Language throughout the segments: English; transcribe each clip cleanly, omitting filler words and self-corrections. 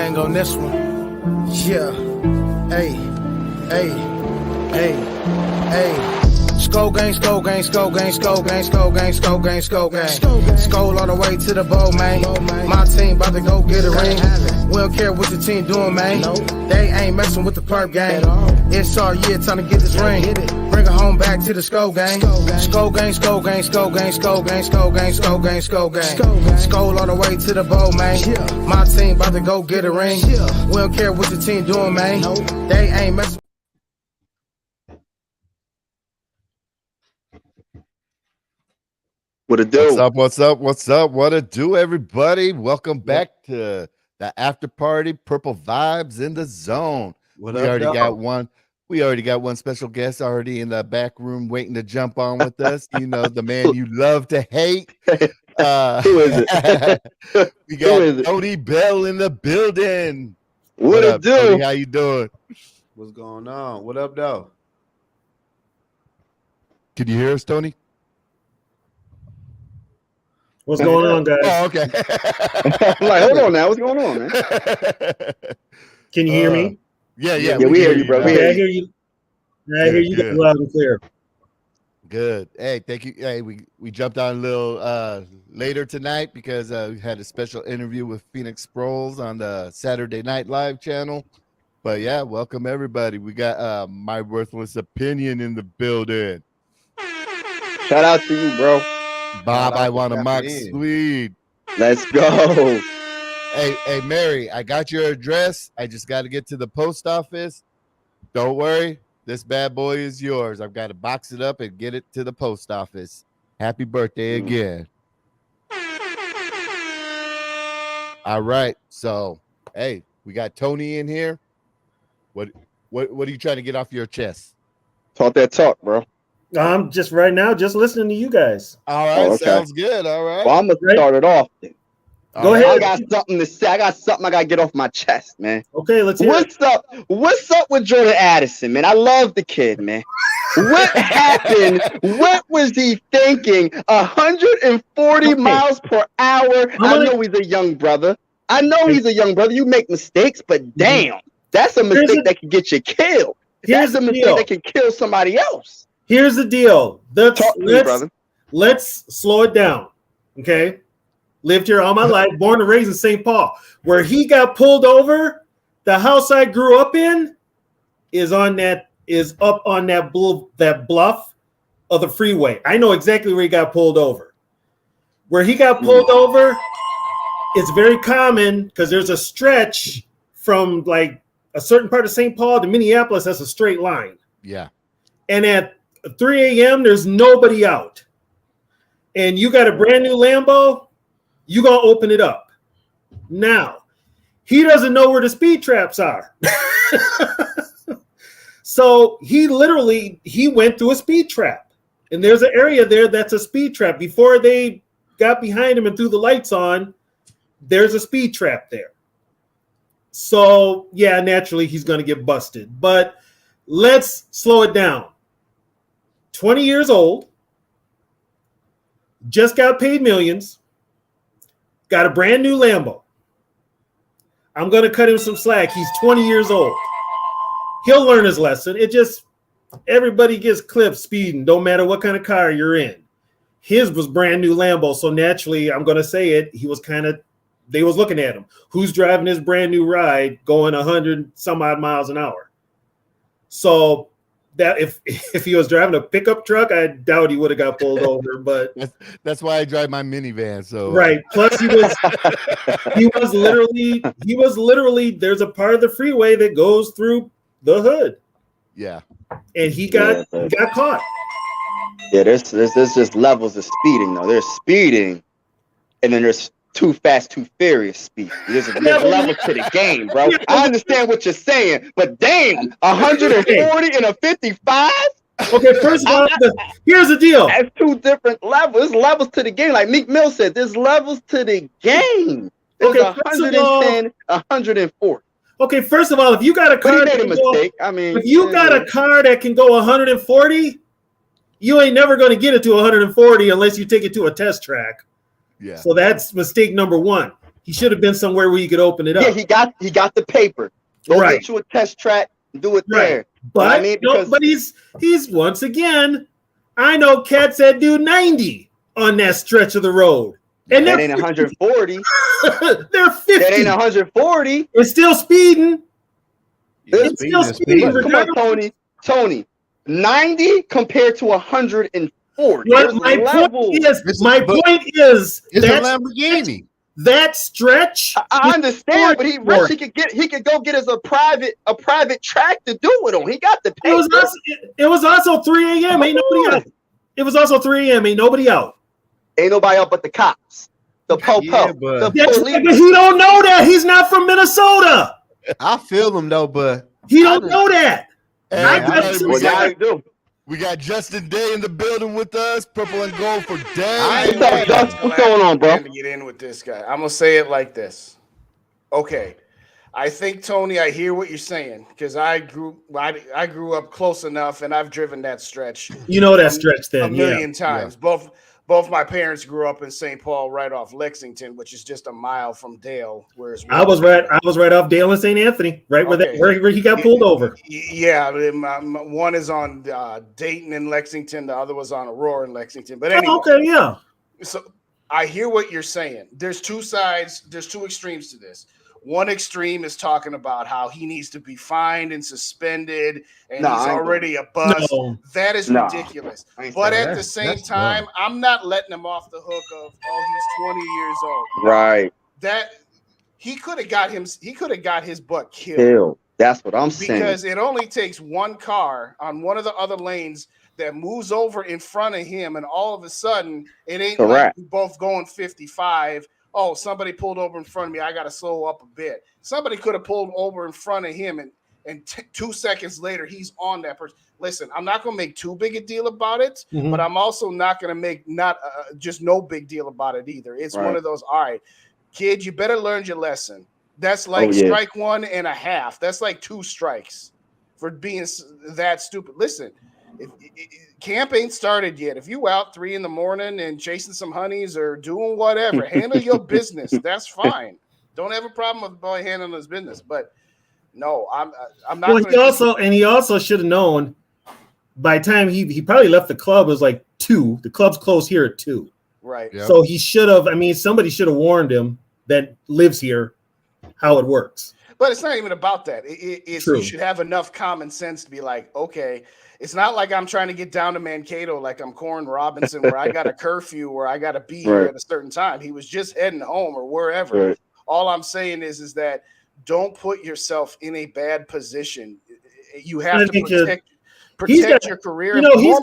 gang on this one. Yeah. Hey. Hey. Hey. Hey. Skull gang, skull gang, skull gang, skull gang, skull gang, skull gang, skull gang. Skull all the way to the bowl, man. My team about to go get a ring. We don't care what the team doing, man. They ain't messing with the perp gang. It's our year, time to get this ring. Bring it home back to the skull gang. Skull gang, skull gang, skull gang, skull gang, skull gang, skull gang, skull gang. Skull all the way to the bowl, man. My team about to go get a ring. We don't care what the team doing, man. They ain't messing. What it do? What's up? What it do, everybody? Welcome back to the after party. Purple vibes in the zone. We already got one special guest already in the back room waiting to jump on with us. You know, the man you love to hate. Who is it? We got Tony Bell in the building. What it up, do? Tony? How you doing? What's going on? What up, though? Can you hear us, Tony? What's going on, guys? Oh, okay. I'm like, hold on now. What's going on, man? Can you hear me? Yeah, we hear you, bro. Okay, I hear you. I hear you guys loud and clear. Good. Hey, thank you. Hey, we jumped on a little later tonight because we had a special interview with Phoenix Sproles on the Saturday Night Live channel. But yeah, welcome everybody. We got My Worthless Opinion in the building. Shout out to you, bro. Bob, I want to mock Swede. Let's go. Hey, Mary, I got your address. I just got to get to the post office. Don't worry. This bad boy is yours. I've got to box it up and get it to the post office. Happy birthday again. All right. So, hey, we got Tony in here. What are you trying to get off your chest? Talk that talk, bro. I'm just right now just listening to you guys. All right. Okay. Sounds good. All right. Well, I'm going to start it off. Go ahead. I got something to say. I got to get off my chest, man. Okay, let's hear What's up? What's up with Jordan Addison, man? I love the kid, man. What happened? What was he thinking? 140 miles per hour. I know he's a young brother. You make mistakes, but damn, that's a mistake that can get you killed. That's a mistake that can kill somebody else. Here's the deal. Brother. Let's slow it down. Okay. Lived here all my life, born and raised in St. Paul. Where he got pulled over, the house I grew up in is up on that bluff of the freeway. I know exactly where he got pulled over. Where he got pulled over, it's very common because there's a stretch from like a certain part of St. Paul to Minneapolis. That's a straight line. Yeah. And at 3 a.m., there's nobody out. And you got a brand new Lambo, you going to open it up. Now, he doesn't know where the speed traps are. So he went through a speed trap. And there's an area there that's a speed trap. Before they got behind him and threw the lights on, there's a speed trap there. So, yeah, naturally, he's going to get busted. But let's slow it down. 20 years old, just got paid millions, got a brand new Lambo. I'm going to cut him some slack. He's 20 years old. He'll learn his lesson. Everybody gets clipped speeding, don't matter what kind of car you're in. His was brand new Lambo, so naturally, I'm going to say it, they was looking at him. Who's driving his brand new ride going 100 some odd miles an hour? So that if he was driving a pickup truck, I doubt he would have got pulled over. But that's why I drive my minivan. So right. Plus he was literally there's a part of the freeway that goes through the hood. Yeah. And he got caught. Yeah, there's just levels of speeding though. There's speeding, and then there's too fast, too furious speed. There's levels to the game, bro. I understand what you're saying, but damn, 140 and a 55? Okay, first of all, here's the deal. That's two different levels. There's levels to the game. Like Meek Mill said, there's levels to the game. There's 110, 140. Okay, first of all, if you got a car a car that can go 140, you ain't never going to get it to 140 unless you take it to a test track. Yeah. So that's mistake number one. He should have been somewhere where you could open it up. Yeah, he got the paper. Go Right. get you a test track and do it Right. there. But You know what I mean? no, but he's once again. I know cats that do 90 on that stretch of the road, and that they're ain't 140. they're 50. That ain't 140. It's still speeding. It's speed still is speed. speeding. Come on, Tony. 90 compared to 140. What my point is It's a that Lamborghini. that stretch. I understand, but he could go get us a private track to do it on. He got the paper. It was also 3 a.m. Ain't nobody out. It was also 3 a.m. Ain't nobody out. Ain't nobody out but the cops, the po-po, Yeah, but- the That's police. right, but he don't know that. He's not from Minnesota. I feel him though, but He don't know that. Hey, I I got know some Well, now sense. you do. we got Justin Day in the building with us. Purple and gold for I Day. ain't What's up, Justin? What's going on, bro? To get in with this guy, I'm gonna say it like this. Okay, I think Tony, I hear what you're saying because I grew up close enough, and I've driven that stretch You know that stretch a then. million times. Both my parents grew up in St. Paul, right off Lexington, which is just a mile from Dale. Whereas I was right off Dale and St. Anthony, right Okay. where he got pulled over. Yeah, one is on Dayton and Lexington, the other was on Aurora and Lexington. But anyway, Oh, okay, yeah. so I hear what you're saying. There's two sides, there's two extremes to this. One extreme is talking about how he needs to be fined and suspended, and he's already a bust. No. That is ridiculous. But at the same time, I'm not letting him off the hook of, he's 20 years old. Right. That he could have got his butt killed. That's what I'm saying. Because it only takes one car on one of the other lanes that moves over in front of him, and all of a sudden it ain't like we both going 55. Oh, somebody pulled over in front of me. I got to slow up a bit. Somebody could have pulled over in front of him, and 2 seconds later, he's on that person. Listen, I'm not going to make too big a deal about it, but I'm also not going to make just no big deal about it either. It's one of those, all right, kid, you better learn your lesson. That's like strike 1.5. That's like 2 strikes for being that stupid. Listen, if camp ain't started yet. If you out 3 a.m. and chasing some honeys or doing whatever, handle your business. That's fine. Don't have a problem with the boy handling his business. But no, I'm not. Well, he also should have known by the time he probably left the club. It was like 2. The club's closed here at 2. Right. Yep. So he should have. I mean, somebody should have warned him that lives here how it works. But it's not even about that. It's True. You should have enough common sense to be like, okay, it's not like I'm trying to get down to Mankato like I'm Corin Robinson, where I got a curfew where I got to be here at a certain time. He was just heading home or wherever. Right. All I'm saying is that don't put yourself in a bad position. You have to protect your career. You know,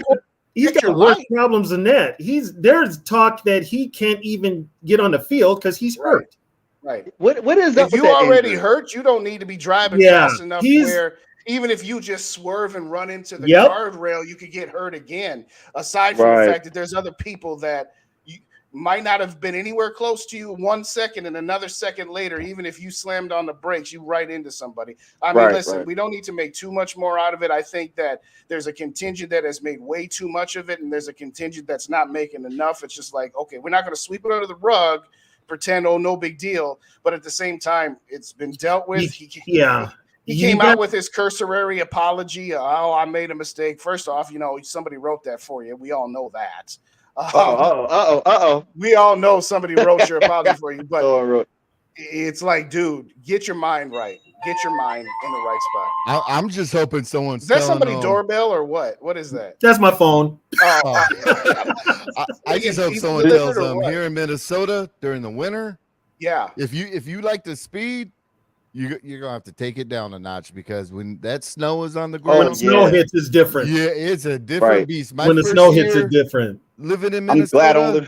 he's got worse problems than that. There's talk that he can't even get on the field because he's hurt. Right. What is that? If you already hurt, you don't need to be driving fast enough where even if you just swerve and run into the guardrail, you could get hurt again. Aside from the fact that there's other people that might not have been anywhere close to you 1 second, and another second later, even if you slammed on the brakes, you right into somebody. I mean, listen, we don't need to make too much more out of it. I think that there's a contingent that has made way too much of it, and there's a contingent that's not making enough. It's just like, okay, we're not going to sweep it under the rug, pretend, oh, no big deal. But at the same time, it's been dealt with. He came out with his cursory apology. Oh, I made a mistake. First off, somebody wrote that for you. We all know that. We all know somebody wrote your apology for you, but it's like, dude, get your mind right. Get your mind in the right spot. I'm just hoping someone's. Is that somebody's doorbell or what? What is that? That's my phone. I just hope someone tells them here in Minnesota during the winter. Yeah. If you like the speed, you're gonna have to take it down a notch, because when that snow is on the ground, when snow hits, it's different. Yeah, it's a different beast. When the snow hits, it's different. Living in Minnesota,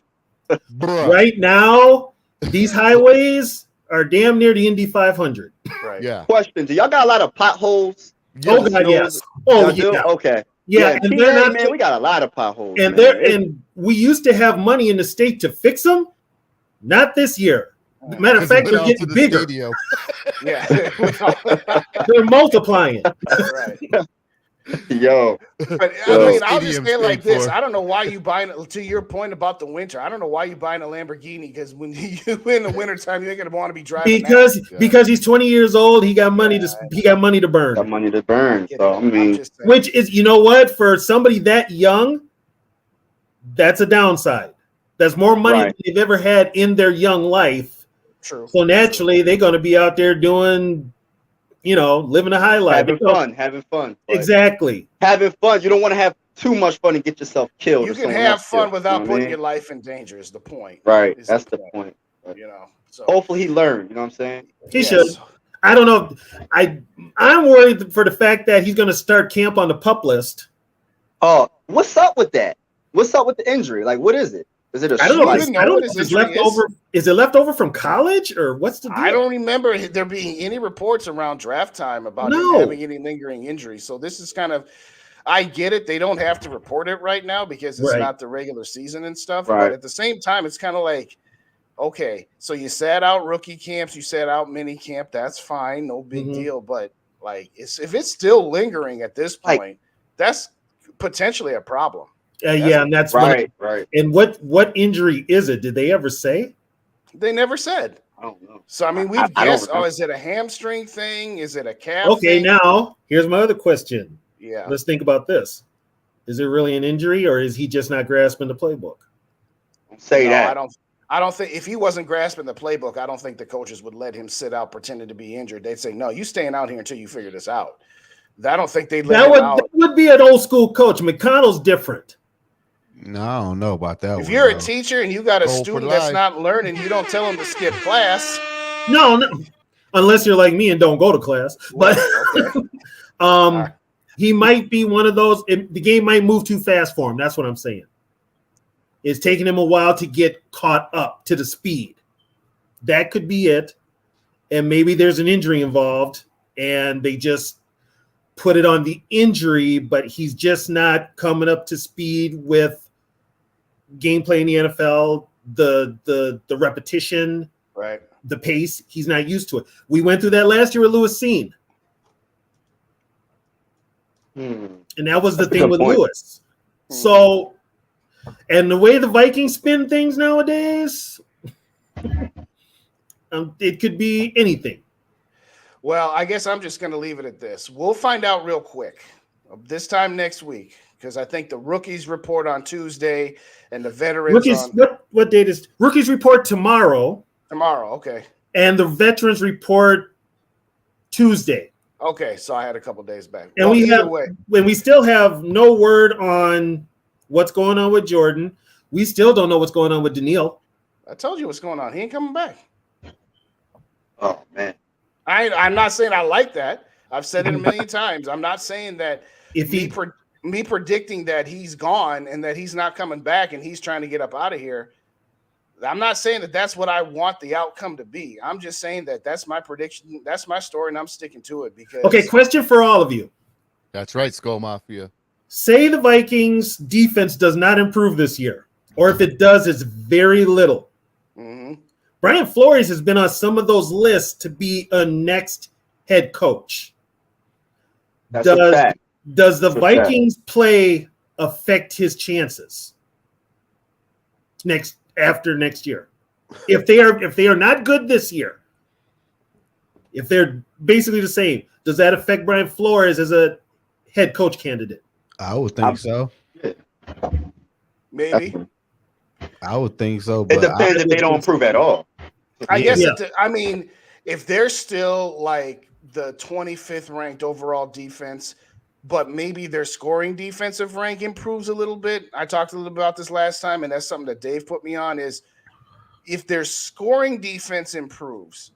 right now, these highways are damn near the Indy 500. Right. Yeah. Question: do y'all got a lot of potholes? Oh God, yes. Oh yeah. Okay. Yeah, and they're not, man, we got a lot of potholes. And and we used to have money in the state to fix them. Not this year. Matter of fact, they're getting bigger. Yeah. They're multiplying. Right. Yo. But Yo. I mean, I'll just Stadium's say it like paid this. for. I don't know why you buying. To your point about the winter, I don't know why you buying a Lamborghini because when you in the wintertime, you ain't gonna want to be driving because he's 20 years old. He got money to burn. Got money to burn. So I I'm mean, just saying. Which is, you know what, for somebody that young, that's a downside. That's more money Right. than they've ever had in their young life. True. So naturally, they're going to be out there doing, living a high life. having fun. But Exactly. having fun. You don't want to have too much fun and get yourself killed. You or can someone have else fun killed, without you know what I putting mean? your life in danger. Is the point? Right. Is That's the point. So Hopefully he learned. You know what I'm saying? He should. I don't know. I'm worried for the fact that he's going to start camp on the PUP list. Oh, what's up with that? What's up with the injury? Like, what is it? Is it a I don't know. I I don't don't know know what if his it's injury leftover. Is it left over from college or what's the deal? I don't remember there being any reports around draft time about him having any lingering injuries. So this is kind of, I get it. They don't have to report it right now because it's not the regular season and stuff. Right. But at the same time, it's kind of like, okay, so you sat out rookie camps, you sat out mini camp. That's fine. No big deal. But like, if it's still lingering at this point, that's potentially a problem. And that's right. And what injury is it? Did they ever say? They never said. I don't know. So I mean, we've guessed. Oh, is it a hamstring thing? Is it a calf? Okay, thing? now here's my other question. Yeah, let's think about this. Is it really an injury, or is he just not grasping the playbook? Say that. I don't think if he wasn't grasping the playbook, I don't think the coaches would let him sit out pretending to be injured. They'd say, "No, you staying out here until you figure this out." I don't think they'd let him out. That would be an old school coach. McConnell's different. No, I don't know about that. If you're a teacher and you got a student that's not learning, you don't tell them to skip class. No, unless you're like me and don't go to class. But he might be one of those. The game might move too fast for him. That's what I'm saying. It's taking him a while to get caught up to the speed. That could be it. And maybe there's an injury involved, and they just put it on the injury, but he's just not coming up to speed with gameplay in the NFL, the repetition, right? The pace. He's not used to it. We went through that last year with Lewis Seen. And that was the thing with Lewis. So, and the way the Vikings spin things nowadays, it could be anything. Well, I guess I'm just going to leave it at this. We'll find out real quick this time next week because I think the rookies report on Tuesday and the veterans what date is rookies report tomorrow? Tomorrow, okay. And the veterans report Tuesday. Okay, so I had a couple days back. And we still have no word on what's going on with Jordan. We still don't know what's going on with Daniil. I told you what's going on. He ain't coming back. Oh man. I'm not saying I like that. I've said it a million times. I'm not saying that me predicting that he's gone and that he's not coming back and he's trying to get up out of here. I'm not saying that that's what I want the outcome to be. I'm just saying that that's my prediction. That's my story, and I'm sticking to it because. Okay, question for all of you. That's right, Skull Mafia. Say the Vikings defense does not improve this year, or if it does, it's very little. Brian Flores has been on some of those lists to be a next head coach. That's a fact. Does the Vikings play affect his chances after next year? If they are not good this year, if they're basically the same, does that affect Brian Flores as a head coach candidate? I would think so. Maybe. I would think so. But it depends if they don't improve at all. I guess. I mean, if they're still like the 25th ranked overall defense, but maybe their scoring defensive rank improves a little bit. I talked a little about this last time, and that's something that Dave put me on. Is if their scoring defense improves,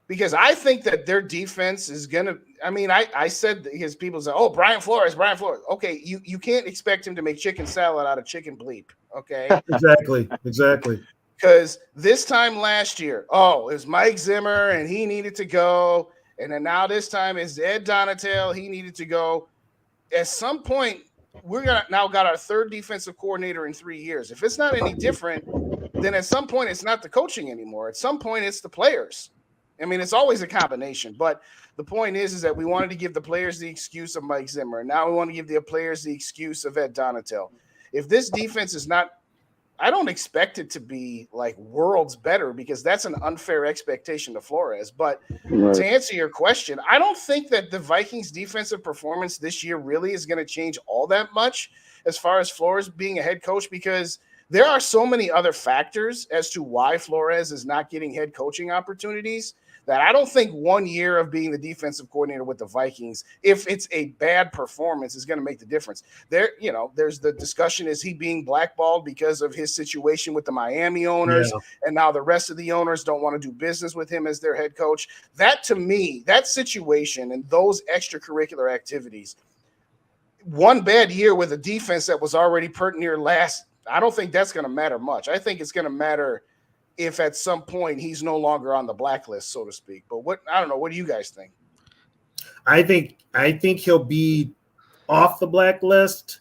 because I think that their defense is gonna. I mean, I said because people say, "Oh, Brian Flores." Okay, you can't expect him to make chicken salad out of chicken bleep. Okay, exactly. Because this time last year, it was Mike Zimmer and he needed to go, and then now this time it's Ed Donatel, he needed to go. At some point, we're gonna now got our third defensive coordinator in 3 years. If it's not any different, then at some point it's not the coaching anymore. At some point, it's the players. I mean, it's always a combination. But the point is that we wanted to give the players the excuse of Mike Zimmer. Now we want to give the players the excuse of Ed Donatel. If this defense is not, I don't expect it to be like worlds better because that's an unfair expectation to Flores. But to answer your question, I don't think that the Vikings defensive performance this year really is going to change all that much as far as Flores being a head coach, because there are so many other factors as to why Flores is not getting head coaching opportunities that I don't think 1 year of being the defensive coordinator with the Vikings, if it's a bad performance, is going to make the difference. There's the discussion, is he being blackballed because of his situation with the Miami owners, and now the rest of the owners don't want to do business with him as their head coach? That, to me, that situation and those extracurricular activities, one bad year with a defense that was already pert near last, I don't think that's going to matter much. I think it's going to matter if at some point he's no longer on the blacklist, so to speak. But I don't know. What do you guys think? I think he'll be off the blacklist,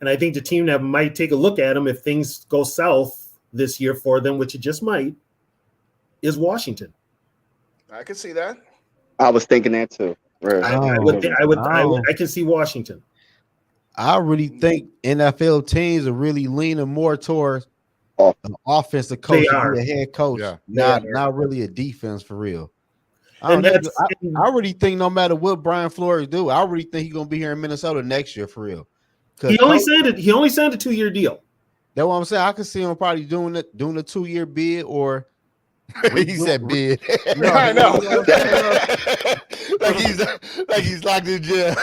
and I think the team that might take a look at him if things go south this year for them, which it just might, is Washington. I could see that. I was thinking that too. I can see Washington. I really think NFL teams are really leaning more towards an offensive coach to be a head coach, not really a defense for real. I really think no matter what Brian Flores do, I really think he's gonna be here in Minnesota next year for real. He only signed a 2-year deal. That's what I'm saying. I can see him probably doing a 2-year bid, or he said bid. No, I know. like he's locked in jail.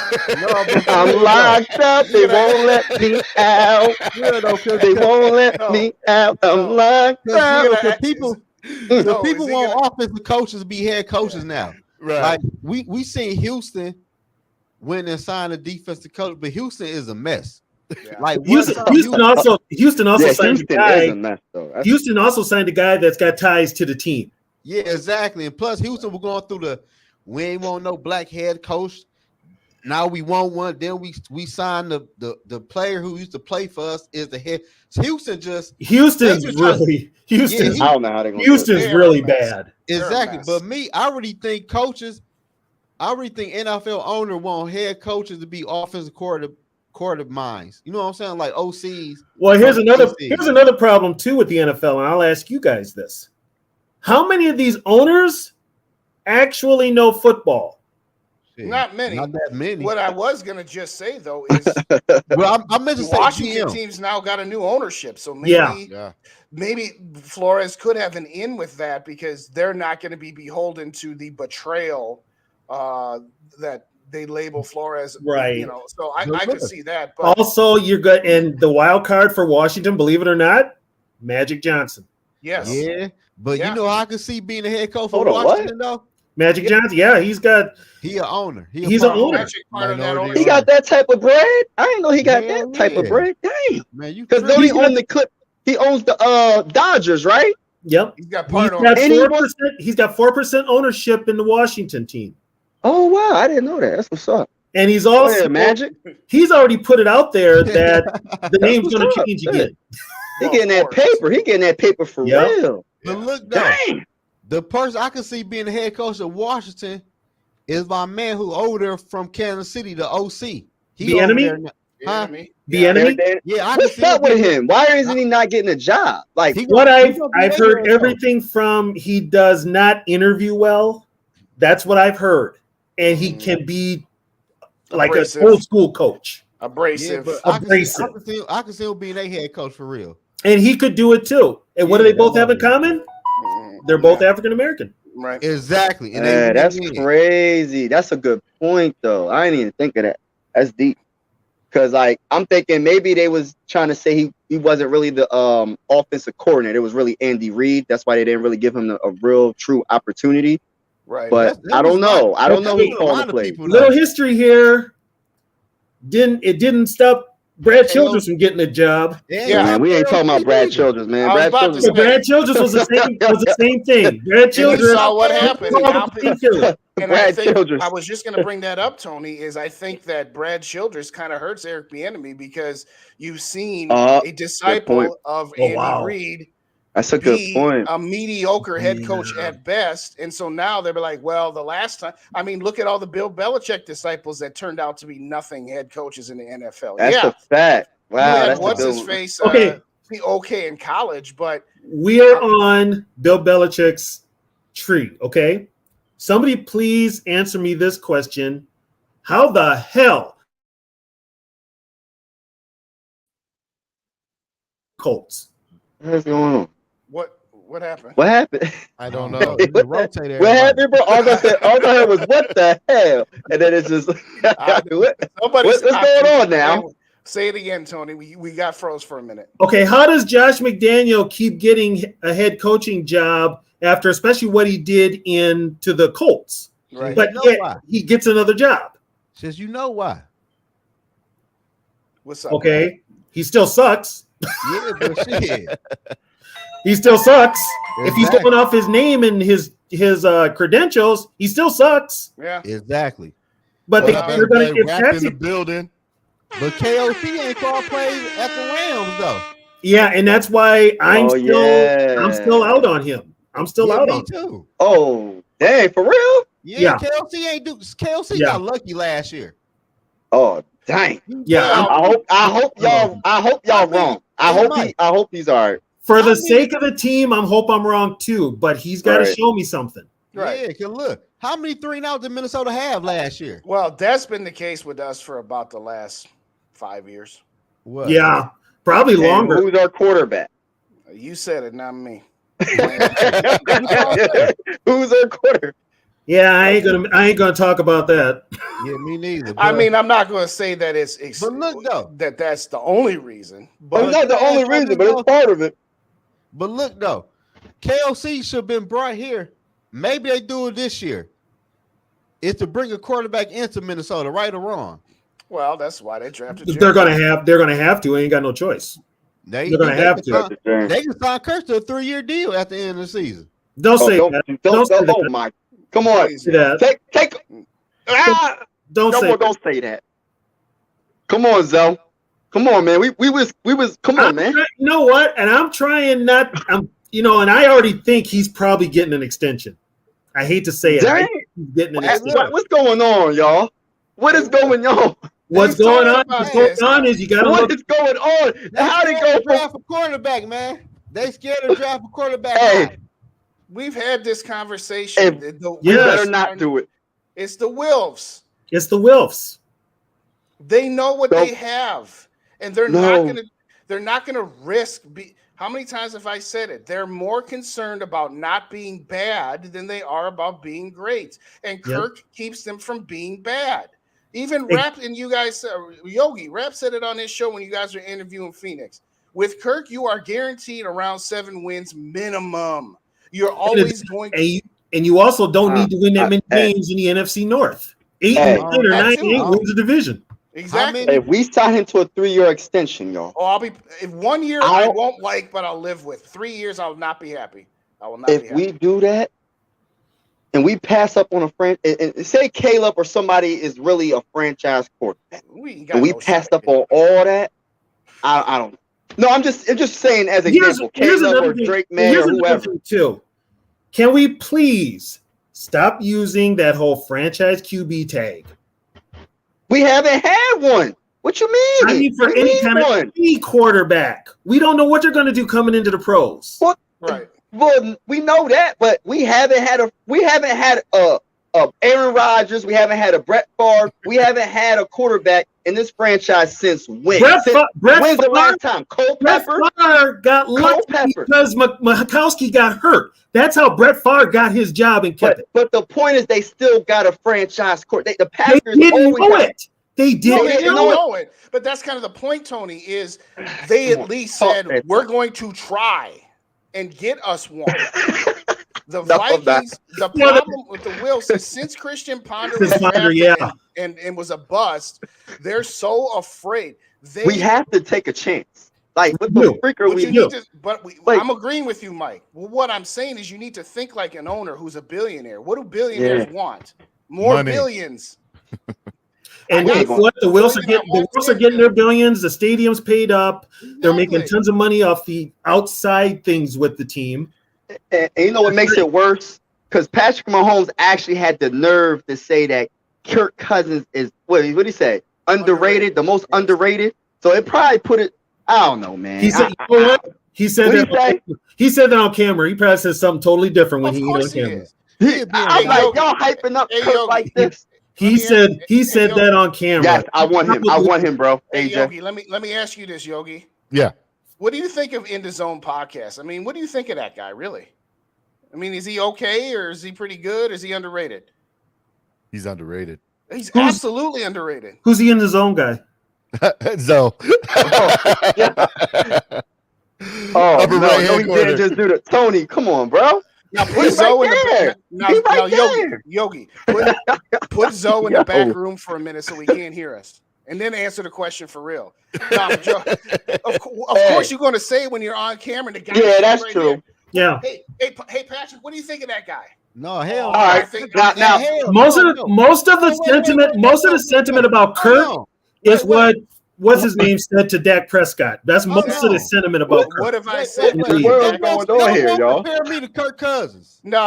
I'm locked up. They won't let me out. They won't let me out. I'm locked up. People want offensive coaches to be head coaches now. Right. Like we seen Houston went and signed a defensive coach, but Houston is a mess. Yeah. Like Houston also signed a guy. Houston also signed a guy that's got ties to the team. Yeah, exactly. And plus, Houston was going through we ain't want no black head coach. Now we want one. Then we signed the player who used to play for us is the head. Houston's really bad. Exactly. But I really think NFL owner want head coaches to be offensive coordinator minds. You know what I'm saying? Like OCs. Well, here's another problem too with the NFL, and I'll ask you guys this: how many of these owners actually know football? Not many. Not that many. What I was gonna just say though is, I meant to say Washington team's now got a new ownership, so maybe Flores could have an in with that because they're not going to be beholden to the betrayal that they label Flores, right? So I could see that. But also, you're good, and the wild card for Washington, believe it or not, Magic Johnson. Yes. Yeah, but I could see being a head coach for Washington though. Magic Johnson, he an owner. He's an owner. He got that type of bread. I didn't know he got that type of bread. Dang, man, because don't he own the clip? He owns the Dodgers, right? Yep. He's got 4%. He's got 4% ownership in the Washington team. Oh wow, I didn't know that. That's what's up. And he's also Magic. He's already put it out there that the name's going to change again. He getting that paper. He getting that paper for real. But look, dang. The person I can see being the head coach of Washington is my man who over from Kansas City, the OC. The enemy? The enemy? Yeah, what's up with him? Why isn't he not getting a job? Like what I've heard everything from, he does not interview well. That's what I've heard, and he can be like an old school coach. Abrasive. I can see him being a head coach for real, and he could do it too. And what do they both have in common? They're both African American. Right. Exactly. And that's crazy. That's a good point, though. I didn't even think of that. That's deep. Because, like, I'm thinking maybe they was trying to say he wasn't really the offensive coordinator. It was really Andy Reid. That's why they didn't really give him a real, true opportunity. Right. But I don't know. I don't know who's calling the play. Little history here. It didn't stop Brad Childress from getting a job. Yeah, man, we ain't talking about Brad Childress, man. Brad Childress was the same thing. Brad Childress saw what happened. And I was just going to bring that up, Tony. I think that Brad Childress kind of hurts Eric Bieniemy because you've seen a disciple of Andy Reid That's a good point. A mediocre head coach at best. And so now they're like, well, the last time, I mean, look at all the Bill Belichick disciples that turned out to be nothing head coaches in the NFL. That's a fact. Wow, that's what's his face? Be okay in college, but we are on Bill Belichick's tree. Okay, somebody please answer me this question: how the hell Colts? What's going on? What happened? What happened? I don't know. What happened, bro? All I heard was what the hell, and then it's just what's going on now? Say it again, Tony. We got froze for a minute. Okay, how does Josh McDaniel keep getting a head coaching job after, especially what he did into the Colts? Right. But yet he gets another job. Says you know why? What's up? Okay, man? He still sucks. Yeah, but shit. He still sucks. Exactly. If he's going off his name and his credentials, he still sucks. Yeah, exactly. But they're going to give rap in the building. But KOC ain't called plays at the Rams though. Yeah, and that's why I'm still out on him. I'm still out on him too. Oh, dang, for real? Yeah. KOC got lucky last year. Oh, dang. Yeah. I hope y'all wrong. I hope he's all right. For the sake of the team, I hope I'm wrong too, but he's got to show me something. Right. Yeah, can look. How many 3-and-outs did Minnesota have last year? Well, that's been the case with us for about the last 5 years. What? Yeah, probably longer. Who's our quarterback? You said it, not me. Who's our quarterback? Yeah, I ain't gonna talk about that. Yeah, me neither. I mean, I'm not gonna say that but look though, that's the only reason. But it's not the only reason, but it's part of it. But look though, KOC should have been brought here. Maybe they do it this year. Is to bring a quarterback into Minnesota, right or wrong? Well, that's why they drafted. They're gonna have to. Ain't got no choice. They're gonna have to. They can sign Kirk to a 3-year deal at the end of the season. Don't say that. Don't say that. Oh my! Come on, take. Don't say that. Come on, Zoe. Come on, man. We was. Come on, man. You know what? And I'm trying not. And I already think he's probably getting an extension. I hate to say it. He's getting an extension. What's going on, y'all? What is going on? What's going on? What's going on is you got to look. What is going on? How they go draft a quarterback, man? They scared to draft a quarterback. Hey, we've had this conversation. You better not do it. It's the Wilfs. It's the Wilfs. They know what they have, and they're not gonna risk. How many times have I said it? They're more concerned about not being bad than they are about being great. And Kirk keeps them from being bad. Even Rap and you guys, Yogi, Rap said it on his show when you guys were interviewing Phoenix. With Kirk, you are guaranteed around 7 wins minimum. You're always going to. And you also don't need to win that many games in the NFC North. 8 or 9 wins the division. Exactly. If we sign him to a 3-year extension, y'all. Oh, if 1 year I won't like, but I'll live with. 3 years, I will not be happy. I will not be happy. If we do that, and we pass up on a franchise, and say Caleb or somebody is really a franchise quarterback, and we passed up on all that, I don't. No, I'm just saying as an example, Caleb or Drake May or whoever. Too. Can we please stop using that whole franchise QB tag? We haven't had one. What you mean? I mean, for any kind of quarterback, we don't know what they're going to do coming into the pros. Well, right. Well, we know that, but we haven't had a Aaron Rodgers. We haven't had a Brett Favre. We haven't had a quarterback in this franchise since when? When's the last time? Brett Favre got lucky because Majkowski got hurt. That's how Brett Favre got his job and kept it. But the point is, they still got a franchise quarterback. The Packers didn't know it. They didn't know it. But that's kind of the point, Tony. Is they at least said we're going to try and get us one. The Vikings, the problem with the Wills is since Christian Ponder was drafted and was a bust, they're so afraid. We have to take a chance. Like, what the freak are we doing? I'm agreeing with you, Mike. Well, what I'm saying is you need to think like an owner who's a billionaire. What do billionaires want? More billions. And guess what? The Wills are getting their billions. The stadium's paid up. Exactly. They're making tons of money off the outside things with the team. And you know what makes it worse? Because Patrick Mahomes actually had the nerve to say that Kirk Cousins is what did he say? Underrated, the most underrated. So it probably put it. I don't know, man. He said, he said that on camera. He probably said something totally different when he on camera. I'm like, y'all hyping up Kirk like this. He said that on camera. Yes, I want him, bro. Hey, Yogi, let me ask you this, Yogi. Yeah. What do you think of In the Zone podcast? I mean, what do you think of that guy, really? I mean, is he okay or is he pretty good? Is he underrated? He's underrated. He's absolutely underrated. Who's the In the Zone guy? Zoe. No, he didn't just do the Tony. Come on, bro. Now put Zoe in the back. Yogi, put Zoe in the back room for a minute so he can't hear us, and then answer the question for real. Now, of course, you're going to say it when you're on camera. The guy that's right true. Here. Yeah. Hey, Patrick, what do you think of that guy? No, hell. All right. Now, most of the sentiment about Kirk is what's his name said to Dak Prescott. That's most of the sentiment about Kirk. What have I said? What's going on here, y'all? Compare me to Kirk Cousins. No.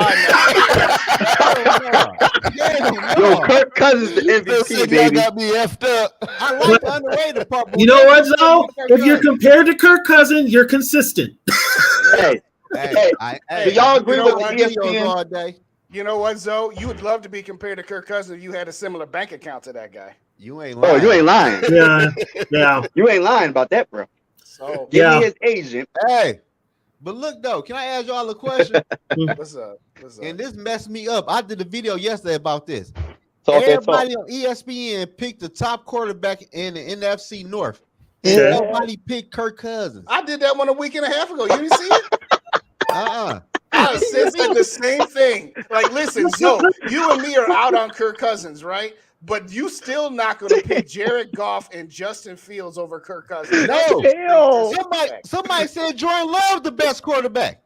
Yo, Kirk Cousins the MVP, baby. Got me effed up. I like the underrated part. You know what, though? If you're compared to Kirk Cousins, you're consistent. Hey, do y'all agree with ESPN all day? You know what, Zoe? You would love to be compared to Kirk Cousins if you had a similar bank account to that guy. You ain't lying. Oh, you ain't lying. Yeah. You ain't lying about that, bro. So give me his agent. Hey, but look though, can I ask y'all a question? What's up? And this messed me up. I did a video yesterday about this. Everybody on ESPN picked the top quarterback in the NFC North. And everybody picked Kirk Cousins. I did that one a week and a half ago. You didn't see it? I said the same thing. Like, listen, Zoe, you and me are out on Kirk Cousins, right? But you still not going to pick Jared Goff and Justin Fields over Kirk Cousins. No. Somebody said Jordan Love the best quarterback.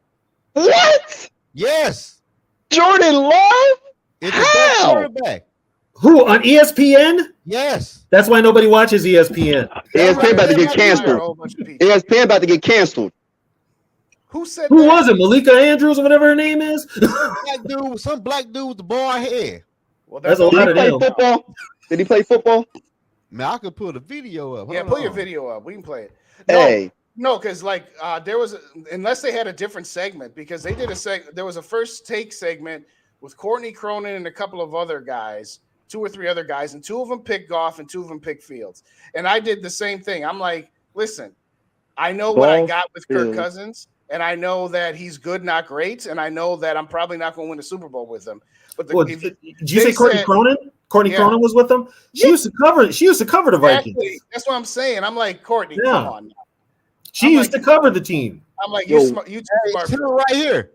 What? Yes. Jordan Love? It's the best quarterback. Who, on ESPN? Yes. That's why nobody watches ESPN. ESPN about to get canceled. ESPN about to get canceled. Who said Who that? was it? Malika Andrews or whatever her name is? Some black dude with the bald head. Well, that's a lot of them. Football? Did he play football? Man, I could put a video up. Put your video up. We can play it. No, because there was unless they had a different segment, because they did there was a first take segment with Courtney Cronin and a couple of other guys, 2 or 3 other guys, and 2 of them picked Goff and 2 of them picked Fields. And I did the same thing. I'm like, listen, I know what I got with Kirk Cousins, and I know that he's good, not great, and I know that I'm probably not going to win a Super Bowl with him. But did you say Courtney Cronin? Courtney Cronin was with them. She used to cover the Vikings. That's what I'm saying. I'm like, Courtney, come on now. She used to cover the team. I'm like, you smart. You smart right here.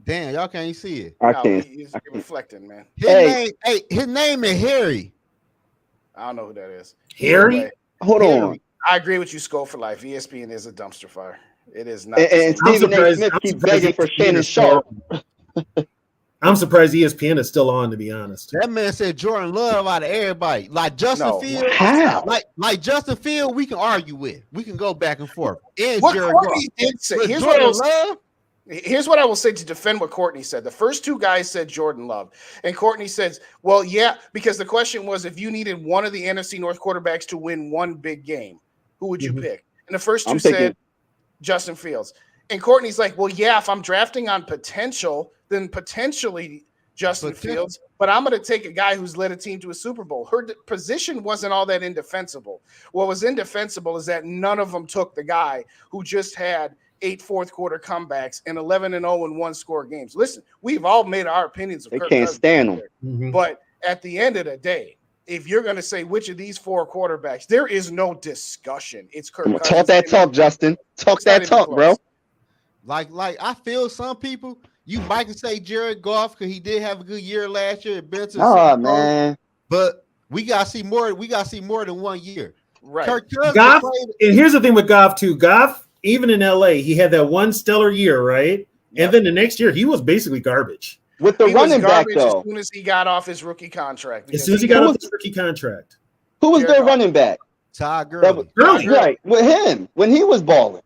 Damn, y'all can't see it. I can't. You're reflecting, man. His name is Harry. I don't know who that is. Harry? Hold on. I agree with you, Skull for life. ESPN is a dumpster fire. It is not. And Stephen A. Smith keeps begging for Shannon Sharp. I'm surprised ESPN is still on, to be honest. That man said Jordan Love out of everybody. Like Justin Fields. How? Like Justin Fields, we can argue with. We can go back and forth. And what Courtney did say, here's what I will say to defend what Courtney said. The first 2 guys said Jordan Love. And Courtney says, well, yeah, because the question was if you needed one of the NFC North quarterbacks to win one big game, who would you pick? And the first 2 said Justin Fields. And Courtney's like, well, yeah, if I'm drafting on potential, then potentially Justin Fields, but I'm going to take a guy who's led a team to a Super Bowl. Her position wasn't all that indefensible. What was indefensible is that none of them took the guy who just had 8 fourth-quarter comebacks and 11-0 in 1-score games. Listen, we've all made our opinions of They Kirk can't Cousins stand him. Mm-hmm. But at the end of the day, if you're going to say which of these 4 quarterbacks, there is no discussion. It's Kirk Cousins. Talk that talk, Justin. Talk that talk, bro. Like I feel some people, you might say Jared Goff because he did have a good year last year at Benton. Man. But we gotta see more. We gotta see more than 1 year. Right. Goff, and here's the thing with Goff too. Goff, even in LA, he had that one stellar year, right? Yep. And then the next year he was basically garbage. with the running back though. As soon as he got off his rookie contract. As soon as he got off his rookie contract. Who was their running back? Todd Gurley. Right, with him when he was balling.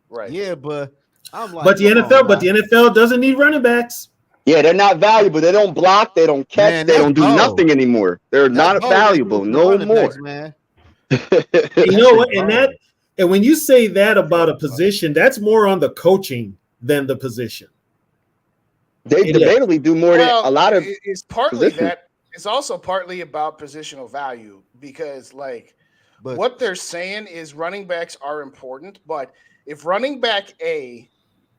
Right. Yeah, but I'm like, but the NFL doesn't need running backs. Yeah, they're not valuable. They don't block. They don't catch. Man, they don't do nothing anymore. They're not valuable no more. Backs, man. You know what? And when you say that about a position, that's more on the coaching than the position. They debatably do more than a lot of. It's partly that. It's also partly about positional value because, what they're saying is running backs are important, but if running back A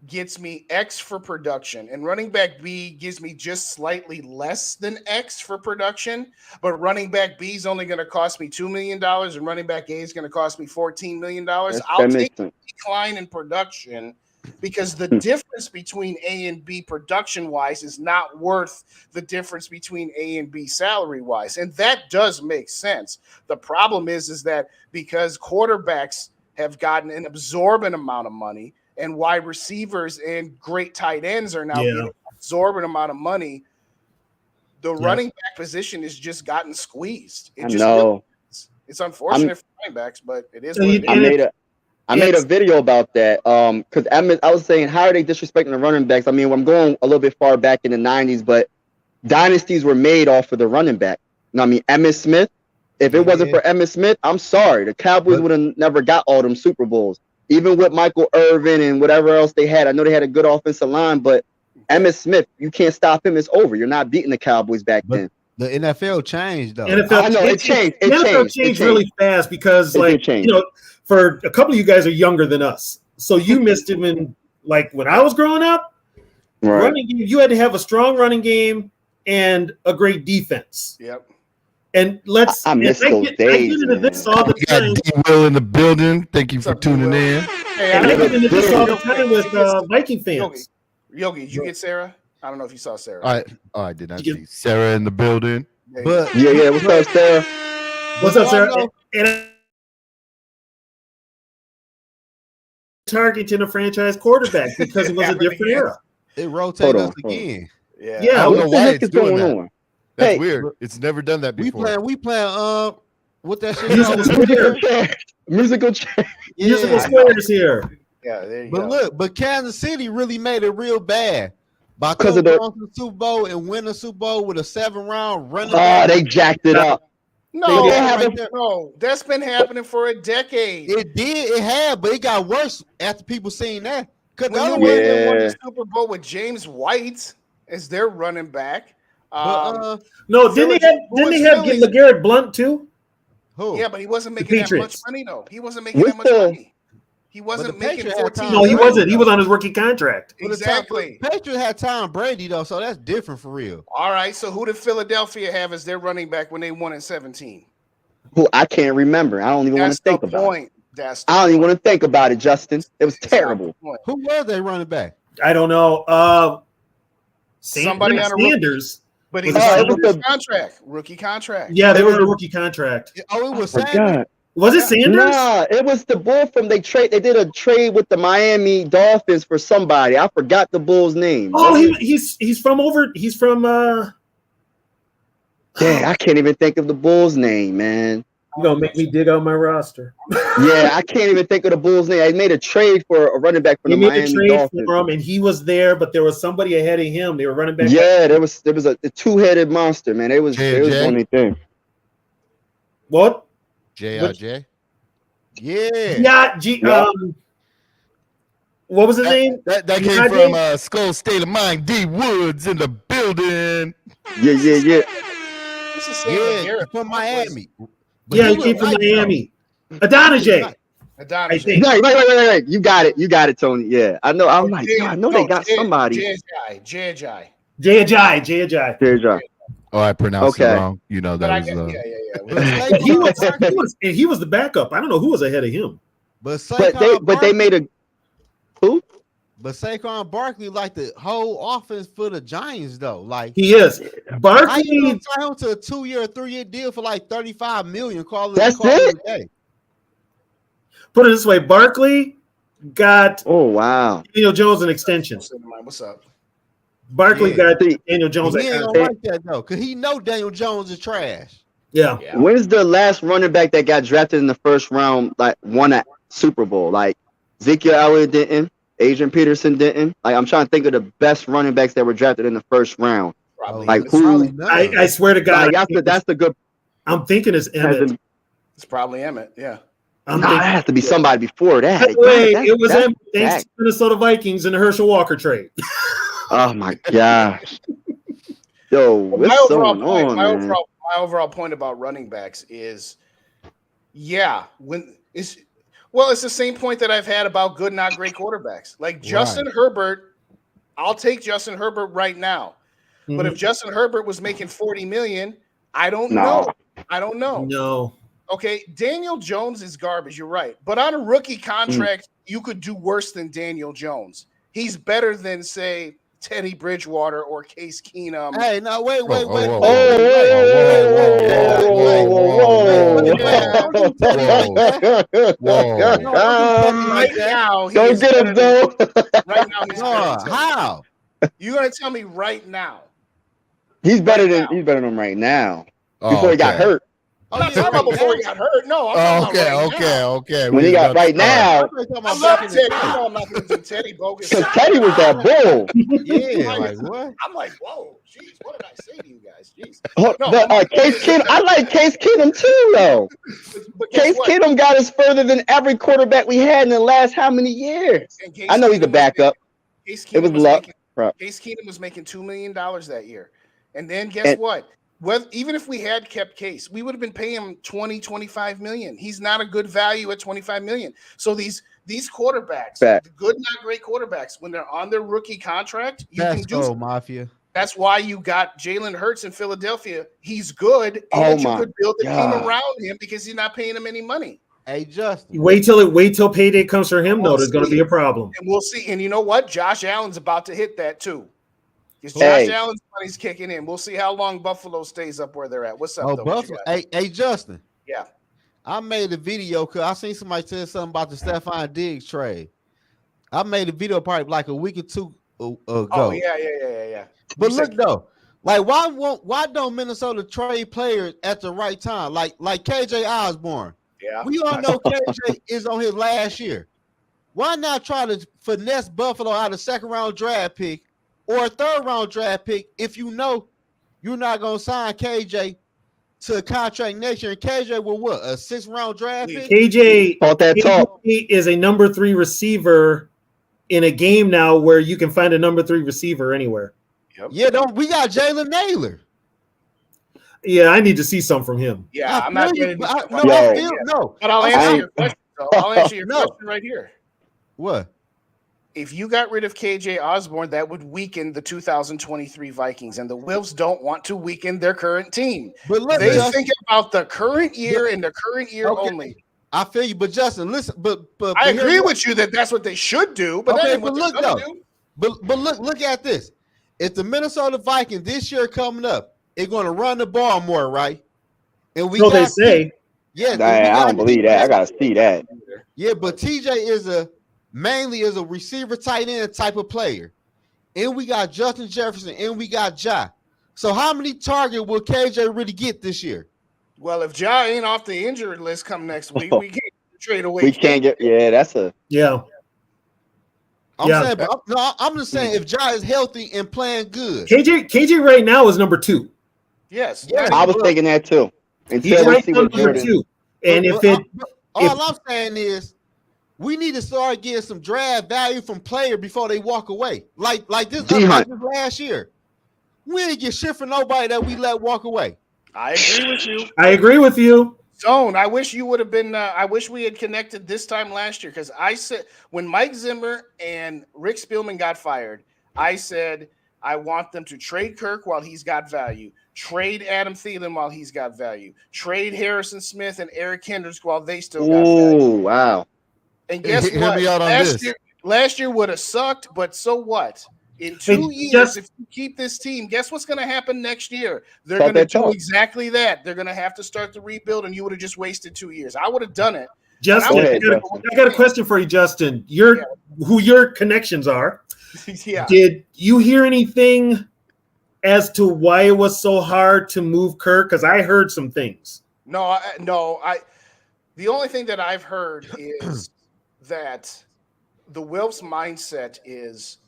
gets me X for production and running back B gives me just slightly less than X for production, but running back B is only going to cost me $2 million and running back A is going to cost me $14 million, I'll take the decline in production because the difference between A and B production-wise is not worth the difference between A and B salary-wise. And that does make sense. The problem is that because quarterbacks have gotten an absorbent amount of money and wide receivers and great tight ends are now getting an absorbent amount of money, the running back position has just gotten squeezed. It's unfortunate for running backs, but it is what it is. I made a video about that because I was saying, how are they disrespecting the running backs? I mean, I'm going a little bit far back in the 90s, but dynasties were made off of the running back. You know what I mean? Emmitt Smith. If it wasn't for Emmitt Smith, I'm sorry. The Cowboys would have never got all them Super Bowls. Even with Michael Irvin and whatever else they had. I know they had a good offensive line, but Emmitt Smith, you can't stop him. It's over. You're not beating the Cowboys back then. The NFL changed, though. It changed really fast because, for a couple of you guys are younger than us. So you missed it when I was growing up, running game, you had to have a strong running game and a great defense. Yep. And I miss those days. I get into this all the time. D-Will in the building. Thank you for tuning in. Hey, I get into this all the time with Viking fans. Yogi, did you get Sarah? I don't know if you saw Sarah. I did not see Sarah in the building. But yeah. What's up, Sarah? What's up, Sarah? And targeting a franchise quarterback because it was a different era. It rotated us again. Yeah. I don't know why it's doing that. On? That's weird. It's never done that before. We playing what that shit musical squares here. Yeah, there you go. Look, but Kansas City really made it real bad by going to the Super Bowl and win the Super Bowl with a 7-round running. They jacked it up. No, that's been happening for a decade. It had, but it got worse after people seen that. Because the other way they won the Super Bowl with James White as their running back. Didn't they have LeGarrette Blount too? Who? Yeah, but he wasn't making that much money though. He wasn't making that much money. He wasn't making 14. No, he wasn't. He was on his rookie contract. Exactly. The Patriots had Tom Brady though, so that's different for real. All right. So who did Philadelphia have as their running back when they won in 17? Who I can't remember. I don't even want to think about it. I don't even want to think about it, Justin. It was terrible. Who were they running back? I don't know. Somebody on Sanders. But he was rookie contract. Yeah, they were a rookie contract. Oh, it was Sanders. Was it Sanders? Nah, it was the bull from they did a trade with the Miami Dolphins for somebody. I forgot the bull's name. Oh, he's from Dang, I can't even think of the bull's name, man. You're gonna make me dig out my roster. Yeah, I can't even think of the bull's name. I made a trade for a running back for the Miami Dolphins. He made a trade for him, and he was there, but there was somebody ahead of him. They were running back. Yeah, there was a two-headed monster, man. It was only thing. What? J.I.J. Yeah. What was his name? That came from Skull State of Mind. D Woods in the building. Yeah. From Miami. Yeah, he came from Miami. Adonijay. I think. Right. You got it, Tony. Yeah, I know. I'm like, I know they got somebody. J.I.J. Oh, I pronounced it wrong. You know that was. He was the backup. I don't know who was ahead of him. But they made a who? But Saquon Barkley like the whole offense for the Giants though. Like he is. Barkley signed him to a 2-year, 3-year deal for like $35 million. That's it. Put it this way: Barkley got Daniel Jones an extension. What's up? Barkley got Daniel Jones. He ain't gonna like that though, because he know Daniel Jones is trash. Yeah. When's the last running back that got drafted in the first round, like won a Super Bowl? Like Ezekiel Elliott didn't, Adrian Peterson didn't. Like I'm trying to think of the best running backs that were drafted in the first round. Probably like who? I swear to God, that's the good. I'm thinking it's Emmett. It's probably Emmett. Yeah. It has to be somebody before that. It was Emmett. Thanks to Minnesota Vikings and the Herschel Walker trade. Oh my gosh. Yo, my overall point about running backs is, it's the same point that I've had about good, not great quarterbacks. Like Justin Herbert, I'll take Justin Herbert right now. Mm-hmm. But if Justin Herbert was making $40 million, I don't know. I don't know. No. Okay, Daniel Jones is garbage. You're right. But on a rookie contract, you could do worse than Daniel Jones. He's better than, say, Teddy Bridgewater or Case Keenum. Hey, now wait. Right now, don't get him though. Right now, he's how? You're gonna tell me right now? He's better than him right now. Before he got hurt. I'm not talking about before he got hurt. No, I'm talking about right now. When he got right now, I love Teddy. I'm not going to do Teddy bogus. Teddy was that bull. Yeah, like what? I'm like, whoa, jeez, what did I say to you guys? Jeez. Case Keenum, I like Case Keenum too, though. But Case Keenum got us further than every quarterback we had in the last how many years? I know he's a backup. It was luck. Case Keenum was making $2 million that year, and then guess what? Well, even if we had kept Case, we would have been paying him 25 million. He's not a good value at 25 million. So these quarterbacks, the good, not great quarterbacks, when they're on their rookie contract, you can do Mafia. That's why you got Jalen Hurts in Philadelphia. He's good, and you could build the team around him because you're not paying him any money. Hey, Justin. Wait till payday comes for him, though. There's going to be a problem. And we'll see. And you know what? Josh Allen's about to hit that too. Because Josh Allen's money's kicking in. We'll see how long Buffalo stays up where they're at. What's up, though? Buffalo. Hey, Justin. Yeah. I made a video because I seen somebody say something about the Stephon Diggs trade. I made a video probably like a week or two ago. Oh, yeah. But look, though, like why don't Minnesota trade players at the right time? Like KJ Osborne. Yeah. We all know KJ is on his last year. Why not try to finesse Buffalo out of second-round draft pick or a third-round draft pick if you know you're not going to sign KJ to a contract next year? And KJ will what? A sixth-round draft pick? KJ is a number 3 receiver in a game now where you can find a number 3 receiver anywhere. Yep. Yeah, we got Jalen Naylor. Yeah, I need to see some from him. Yeah, I'm not getting But I'll answer your question. I'll answer your question right here. What? If you got rid of KJ Osborne, that would weaken the 2023 Vikings, and the Wolves don't want to weaken their current team. But they think about the current year and the current year only. I feel you, but Justin, listen, but I agree with you that that's what they should do. But that ain't what they're gonna do. But look at this. If the Minnesota Vikings this year coming up, they're going to run the ball more, right? And we they say. Yeah, I don't believe that. I gotta see that. Yeah, but TJ is mainly a receiver tight end type of player. And we got Justin Jefferson and we got Ja. So how many targets will KJ really get this year? Well, if Ja ain't off the injured list come next week, we can't trade away. We can't get that's a I'm just saying if Ja is healthy and playing good. KJ right now is number 2. Yes. I was thinking that too. He's right number 2. And all I'm saying is we need to start getting some draft value from players before they walk away. Like this last year. We didn't get shit for nobody that we let walk away. I agree with you. I agree with you. Zone, I wish you would have been I wish we had connected this time last year, because I said when Mike Zimmer and Rick Spielman got fired, I said I want them to trade Kirk while he's got value, trade Adam Thielen while he's got value, trade Harrison Smith and Eric Kendricks while they still got value. Oh, wow. And guess what? Last year would have sucked, but so what? In 2 years, if you keep this team, guess what's going to happen next year? They're going to do exactly that. They're going to have to start the rebuild, and you would have just wasted 2 years. I would have done it. Justin, I got a question for you, Justin. Who your connections are. Yeah. Did you hear anything as to why it was so hard to move Kirk? Because I heard some things. No. The only thing that I've heard is that the Wilfs' mindset is,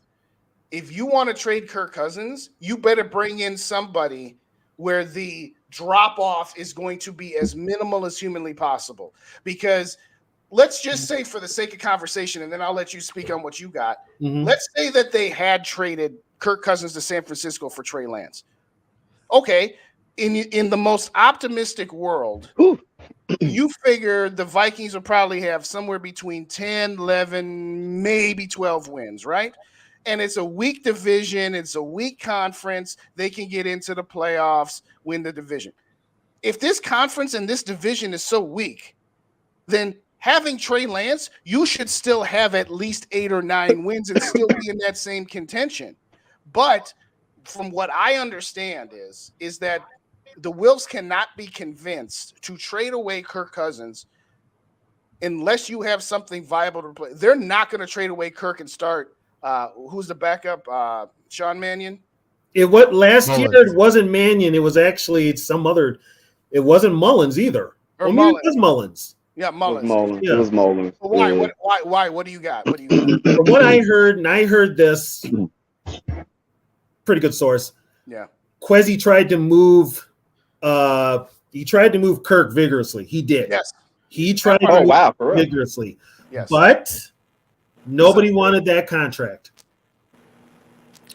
if you want to trade Kirk Cousins, you better bring in somebody where the drop off is going to be as minimal as humanly possible. Because let's just say, for the sake of conversation, and then I'll let you speak on what you got. Mm-hmm. Let's say that they had traded Kirk Cousins to San Francisco for Trey Lance. Okay, in the most optimistic world, you figure the Vikings will probably have somewhere between 10, 11, maybe 12 wins, right? And it's a weak division. It's a weak conference. They can get into the playoffs, win the division. If this conference and this division is so weak, then having Trey Lance, you should still have at least 8 or 9 wins and still be in that same contention. But from what I understand is that the Wilfs cannot be convinced to trade away Kirk Cousins unless you have something viable to play. They're not going to trade away Kirk and start. Who's the backup? Sean Mannion. Last year it wasn't Mannion. It was actually some other. It wasn't Mullins either. Or Mullins. It was Mullins. Yeah, Mullins. It was Mullins. Why? Yeah. Why? What do you got? What do you got? From what I heard, and I heard this, pretty good source. Yeah. Kwesi tried to move. He tried to move Kirk vigorously. He did. Yes. He tried to move vigorously. Yes. But nobody wanted that contract.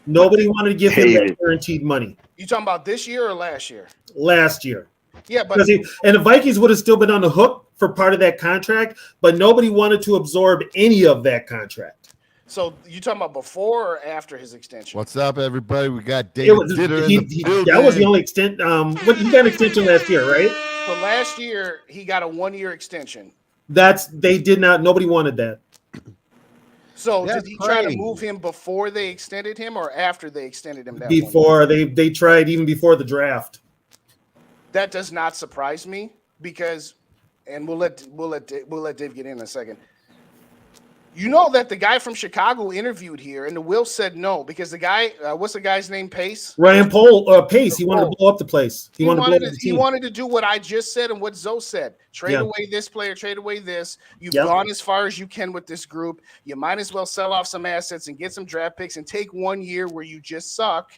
Nobody wanted to give him that guaranteed money. You talking about this year or last year? Last year. Yeah, but and the Vikings would have still been on the hook for part of that contract, but nobody wanted to absorb any of that contract. So you talking about before or after his extension? What's up, everybody? We got David Ditter in the building. That was the only extent. He got an extension last year, right? So last year he got a 1-year extension. Nobody wanted that. So did he try to move him before they extended him or after they extended him? Before they tried, even before the draft. That does not surprise me because, and we'll let Dave get in a second. You know that the guy from Chicago interviewed here, and the Wilfs said no because the guy, what's the guy's name? Pace. Ryan Pace. He wanted to blow up the place. He wanted to do what I just said and what Zoe said. Trade away this player. Trade away this. You've gone as far as you can with this group. You might as well sell off some assets and get some draft picks and take 1 year where you just suck.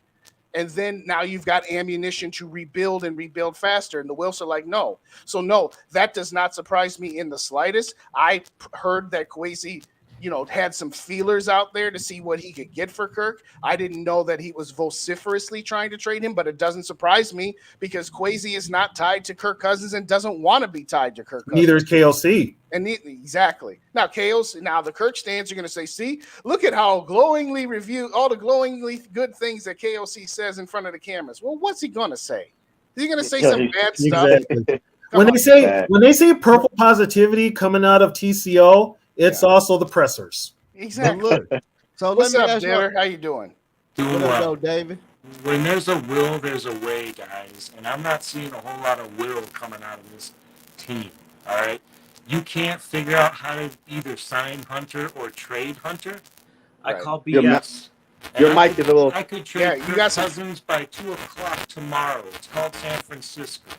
And then now you've got ammunition to rebuild and rebuild faster. And the Wilfs are like, no. So, no, that does not surprise me in the slightest. I heard that Kwesi, had some feelers out there to see what he could get for Kirk. I didn't know that he was vociferously trying to trade him, but it doesn't surprise me because Kwesi is not tied to Kirk Cousins and doesn't want to be tied to Kirk Cousins. Neither is KLC. Exactly. Now, the Kirk stands are going to say, see, look at how glowingly review all the glowingly good things that KOC says in front of the cameras. Well, what's he going to say? Is he going to say some bad stuff? Exactly. When they say purple positivity coming out of TCO, it's also the pressers. Exactly. So what's up, Taylor? How you doing? Doing well. David. When there's a will, there's a way, guys. And I'm not seeing a whole lot of will coming out of this team. All right. You can't figure out how to either sign Hunter or trade Hunter. I call BS. Your mic is a little. I could trade Cousins by 2:00 tomorrow. It's called San Francisco.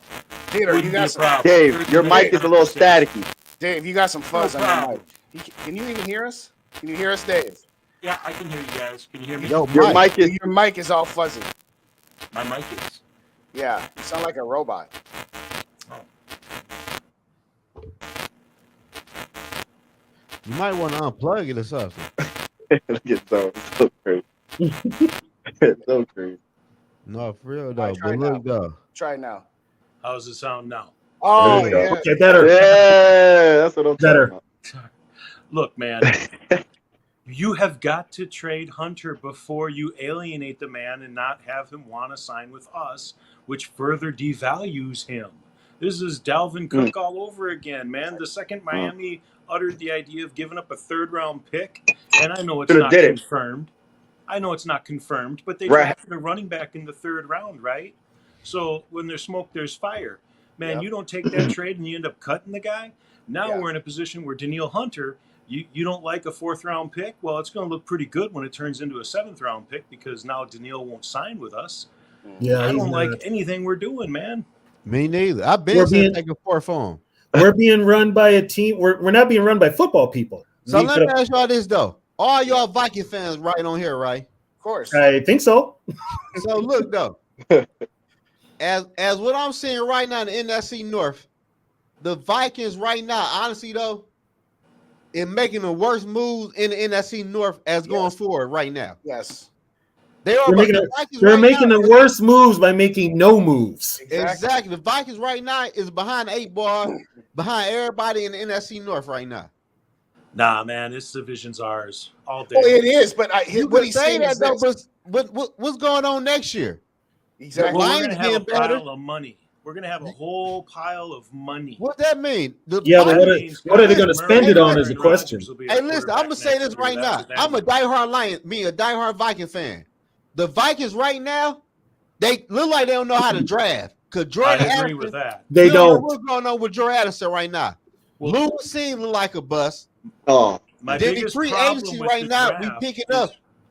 Taylor, you got some. Dave, your mic is a little staticky. Dave, you got some fuzz on your mic. Can you even hear us? Can you hear us, Dave? Yeah, I can hear you guys. Can you hear me? Your mic is all fuzzy. My mic is. Yeah, you sound like a robot. Oh. You might want to unplug it or something. It's so crazy. It's so crazy. No, for real though. But look though. Try now. How's it sound now? Oh, yeah. Okay, better. Yeah, that's what I'm talking about. Look, man, you have got to trade Hunter before you alienate the man and not have him want to sign with us, which further devalues him. This is Dalvin Cook all over again, man. The second Miami uttered the idea of giving up a 3rd-round pick, and I know it's not confirmed. But they drafted a running back in the 3rd round, right? So when there's smoke, there's fire. Man, you don't take that trade and you end up cutting the guy. Now we're in a position where Danielle Hunter You don't like a 4th-round pick? Well, it's going to look pretty good when it turns into a 7th-round pick because now Daniil won't sign with us. Yeah, I don't like anything we're doing, man. Me neither. I've been saying take a 4th on. We're being run by a team. We're not being run by football people. So let me ask y'all this though. All y'all Viking fans right on here, right? Of course. I think so. So look though. As what I'm seeing right now in the NFC North, the Vikings right now, honestly though, in making the worst moves in the NFC North as going forward right now. Yes. They're making the worst moves by making no moves. Exactly. The Vikings right now is behind the 8 ball, behind everybody in the NFC North right now. Nah, man, this division's ours all day. Oh, it is, but what he's saying that is though, this. but what's going on next year? Exactly. Well, we're going to have a pile of money. We're going to have a whole pile of money. What that mean? But what are they going to spend it on is the question. Hey, listen, I'm going to say this right now. I'm a diehard Viking fan. The Vikings right now, they look like they don't know how to draft. Because Jordan I agree with that. They don't. What's going on with Jordan Addison right now? Well, Lewis seems like a bust. Oh, my then biggest the free problem agency with right the now, draft we picking up.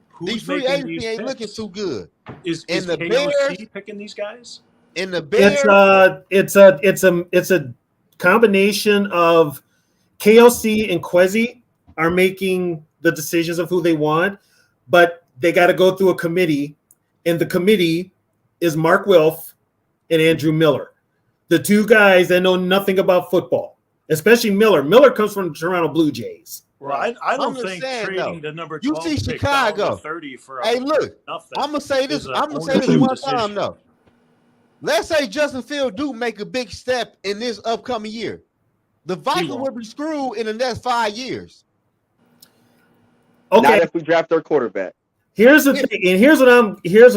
who's These free making agency these ain't picks? looking too good. Is the KOC Bears picking these guys? In the Bears, it's a combination of KOC and Kwesi are making the decisions of who they want, but they got to go through a committee, and the committee is Mark Wilf and Andrew Miller, the two guys that know nothing about football, especially Miller. Miller comes from the Toronto Blue Jays. Well, I don't think trading the number 12 you see pick Chicago down to 30 for hey, look, nothing. I'm gonna say this. I'm gonna say this one time though. Let's say Justin Fields do make a big step in this upcoming year. The Vikings will be screwed in the next 5 years. Okay. Not if we draft our quarterback. Here's the thing, and here's what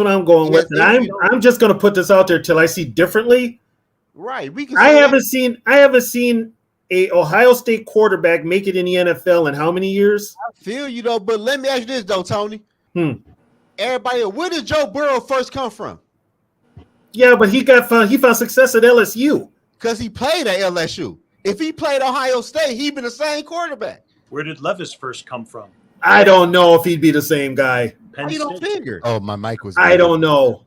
I'm going with. And I'm just gonna put this out there till I see differently. Right. I haven't seen a Ohio State quarterback make it in the NFL in how many years? I feel you though, but let me ask you this though, Tony. Everybody, where did Joe Burrow first come from? Yeah, but he found success at LSU. Because he played at LSU. If he played Ohio State, he'd been the same quarterback. Where did Levis first come from? I don't know if he'd be the same guy. You don't figure. Oh, my mic was. I don't know.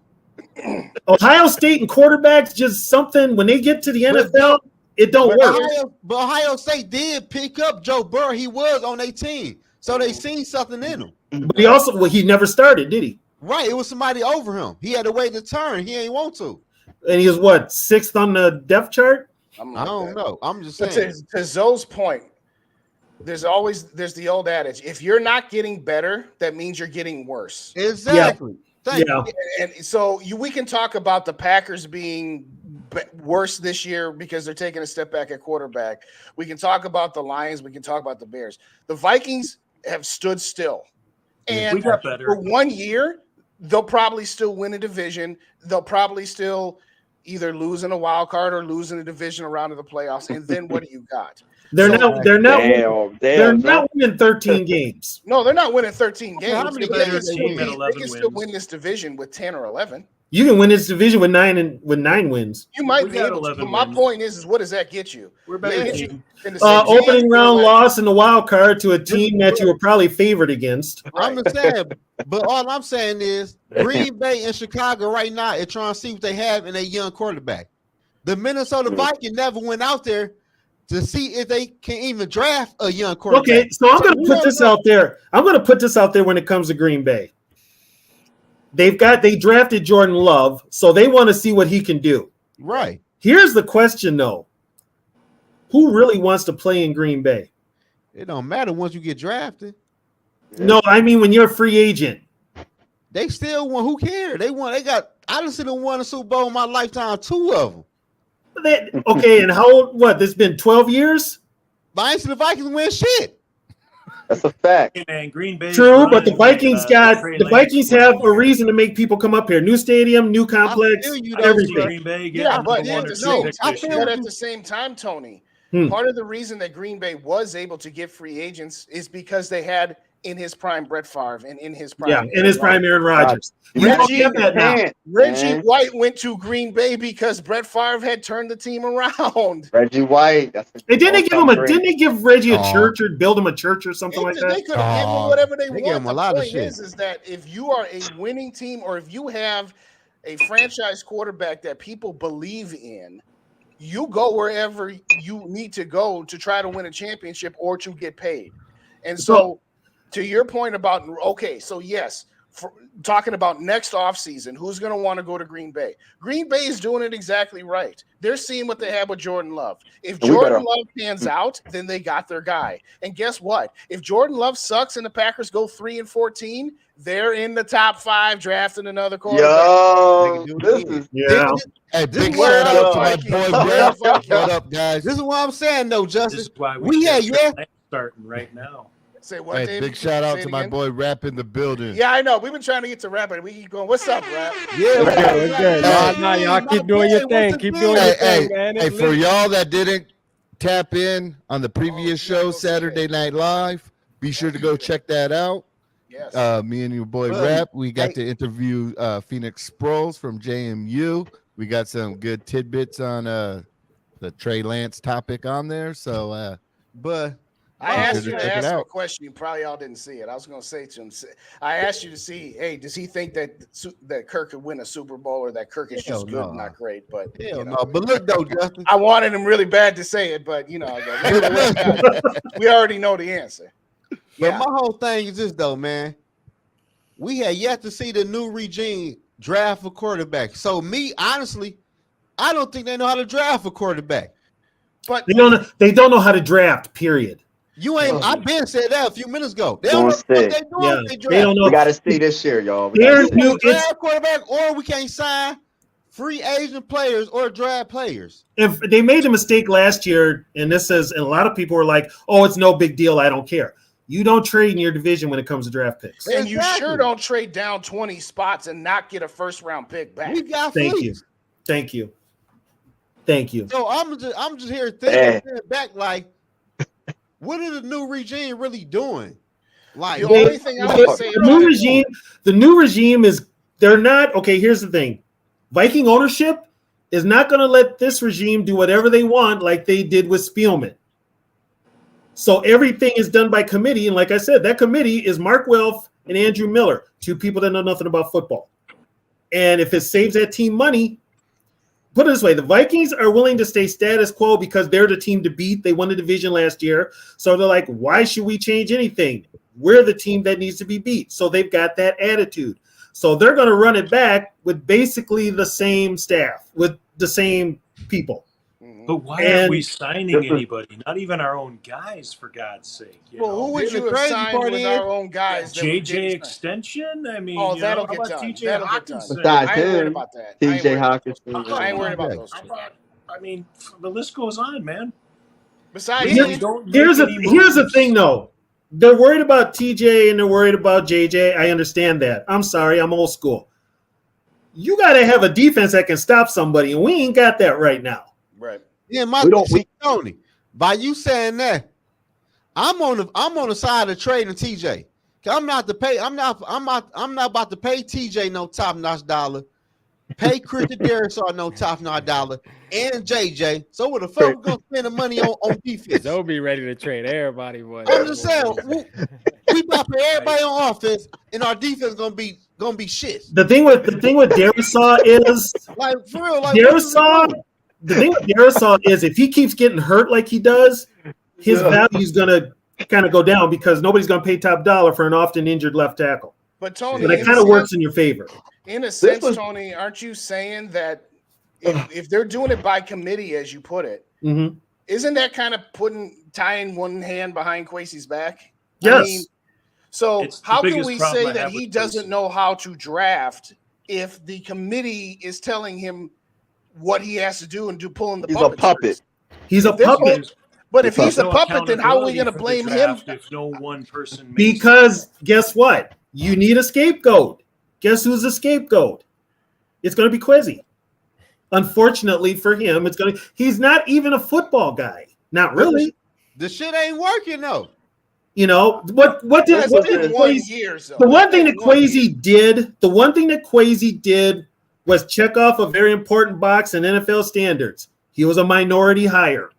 Ohio State and quarterbacks just something when they get to the NFL, it don't work. But Ohio State did pick up Joe Burrow. He was on their team, so they seen something in him. But he never started, did he? Right, it was somebody over him. He had to wait to turn. He ain't want to. And he was what, 6th on the depth chart? I don't know. I'm just saying. To Zoe's point, there's the old adage: if you're not getting better, that means you're getting worse. Exactly. Yeah. And so we can talk about the Packers being worse this year because they're taking a step back at quarterback. We can talk about the Lions. We can talk about the Bears. The Vikings have stood still, and we got better. For 1 year. They'll probably still win a division. They'll probably still either lose in a wild card or lose in a divisional round of the playoffs. And then what do you got? They're not winning 13 games. No, they're not winning 13 games. How many they can still win this division with 10 or 11. You can win this division with 9 wins. You might be able to. But my point is what does that get you? We're better than opening round loss in the wild card to a team that you were probably favored against. I'm just saying, but all I'm saying is Green Bay and Chicago right now are trying to see what they have in a young quarterback. The Minnesota Vikings never went out there to see if they can even draft a young quarterback. Okay, so I'm going to put this out there. I'm going to put this out there when it comes to Green Bay. They drafted Jordan Love, so they want to see what he can do. Right. Here's the question, though. Who really wants to play in Green Bay? It don't matter once you get drafted. No, I mean when you're a free agent. They still won. Who cares? They won. I just won a Super Bowl in my lifetime, 2 of them. Okay, and how old? What? This been 12 years? But I ain't seen the Vikings win shit. That's a fact. Hey man, Green Bay. True, but the Vikings have a reason to make people come up here. New stadium, new complex, everything. Green Bay but at the same time, Tony, part of the reason that Green Bay was able to get free agents is because they had in his prime Brett Favre and in his prime Aaron Rodgers. Reggie White went to Green Bay because Brett Favre had turned the team around. Reggie White. Didn't they give Reggie a church or build him a church or something like that? They could have given him whatever they want. Gave him a lot of shit. Is that if you are a winning team or if you have a franchise quarterback that people believe in, you go wherever you need to go to try to win a championship or to get paid. And so to your point about, okay, so yes, talking about next offseason, who's going to want to go to Green Bay? Green Bay is doing it exactly right. They're seeing what they have with Jordan Love. If Jordan Love pans out, then they got their guy. And guess what? If Jordan Love sucks and the Packers go 3-14, they're in the top 5 drafting another quarterback. Yo, this is Hey, big shout out to my boy Rap. What up, guys? This is what I'm saying, though, Justin. This is why we starting right now. Say what, David? Big shout out to my boy Rap in the building. Yeah, I know. We've been trying to get to Rap, and we keep going. What's up, Rap? Yeah, what's good? Nah, y'all keep doing your thing. Keep doing your thing, man. Hey, for y'all that didn't tap in on the previous show, Saturday Night Live, be sure to go check that out. Yes. Me and your boy Rap, we got to interview Phoenix Sproles from JMU. We got some good tidbits on the Trey Lance topic on there. So, but I asked you to ask him a question. You probably all didn't see it. I was going to say to him, I asked you to see, hey, does he think that Kirk could win a Super Bowl or that Kirk is just good and not great? But no. But look though, Justin, I wanted him really bad to say it, but we already know the answer. But my whole thing is this though, man. We had yet to see the new regime draft a quarterback. So honestly, I don't think they know how to draft a quarterback. But they don't know how to draft, period. I've been said that a few minutes ago. They don't know what they're doing. They don't know. We got to see this year, y'all. We new draft quarterback, or we can't sign free agent players or draft players. If they made a mistake last year, and and a lot of people were like, "Oh, it's no big deal. I don't care." You don't trade in your division when it comes to draft picks, and you sure don't trade down 20 spots and not get a first-round pick back. We got Thank you. So I'm just here thinking back, like, what are the new regime really doing? Like the only thing I would say the new regime is they're not okay. Here's the thing: Viking ownership is not going to let this regime do whatever they want, like they did with Spielman. So everything is done by committee, and like I said, that committee is Mark Welf and Andrew Miller, two people that know nothing about football. And if it saves that team money. Put it this way, the Vikings are willing to stay status quo because they're the team to beat. They won the division last year. So they're like, why should we change anything? We're the team that needs to be beat. So they've got that attitude. So they're going to run it back with basically the same staff, with the same people. But why aren't we signing anybody? Not even our own guys, for God's sake. Who would you have signed with our own guys? JJ extension? I mean, that'll get done. TJ Hawkinson. I ain't worried about that. TJ Hawkinson. I ain't worried about those two. I mean, the list goes on, man. Besides, here's the thing, though. They're worried about TJ and they're worried about JJ. I understand that. I'm sorry, I'm old school. You got to have a defense that can stop somebody, and we ain't got that right now. Right. Yeah, Tony. By you saying that, I'm on the side of trading TJ. I'm not about to pay TJ no top notch dollar. Pay Christian Darrisaw no top notch dollar and JJ. So what the fuck we gonna spend the money on defense? They'll be ready to trade everybody. Boy. I'm just saying we about to pay everybody on offense, and our defense gonna be shit. The thing with Darrisaw is like for real, like Darrisaw. The thing with Darrisaw is if he keeps getting hurt like he does, his value is going to kind of go down because nobody's going to pay top dollar for an often injured left tackle. But Tony, it kind of works in your favor. In a sense, Tony, aren't you saying that if they're doing it by committee, as you put it, isn't that kind of tying one hand behind Kwesi's back? Yes. I mean, so how can we say that he doesn't know how to draft if the committee is telling him what he has to do and pulling the puppet? He's a puppet. He's a puppet. But if he's a puppet, then how are we going to blame him? If no one person because guess what? You need a scapegoat. Guess who's the scapegoat? It's going to be Kwesi. Unfortunately for him, he's not even a football guy. Not really. The shit ain't working though. You know what did Quasi, the one thing that Quasi did was check off a very important box in NFL standards. He was a minority hire.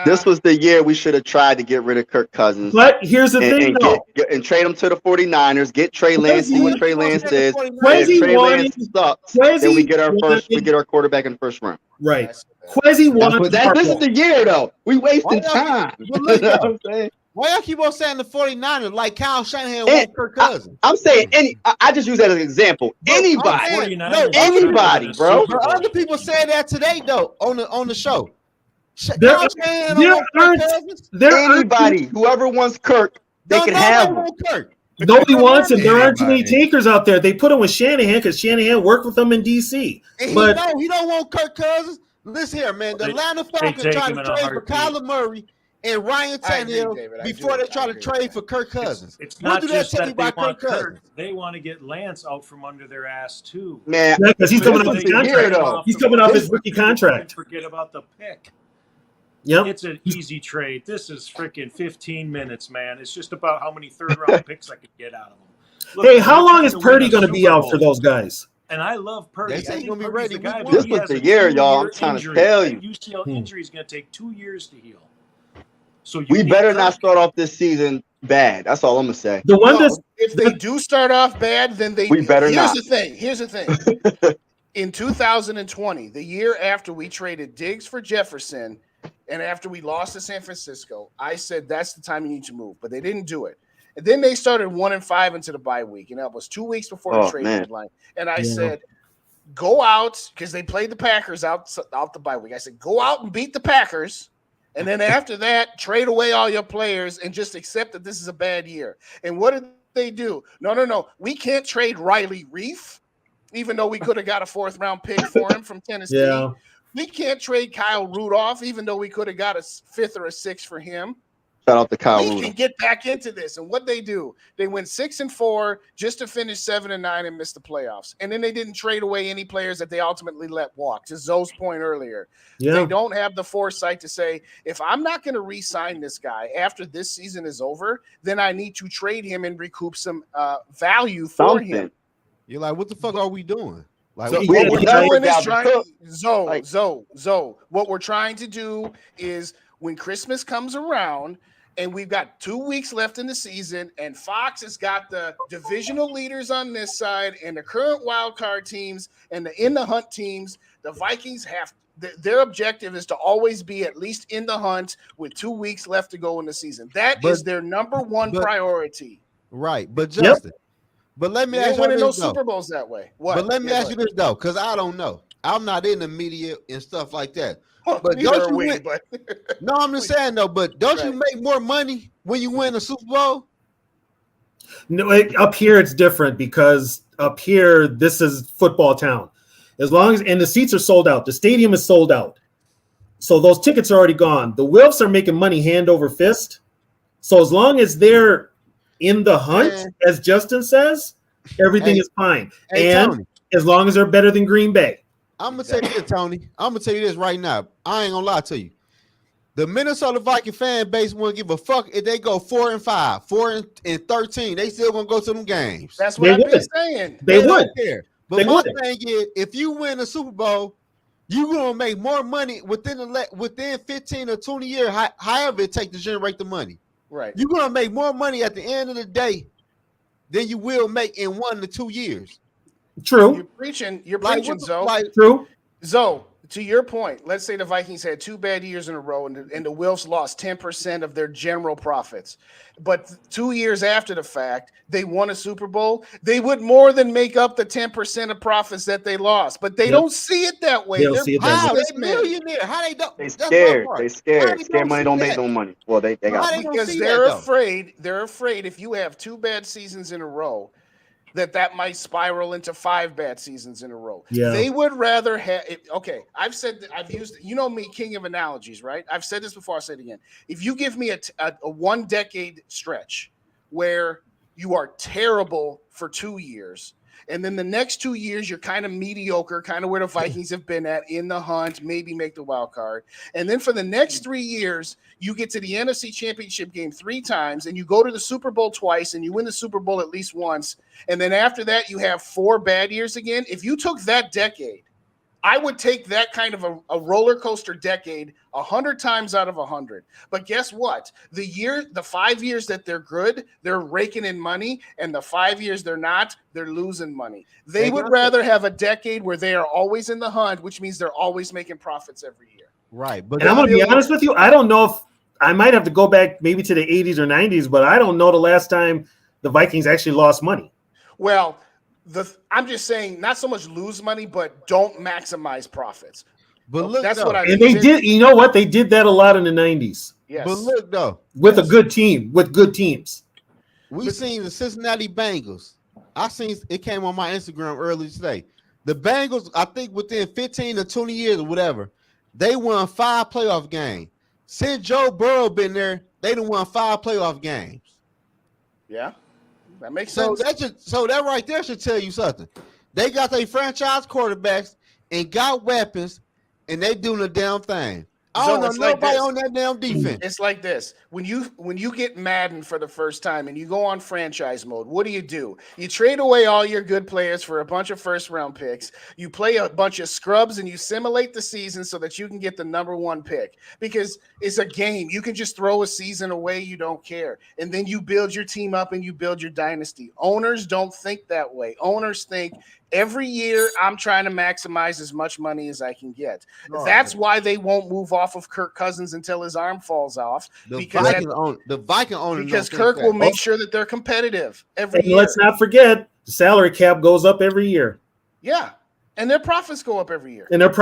This was the year we should have tried to get rid of Kirk Cousins. But here's the thing, though. And trade him to the 49ers, get Trey Lance, see what Trey Lance is. Quasi if Trey Lance sucks, then we get our quarterback in the first round. Right. Quasi wanted this is the year, though. We wasting time. Why y'all keep on saying the 49ers like Kyle Shanahan wants Kirk Cousins? I'm saying I just use that as an example. Anybody, bro. But other people said that today, though, on the show. Anybody, whoever wants Kirk, they can have him. Nobody wants him. There aren't too many takers out there. They put him with Shanahan because Shanahan worked with them in DC. But he don't want Kirk Cousins. Listen here, man. The Atlanta Falcons trying to trade for Kyler Murray and Ryan Tannehill before they try to trade for Kirk Cousins. It's not just that they want Kirk. They want to get Lance out from under their ass too. Man, because he's coming off his contract. He's coming off his rookie contract. Forget about the pick. Yep. It's an easy trade. This is freaking 15 minutes, man. It's just about how many third-round picks I could get out of them. Look, hey, how long is Purdy going to be out for those guys? And I love Purdy. I think going to be ready. This was the year, y'all. I'm trying to tell you. UCL injury is going to take 2 years to heal. So we better not start off this season bad. That's all I'm going to say. If they do start off bad, then we better not. Here's the thing. In 2020, the year after we traded Diggs for Jefferson, and after we lost to San Francisco, I said that's the time you need to move, but they didn't do it. And then they started 1-5 into the bye week, and that was 2 weeks before the trade deadline. And I said, go out, because they played the Packers out the bye week. I said, go out and beat the Packers, and then after that, trade away all your players and just accept that this is a bad year. And what did they do? No. We can't trade Riley Reif, even though we could have got a 4th-round pick for him from Tennessee. Yeah. We can't trade Kyle Rudolph, even though we could have got a 5th or a 6th for him. Shout out to Kyle Rudolph. We can get back into this. And what they do, they went 6-4 just to finish 7-9 and miss the playoffs. And then they didn't trade away any players that they ultimately let walk. To Zoe's point earlier, they don't have the foresight to say, if I'm not going to re-sign this guy after this season is over, then I need to trade him and recoup some value for him. You're like, what the fuck are we doing? Like, what we're doing is what we're trying to do is when Christmas comes around and we've got 2 weeks left in the season and Fox has got the divisional leaders on this side and the current wild card teams and the in the hunt teams, the Vikings have their objective is to always be at least in the hunt with 2 weeks left to go in the season. That is their number one priority. Right. But Justin, but let me ask you this, no Super Bowls that way. What? But let me ask you this though, because I don't know. I'm not in the media and stuff like that. Well, but don't you No, I'm just saying though. But don't you make more money when you win a Super Bowl? No, up here it's different because up here this is football town. As long as and the seats are sold out, the stadium is sold out, so those tickets are already gone. The Wilfs are making money hand over fist. So as long as they're in the hunt, as Justin says, everything is fine. And Tony, as long as they're better than Green Bay. I'm going to tell you this, Tony. I'm going to tell you this right now. I ain't going to lie to you. The Minnesota Viking fan base won't give a fuck if they go 4-5, 4-13. They still going to go to them games. That's what I've been saying. They would. Don't care. But my thing is, if you win a Super Bowl, you're going to make more money within 15 or 20 years, however it takes to generate the money. Right. You're going to make more money at the end of the day than you will make in 1 to 2 years. True. You're preaching, Zoe. True. Zoe, to your point, let's say the Vikings had 2 bad years in a row and the Wilfs lost 10% of their general profits. But 2 years after the fact, they won a Super Bowl. They would more than make up the 10% of profits that they lost. But they don't see it that way. They're millionaire. How they don't? They scared. They scared. Scared money don't make no money. Well, they got because they're afraid. They're afraid if you have 2 bad seasons in a row, that might spiral into 5 bad seasons in a row. Yeah. They would rather have I've used me, king of analogies, right? I've said this before, I'll say it again. If you give me a 1 decade stretch where you are terrible for 2 years, And then the next 2 years, you're kind of mediocre, kind of where the Vikings have been at in the hunt, maybe make the wild card. And then for the next 3 years, you get to the NFC Championship game 3 times, and you go to the Super Bowl twice, and you win the Super Bowl at least once. And then after that, you have 4 bad years again. If you took that decade, I would take that kind of a roller coaster decade 100 times out of 100. But guess what? The 5 years that they're good, they're raking in money, and the 5 years they're not, they're losing money. They would rather have a decade where they are always in the hunt, which means they're always making profits every year. Right. But I'm going to be honest with you. I don't know if I might have to go back maybe to the 80s or 90s, but I don't know the last time the Vikings actually lost money. Well, I'm just saying, not so much lose money, but don't maximize profits. But look, that's what I mean. And they did. You know what? They did that a lot in the 90s. Yes. But look, though, with a good team, with good teams. We seen the Cincinnati Bengals. I seen it came on my Instagram earlier today. The Bengals, I think within 15 to 20 years or whatever, they won 5 playoff games. Since Joe Burrow been there, they done won 5 playoff games. Yeah. That makes sense. So that right there should tell you something. They got their franchise quarterbacks and got weapons, and they doing the damn thing. I don't know nobody on that damn defense. It's like this. When you get Madden for the first time and you go on franchise mode, what do? You trade away all your good players for a bunch of first-round picks. You play a bunch of scrubs and you simulate the season so that you can get the number 1 pick. Because it's a game. You can just throw a season away. You don't care. And then you build your team up and you build your dynasty. Owners don't think that way. Owners think, every year, I'm trying to maximize as much money as I can get. That's why they won't move off of Kirk Cousins until his arm falls off. The Viking owner, because Kirk will make sure that they're competitive every year. Let's not forget, the salary cap goes up every year. Yeah, and their profits go up every year. They don't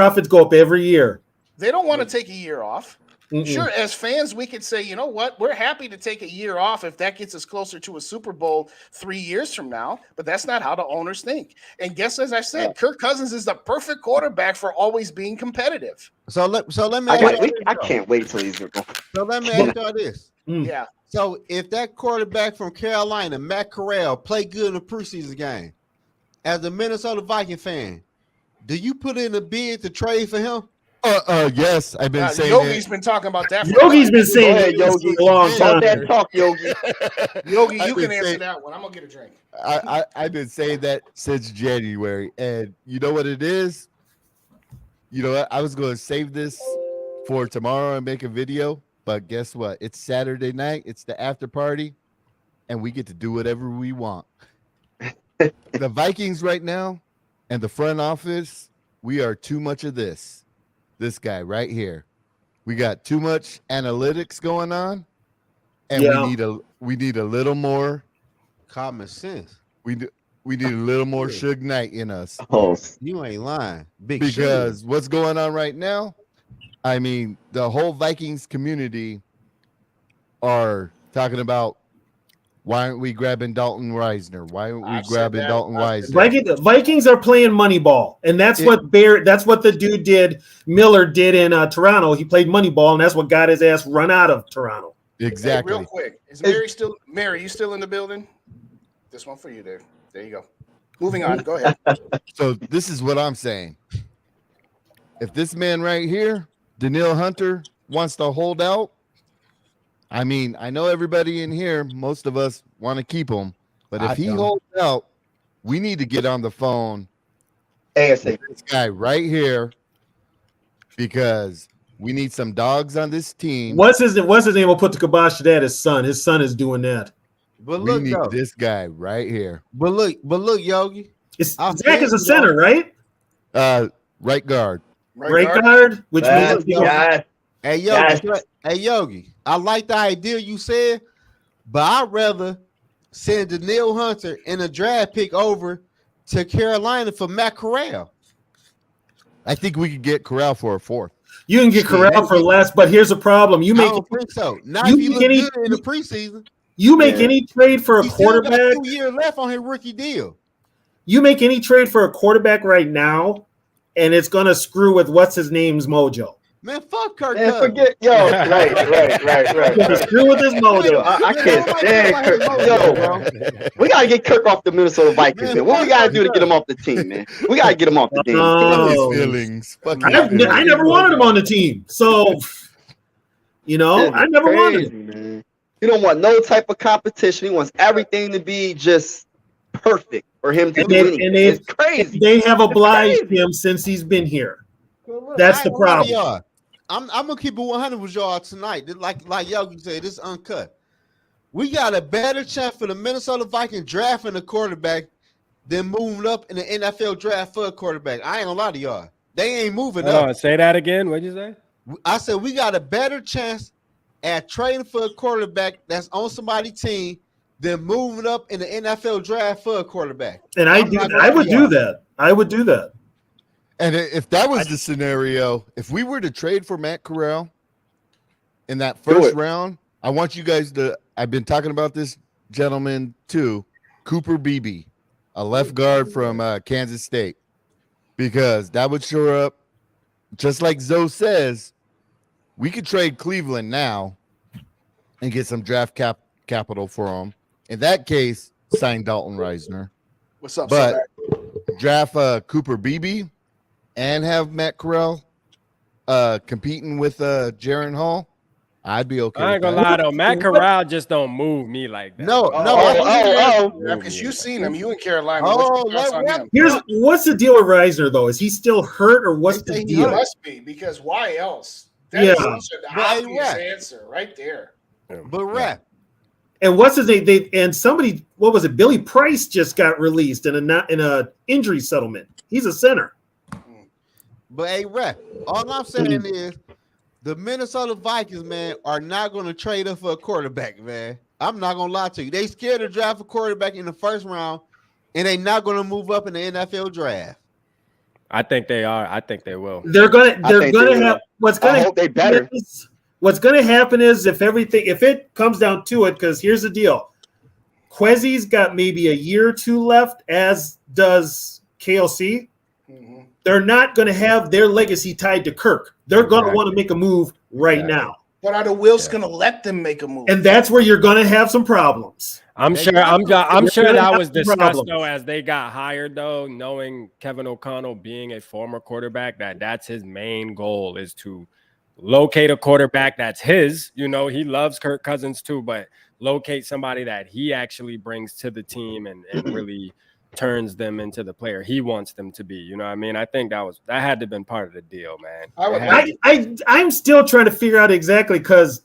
want to take a year off. Mm-mm. Sure, as fans, we could say, you know what? We're happy to take a year off if that gets us closer to a Super Bowl 3 years from now. But that's not how the owners think. And guess, as I said, Kirk Cousins is the perfect quarterback for always being competitive. So let me. I can't wait till he's. So let me ask you this. Yeah. So if that quarterback from Carolina, Matt Corral, played good in the preseason game, as a Minnesota Viking fan, do you put in a bid to trade for him? Yes, I've been saying Yogi's been talking about that. Yogi's been saying it, Yogi. A long time. That talk, Yogi. Yogi, you can answer that one. I'm gonna get a drink. I've been saying that since January, and you know what it is? You know what? I was going to save this for tomorrow and make a video, but guess what? It's Saturday night. It's the after party, and we get to do whatever we want. The Vikings right now and the front office, we are too much of this. This guy right here. We got too much analytics going on, and we need a little more common sense. We need a little more Suge Knight in us. Oh, you ain't lying. Because what's going on right now, I mean, the whole Vikings community are talking about, why aren't we grabbing Dalton Reisner? Why aren't we grabbing Dalton Reisner? Vikings are playing Moneyball, and that's what the dude did. Miller did in Toronto. He played Moneyball, and that's what got his ass run out of Toronto. Exactly. Hey, real quick, is Mary still? Mary, you still in the building? This one for you, Dave. There you go. Moving on. Go ahead. So this is what I'm saying. If this man right here, Danielle Hunter, wants to hold out, I mean, I know everybody in here, most of us want to keep him, but if he holds out, we need to get on the phone. ASAP. This guy right here, because we need some dogs on this team. What's his name? We'll put the kibosh to that. His son. His son is doing that. But look, we need this guy right here. But look, Yogi. Zach is a center, right? Right guard. Right guard, which means Hey Yogi, I like the idea you said, but I'd rather send Danielle Hunter in a draft pick over to Carolina for Matt Corral. I think we could get Corral for a 4th. You can get Corral for less, but here's a problem. I don't think so. Not if you look good in the preseason. You make any trade for a quarterback. Still got 2 years left on his rookie deal. You make any trade for a quarterback right now, and it's gonna screw with what's his name's mojo. Man, fuck Kirk Man, Cousins. forget right. Screw with this mojo. I can't stand Kirk. Yo, we gotta get Kirk off the Minnesota Vikings, man. What we gotta do to get him off the team, man? We gotta get him off the team. Fuck his feelings. Fuck his I feelings. never wanted him on the team, so I never wanted him. Man. He don't want no type of competition. He wants everything to be just perfect for him to do anything. It's crazy. They have obliged him since he's been here. That's the problem. I'm gonna keep it 100 with y'all tonight. Like Yogi said, this is uncut. We got a better chance for the Minnesota Vikings drafting a quarterback than moving up in the NFL draft for a quarterback. I ain't gonna lie to y'all. They ain't moving up. Say that again. What'd you say? I said we got a better chance at trading for a quarterback that's on somebody's team than moving up in the NFL draft for a quarterback. And I would do that. I would do that. And if that was the scenario, if we were to trade for Matt Corral in that first round, I want you guys to, I've been talking about this gentleman too, Cooper Beebe, a left guard from Kansas State, because that would shore up, just like Zoe says, we could trade Cleveland now and get some draft capital for him. In that case, sign Dalton Reisner. What's up, but draft Cooper Beebe and have Matt Corral competing with Jaron Hall, I'd be okay. I ain't gonna lie though, Matt Corral just don't move me like that. Because you've seen him, you in Carolina. What's the deal with Reisner though? Is he still hurt or what's the deal? He must be, because why else? That is such an obvious answer right there. But rap. And what's his name? And somebody, what was it? Billy Price just got released in a injury settlement. He's a center. But hey, rap. All I'm saying is the Minnesota Vikings, man, are not going to trade up for a quarterback, man. I'm not going to lie to you. They scared to draft a quarterback in the first round, and they not going to move up in the NFL draft. I think they are. I think they will. They're gonna have what's gonna happen is if it comes down to it, because here's the deal. Quezzy's got maybe a year or two left, as does KLC. Mm-hmm. They're not going to have their legacy tied to Kirk. They're going to want to make a move right now. But are the Wills going to let them make a move? And that's where you're going to have some problems. I'm sure that was discussed though as they got hired though, knowing Kevin O'Connell being a former quarterback, that's his main goal is to locate a quarterback that's his. He loves Kirk Cousins too, but locate somebody that he actually brings to the team and really turns them into the player he wants them to be. You know what I mean? I think that had to have been part of the deal, man. I'm still trying to figure out exactly, because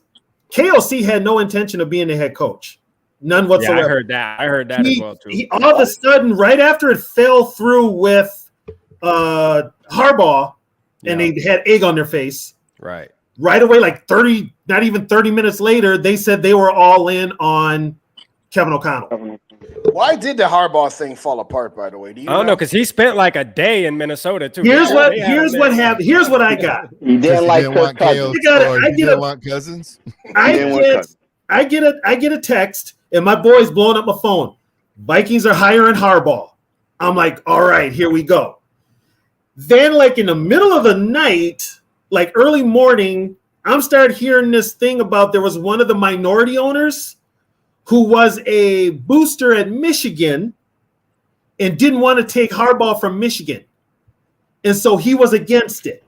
KLC had no intention of being the head coach. None whatsoever. Yeah, I heard that as well too. All of a sudden, right after it fell through with Harbaugh, and they had egg on their face. Right away, like 30, not even 30 minutes later, they said they were all in on Kevin O'Connell. Why did the Harbaugh thing fall apart, by the way? I don't know, because he spent like a day in Minnesota too. Here's what happened. Here's what I got. He didn't want Cousins. I get a text, and my boy's blowing up my phone. Vikings are hiring Harbaugh. I'm like, all right, here we go. Then, like in the middle of the night, like early morning, I'm started hearing this thing about there was one of the minority owners who was a booster at Michigan and didn't want to take Harbaugh from Michigan. And so he was against it.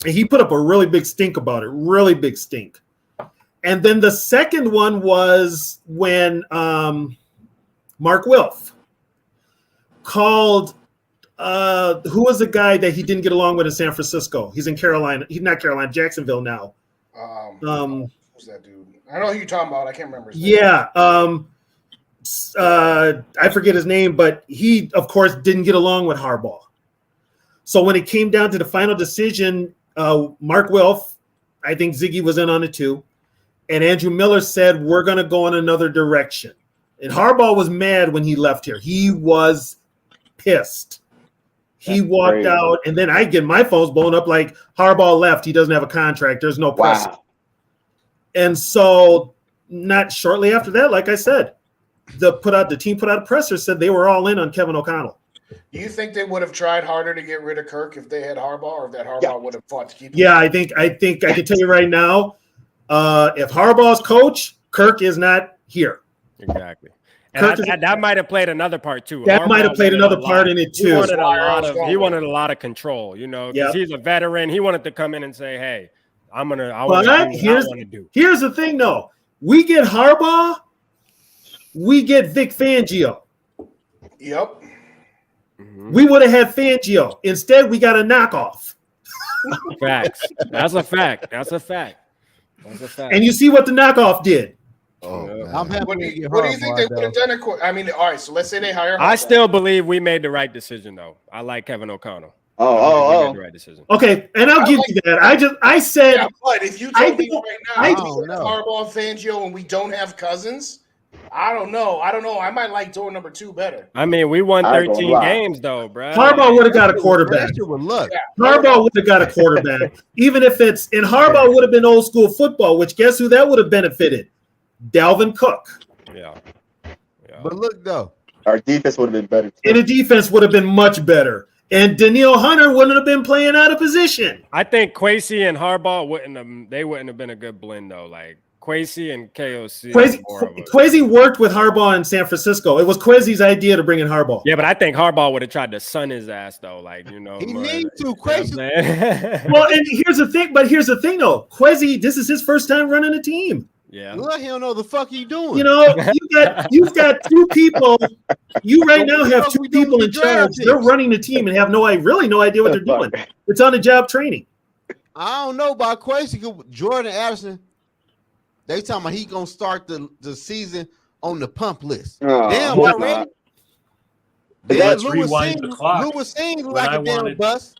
And he put up a really big stink about it, really big stink. And then the second one was when Mark Wilf called, who was the guy that he didn't get along with in San Francisco? He's in Carolina. He's not Carolina, Jacksonville now. Who's that dude? I know who you're talking about. I can't remember his name. Yeah. I forget his name, but he, of course, didn't get along with Harbaugh. So when it came down to the final decision, Mark Wilf, I think Ziggy was in on it too, and Andrew Miller said, we're going to go in another direction. And Harbaugh was mad when he left here. He was pissed. He walked out, and then I get my phone's blown up like Harbaugh left. He doesn't have a contract. There's no press. Wow. And so not shortly after that, like I said, the team put out a presser, said they were all in on Kevin O'Connell. Do you think they would have tried harder to get rid of Kirk if they had Harbaugh, or if that Harbaugh would have fought to keep him? Yeah, I think I can tell you right now, if Harbaugh's coach, Kirk is not here. Exactly. And that might have played another part too. That might have played another part in it too. He wanted a lot of control, because he's a veteran. He wanted to come in and say, "Hey, I want to do what I want to do." Here's the thing, though. We get Harbaugh, we get Vic Fangio. Yep. We would have had Fangio. Instead, we got a knockoff. Facts. That's a fact. And you see what the knockoff did. Oh, I'm happy. What do you think they would have done? I mean, all right. So let's say they hire. I still believe we made the right decision, though. I like Kevin O'Connell. We made the right decision. Okay, and I'll give you that. I said. Yeah, but if you tell me right now, Harbaugh, Fangio, and we don't have Cousins, I don't know. I might like door number 2 better. I mean, we won 13 games, though, bro. Harbaugh would have got a quarterback. Harbaugh would have got a quarterback, even if it's. And Harbaugh would have been old school football, which guess who that would have benefited? Dalvin Cook. Yeah. But look, though, our defense would have been better. And the defense would have been much better. And Danielle Hunter wouldn't have been playing out of position. I think Kwesi and Harbaugh wouldn't have been a good blend, though. Like Kwesi and KOC. Kwesi worked with Harbaugh in San Francisco. It was Kwesi's idea to bring in Harbaugh. Yeah, but I think Harbaugh would have tried to sun his ass, though. Like, he needs to. Kwesi. Well, and here's the thing, though. Kwesi, this is his first time running a team. Yeah. Look, he don't know the fuck he doing. You've got 2 people. You right now have 2 people in charge. They're running the team and have no idea what they're doing. It's on the job training. I don't know about Kwesi. Jordan Addison, they talking about he gonna start the season on the pump list. Damn, already. Let's rewind the clock. Lewis Singh like a damn bus.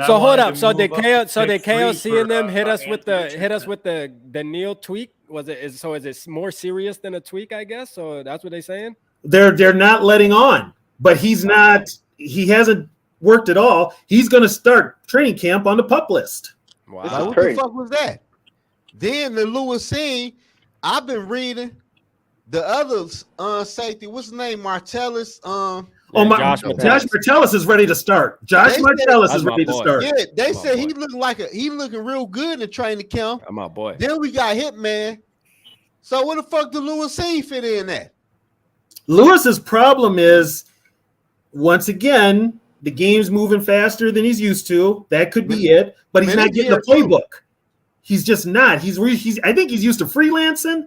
So hold up. So did KOC and them hit us with the Neil tweak? Is it more serious than a tweak? I guess. So that's what they're saying. They're not letting on, but he's not. He hasn't worked at all. He's going to start training camp on the pup list. Wow. What the fuck was that? Then the Lewis Singh, I've been reading the other safety. What's his name? Martellus. Josh Martellus is ready to start. Josh Martellus is ready to start. Yeah, they said he looking real good in training camp. I'm my boy. Then we got Hitman. So where the fuck did Lewis Singh fit in at? Lewis's problem is, once again, the game's moving faster than he's used to. That could be it, but he's not getting the playbook. He's just not. I think he's used to freelancing,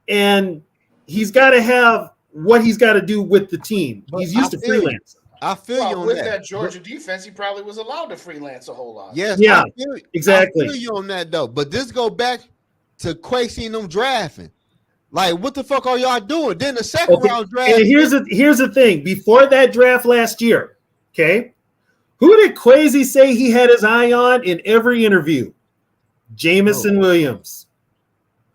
and he's got to have what he's got to do with the team. He's used to freelancing. I feel you on with that Georgia defense, he probably was allowed to freelance a whole lot. Yes, yeah, exactly. I feel you on that though. But this go back to Kwesi and them drafting. Like, what the fuck are y'all doing? Then the second round draft. And here's the thing. Before that draft last year, okay, who did Kwesi say he had his eye on in every interview? Jamison Williams.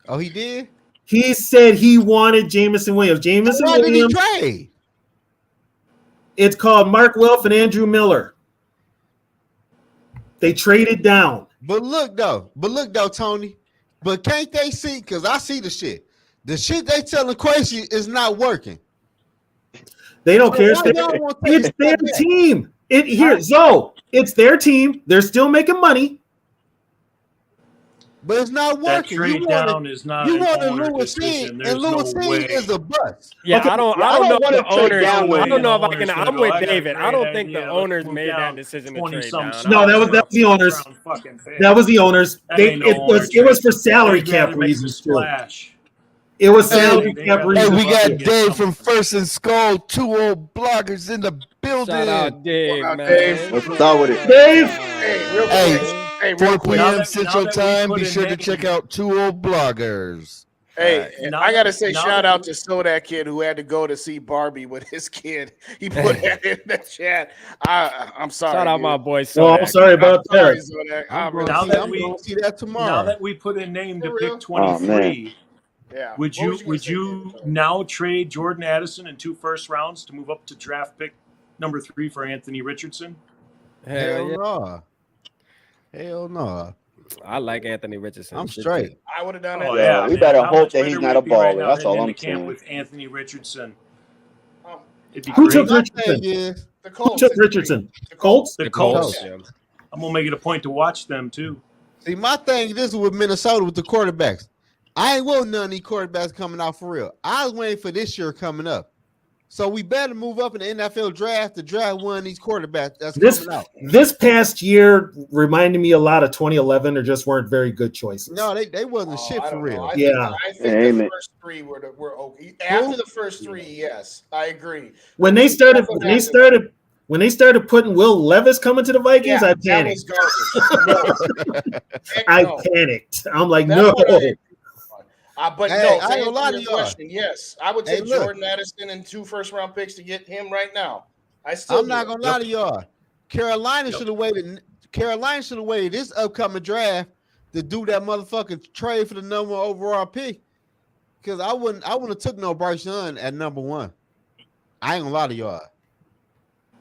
Oh, he did? He said he wanted Jamison Williams. Why did he trade? It's called Mark Welf and Andrew Miller. They traded down. But look though, Tony. But can't they see? Because I see the shit. The shit they telling Kwesi is not working. They don't care. It's their team. It's their team. They're still making money. But it's not working. That trade down is not. You want a Lewis Singh, and Lewis Singh is a bust. Yeah, okay, I don't know if the owners. I don't know if I can. I'm with David. I don't think the owners made that decision to trade down. No, that was the owners. That was the owners. It was for salary cap reasons too. It was salary cap reasons. Hey, we got Dave from First and Skull. 2 old bloggers in the building. Shout out Dave, man. Let's start with it. Dave. Hey, 4 p.m. Central Time. Be sure to check out 2 old bloggers. Hey, I gotta say, shout out to Sodak kid who had to go to see Barbie with his kid. He put that in the chat. I'm sorry. Shout out my boy Sodak. Well, I'm sorry about that. See that tomorrow. Now that we put a name to pick 23, would you now trade Jordan Addison in 2 first rounds to move up to draft pick number 3 for Anthony Richardson? Hell no. Hell no. I like Anthony Richardson. I'm straight. I would have done it. We better hope that he's not a baller. That's all I'm saying. With Anthony Richardson Who took Richardson? The Colts. Who took Richardson? The Colts. The Colts. Yeah. I'm gonna make it a point to watch them too. See, my thing, this is with Minnesota with the quarterbacks. I ain't want none of these quarterbacks coming out for real. I was waiting for this year coming up. So we better move up in the NFL draft to draft one of these quarterbacks that's coming out. This past year reminded me a lot of 2011, or just weren't very good choices. No, they wasn't shit for real. I think the first three were okay. After the first three, yes, I agree. When they started putting Will Levis coming to the Vikings, I panicked. I panicked. I'm like, no. But no, I ain't a lot of question. Yes, I would take Jordan Addison and 2 first-round picks to get him right now. I'm not gonna lie to y'all. Carolina should have waited. Carolina should have waited this upcoming draft to do that motherfucking trade for the number 1 overall pick. Because I wouldn't have took no Bryce Young at number 1. I ain't gonna lie to y'all.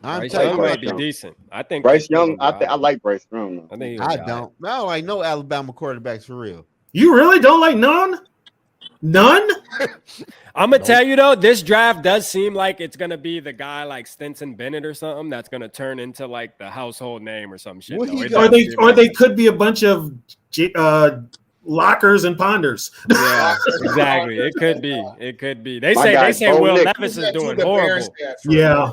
Bryce Young might be decent. I think Bryce Young. I like Bryce Young. I don't. I don't like no Alabama quarterbacks for real. You really don't like none? None? I'm gonna tell you though, this draft does seem like it's gonna be the guy like Stetson Bennett or something that's gonna turn into like the household name or some shit. Or they could be a bunch of lockers and ponders. Yeah, exactly. It could be. It could be. They say Will Levis is doing horrible. Yeah.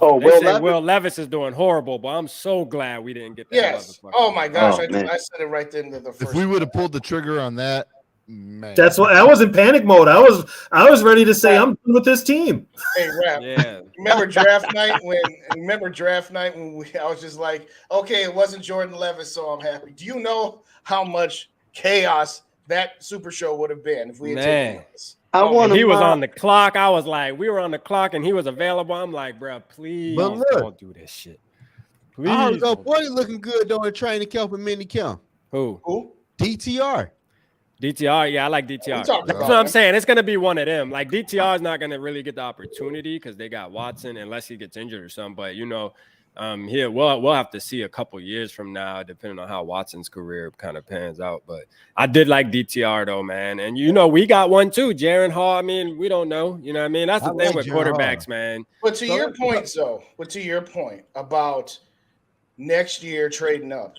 Will Levis is doing horrible, but I'm so glad we didn't get that. Yes. Oh my gosh, I said it right there into the first. If we would have pulled the trigger on that. Man. That's what I was in panic mode. I was ready to say I'm done with this team. Hey, Rap. Yeah. Remember draft night when I was just like, okay, it wasn't Jordan Levis, so I'm happy. Do you know how much chaos that Super Show would have been if we had taken this? He was on the clock. I was like, we were on the clock and he was available. I'm like, bro, please don't do this shit. Please. I heard the boy looking good though in training camp and mini camp. Who? DTR. DTR, yeah, I like DTR. That's what I'm saying. It's gonna be one of them. Like DTR is not gonna really get the opportunity because they got Watson unless he gets injured or something. But here we'll have to see a couple years from now, depending on how Watson's career kind of pans out. But I did like DTR though, man. And we got one too, Jaron Hall. I mean, we don't know. You know what I mean? That's the thing with quarterbacks, man. But to your point about next year trading up.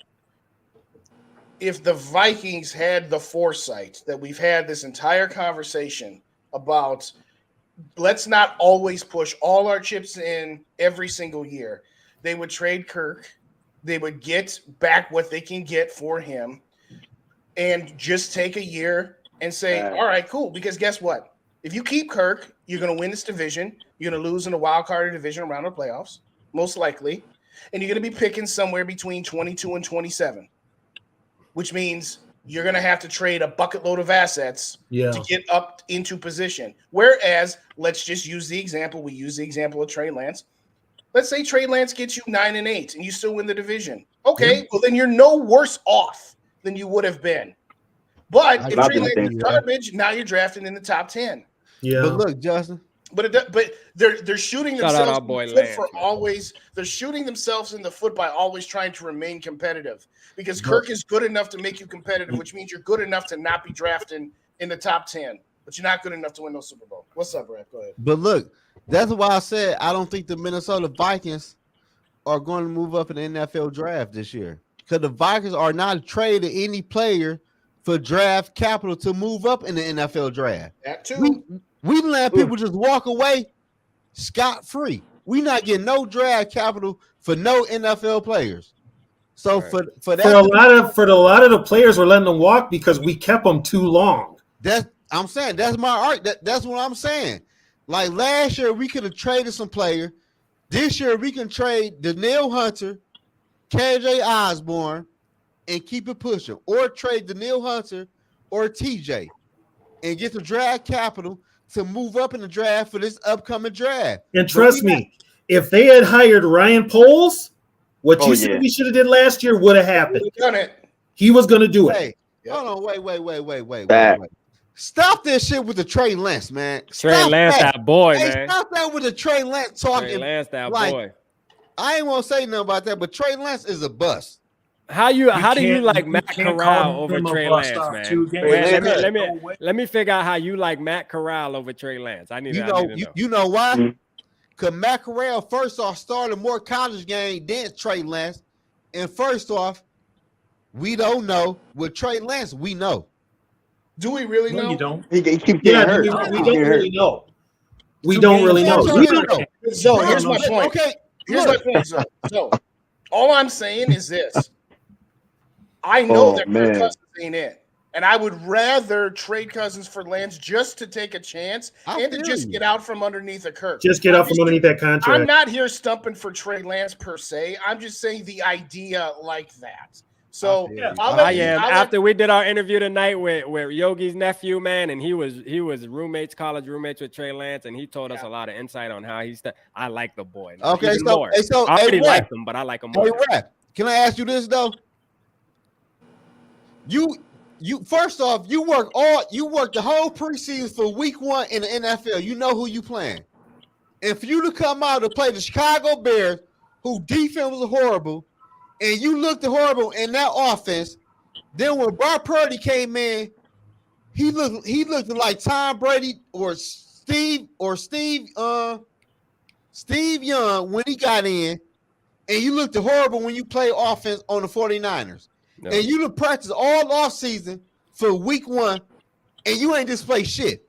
If the Vikings had the foresight that we've had this entire conversation about, let's not always push all our chips in every single year, they would trade Kirk. They would get back what they can get for him and just take a year and say, all right, cool. Because guess what? If you keep Kirk, you're going to win this division. You're going to lose in the wild card division around the playoffs, most likely. And you're going to be picking somewhere between 22 and 27. Which means you're going to have to trade a bucket load of assets to get up into position. Whereas, let's just use the example. We use the example of Trey Lance. Let's say Trey Lance gets you 9-8 and you still win the division. Okay, well, then you're no worse off than you would have been. But if Trey Lance is garbage, now you're drafting in the top 10. Yeah. But look, Justin. But they're shooting themselves in the foot for always. They're shooting themselves in the foot by always trying to remain competitive because Kirk is good enough to make you competitive, which means you're good enough to not be drafted in the top 10, but you're not good enough to win no Super Bowl. What's up, Brad? Go ahead. But look, that's why I said I don't think the Minnesota Vikings are going to move up in the NFL draft this year because the Vikings are not trading any player for draft capital to move up in the NFL draft. That too. We let people just walk away scot-free. We not getting no draft capital for no NFL players. So for a lot of the players, we're letting them walk because we kept them too long. I'm saying that's my art. That's what I'm saying. Like last year, we could have traded some player. This year, we can trade Danielle Hunter, KJ Osborne, and keep it pushing, or trade Danielle Hunter or TJ and get the draft capital to move up in the draft for this upcoming draft. And trust me, if they had hired Ryan Poles, what you said we should have did last year would have happened. He was going to do it. Hey, hold on, wait. Stop this shit with the Trey Lance, man. Trey Lance, that boy, man. Stop that with the Trey Lance talking. Trey Lance, that boy. I ain't want to say nothing about that, but Trey Lance is a bust. How do you like Matt Corral over Trey Lance, man? Let me figure out how you like Matt Corral over Trey Lance. I need to know. You know why? Could Matt Corral first off started more college game than Trey Lance? And first off, we don't know. With Trey Lance, we know. Do we really know? You don't. He keeps getting hurt. We don't really know. We don't really know. So here's my point. Okay, here's my point. So all I'm saying is this: I know that Kirk Cousins ain't in, and I would rather trade Cousins for Lance just to take a chance and to just get out from underneath a Kirk. Just get out from underneath that contract. I'm not here stumping for Trey Lance per se. I'm just saying the idea like that. So after we did our interview tonight with Yogi's nephew, man, and he was college roommates with Trey Lance, and he told us a lot of insight on how I like the boy. Okay, so I already liked him, but I like him more. Hey, Rap, can I ask you this though? You first off, you work the whole preseason for week 1 in the NFL. You know who you playing. And for you to come out to play the Chicago Bears, who defense was horrible, and you looked horrible in that offense. Then when Brock Purdy came in, he looked like Tom Brady or Steve Young when he got in, and you looked horrible when you played offense on the 49ers. No. And you done practice all off season for week 1, and you ain't displayed shit.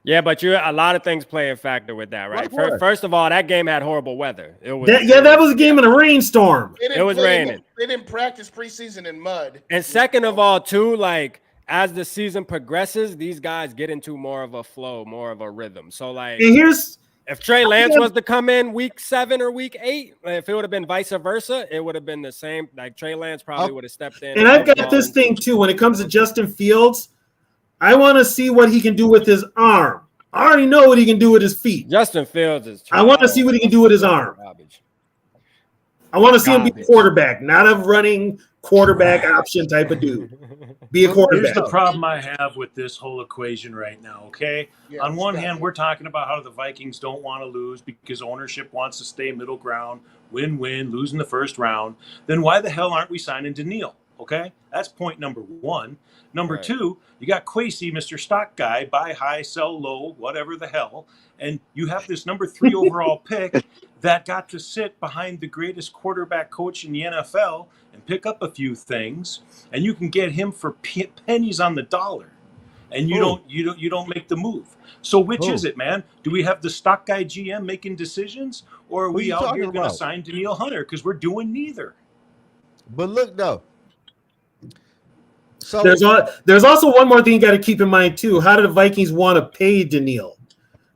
Yeah, but a lot of things play a factor with that, right? First of all, that game had horrible weather. That was a game in a rainstorm. It was raining. They didn't practice preseason in mud. And second of all, too, like as the season progresses, these guys get into more of a flow, more of a rhythm. So, like, if Trey Lance was to come in week 7 or week 8, if it would have been vice versa, it would have been the same. Like Trey Lance probably would have stepped in. And I've got this thing too. When it comes to Justin Fields, I want to see what he can do with his arm. I already know what he can do with his feet. Justin Fields is. I want to see what he can do with his arm. I want to see him be a quarterback, not a running quarterback option type of dude. Be a quarterback. Here's the problem I have with this whole equation right now, okay? Yeah, on one hand, we're talking about how the Vikings don't want to lose because ownership wants to stay middle ground, win-win, lose in the first round. Then why the hell aren't we signing Daniil, okay? That's point number 1. Number 2, you got Kwesi, Mr. Stock Guy, buy high, sell low, whatever the hell. And you have this number 3 overall pick that got to sit behind the greatest quarterback coach in the NFL and pick up a few things. And you can get him for pennies on the dollar. And you don't make the move. So which is it, man? Do we have the Stock Guy GM making decisions? Or are we out here going to sign Daniil Hunter? Because we're doing neither. But look, though. So there's also one more thing you got to keep in mind too. How do the Vikings want to pay Daniil?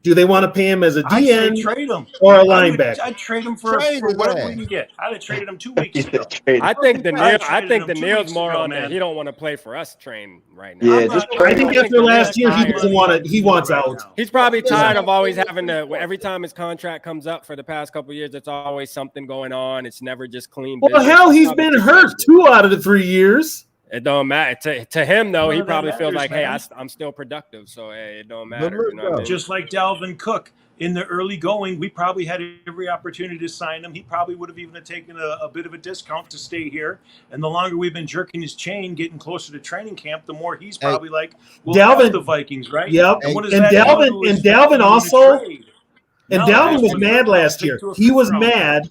Do they want to pay him as a DN trade him or a linebacker? I'd trade him for whatever we can get. I'd have traded him 2 weeks ago. I think Daniil's more on that. He don't want to play for us train right now. Yeah, I think after last year, he doesn't want to. He wants out. He's probably tired of always having to. Every time his contract comes up for the past couple of years, it's always something going on. It's never just clean. Well, hell, he's been hurt 2 out of the 3 years. It don't matter to him though. He probably feels like, hey, I'm still productive, so hey, it don't matter. You know what I mean? Just like Dalvin Cook in the early going, we probably had every opportunity to sign him. He probably would have even taken a bit of a discount to stay here. And the longer we've been jerking his chain, getting closer to training camp, the more he's probably like, well, Dalvin, the Vikings, right? Yep. And Dalvin also, and Dalvin was mad last year. He was mad.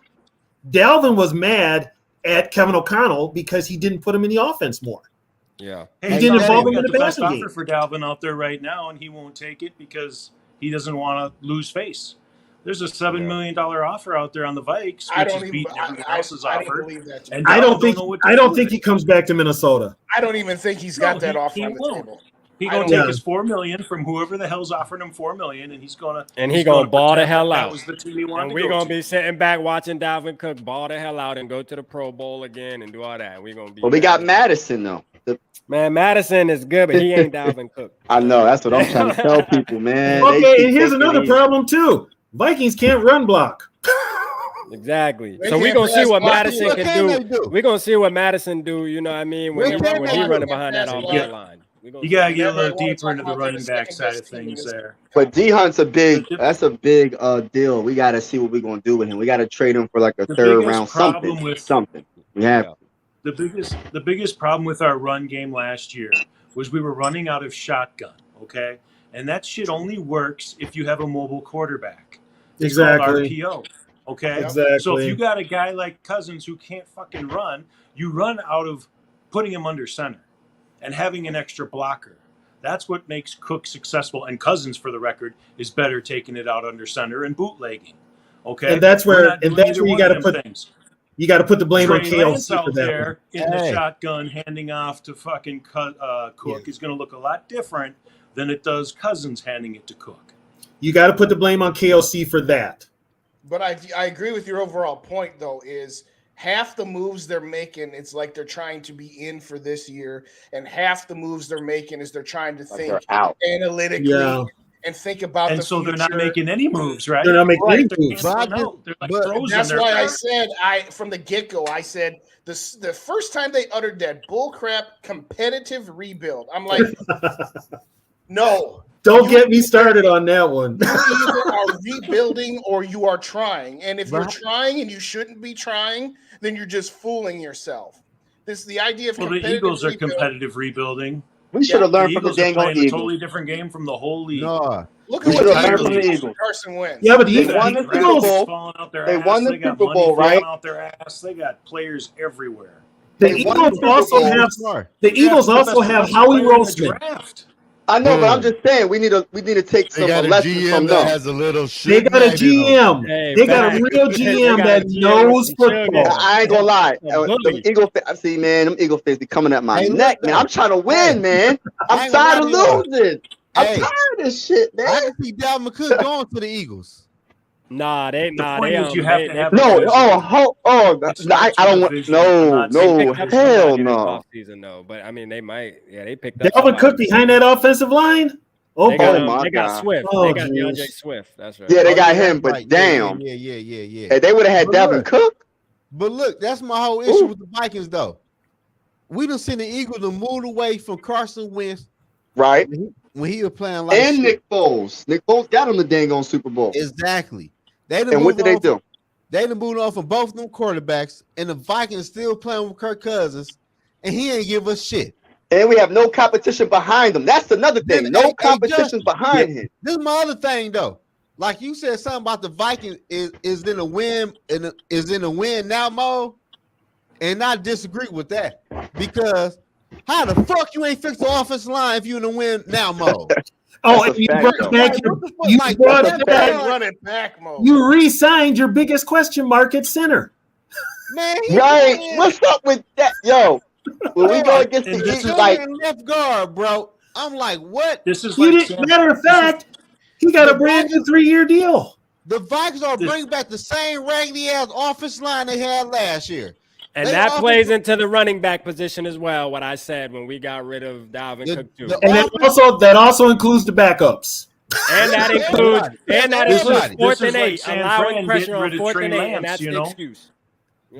Dalvin was mad at Kevin O'Connell because he didn't put him in the offense more. Yeah. Hey, he didn't involve him in the best passing game. Offer for Dalvin out there right now, and he won't take it because he doesn't want to lose face. There's a $7 million offer out there on the Vikes, which is beating everyone else's offer. And I don't think he comes back to Minnesota. I don't even think he's got that offer on the table. He's gonna take his $4 million from whoever the hell's offering him $4 million, and he's gonna ball the hell out. That was the team he wanted. And we're gonna be sitting back watching Dalvin Cook ball the hell out and go to the Pro Bowl again and do all that. We're gonna be. Well, we got Madison though. Man, Madison is good, but he ain't Dalvin Cook. I know. That's what I'm trying to tell people, man. Okay, and here's another problem too. Vikings can't run block. Exactly. So we're gonna see what Madison can do. We're gonna see what Madison do. You know what I mean? When he running behind that offensive line. You gotta get a little deeper into the running back side of things there. But D-Hunt's a big deal. We gotta see what we're gonna do with him. We gotta trade him for like a third round something. Yeah. The biggest problem with our run game last year was we were running out of shotgun, okay? And that shit only works if you have a mobile quarterback. It's called RPO. Okay. Exactly. So if you got a guy like Cousins who can't fucking run, you run out of putting him under center and having an extra blocker. That's what makes Cook successful. And Cousins, for the record, is better taking it out under center and bootlegging. Okay. And that's where you got to put things. You got to put the blame on KLC out for that there in the shotgun, handing off to fucking Cook is going to look a lot different than it does Cousins handing it to Cook. You got to put the blame on KLC for that. But I agree with your overall point, though, is half the moves they're making, it's like they're trying to be in for this year, and half the moves they're making is they're trying to think analytically and think about the future. They're not making any moves, right? They're not making any moves. They're like frozen. That's why I said, from the get-go, I said the first time they uttered that bullcrap competitive rebuild, I'm like, no. Don't get me started on that one. You either are rebuilding or you are trying. And if you're trying and you shouldn't be trying, then you're just fooling yourself. The idea of the Eagles are competitive rebuilding. We should have learned from the dang Eagles. A totally different game from the whole league. No. Look at what the Eagles Carson Wentz. Yeah, but the Eagles won the Super Bowl. They won the Super Bowl, right? Out their ass. They got players everywhere. The Eagles also have Howie Roseman. I know, but I'm just saying we need to take some lessons from them. Has a little they got a GM. They got a real GM that knows football. I ain't gonna lie. The Eagle fans, see, man, them Eagle fans be coming at my neck, man. I'm trying to win, man. I'm tired of losing. I'm tired of this shit, man. I can see Dalvin Cook going to the Eagles. I don't want hell no. Season though, but I mean they might. Yeah, they picked up Dalvin Cook behind that offensive line. They got Swift. They got DeAndre Swift. That's right. Yeah, they got him, but damn. Yeah. Hey, they would have had Dalvin Cook. But look, that's my whole issue with the Vikings, though. We done seen the Eagles to move away from Carson Wentz. Right. When he was playing like and shit. Nick Foles. Nick Foles got him the dang on Super Bowl. Exactly. And what did they do? They done moved on from both of them quarterbacks, and the Vikings still playing with Kirk Cousins, and he ain't give us shit. And we have no competition behind him. That's another thing. No competition behind him. This is my other thing, though. Like you said, something about the Vikings is in a win and is in a win now mode, and I disagree with that because how the fuck you ain't fix the offensive line if you in a win now mode? You re-signed your biggest question mark at center. Man, right? What's up with that, yo? When we go against the Eagles, like left guard, bro. I'm like, what? This is matter of fact, he got a brand new 3-year deal. The Vikings are bringing back the same raggedy ass offensive line they had last year. And that plays into the running back position as well, what I said when we got rid of Dalvin Cook too. And that also includes the backups. And that includes 4th and 8, allowing pressure on 4th and 8, and that's the excuse.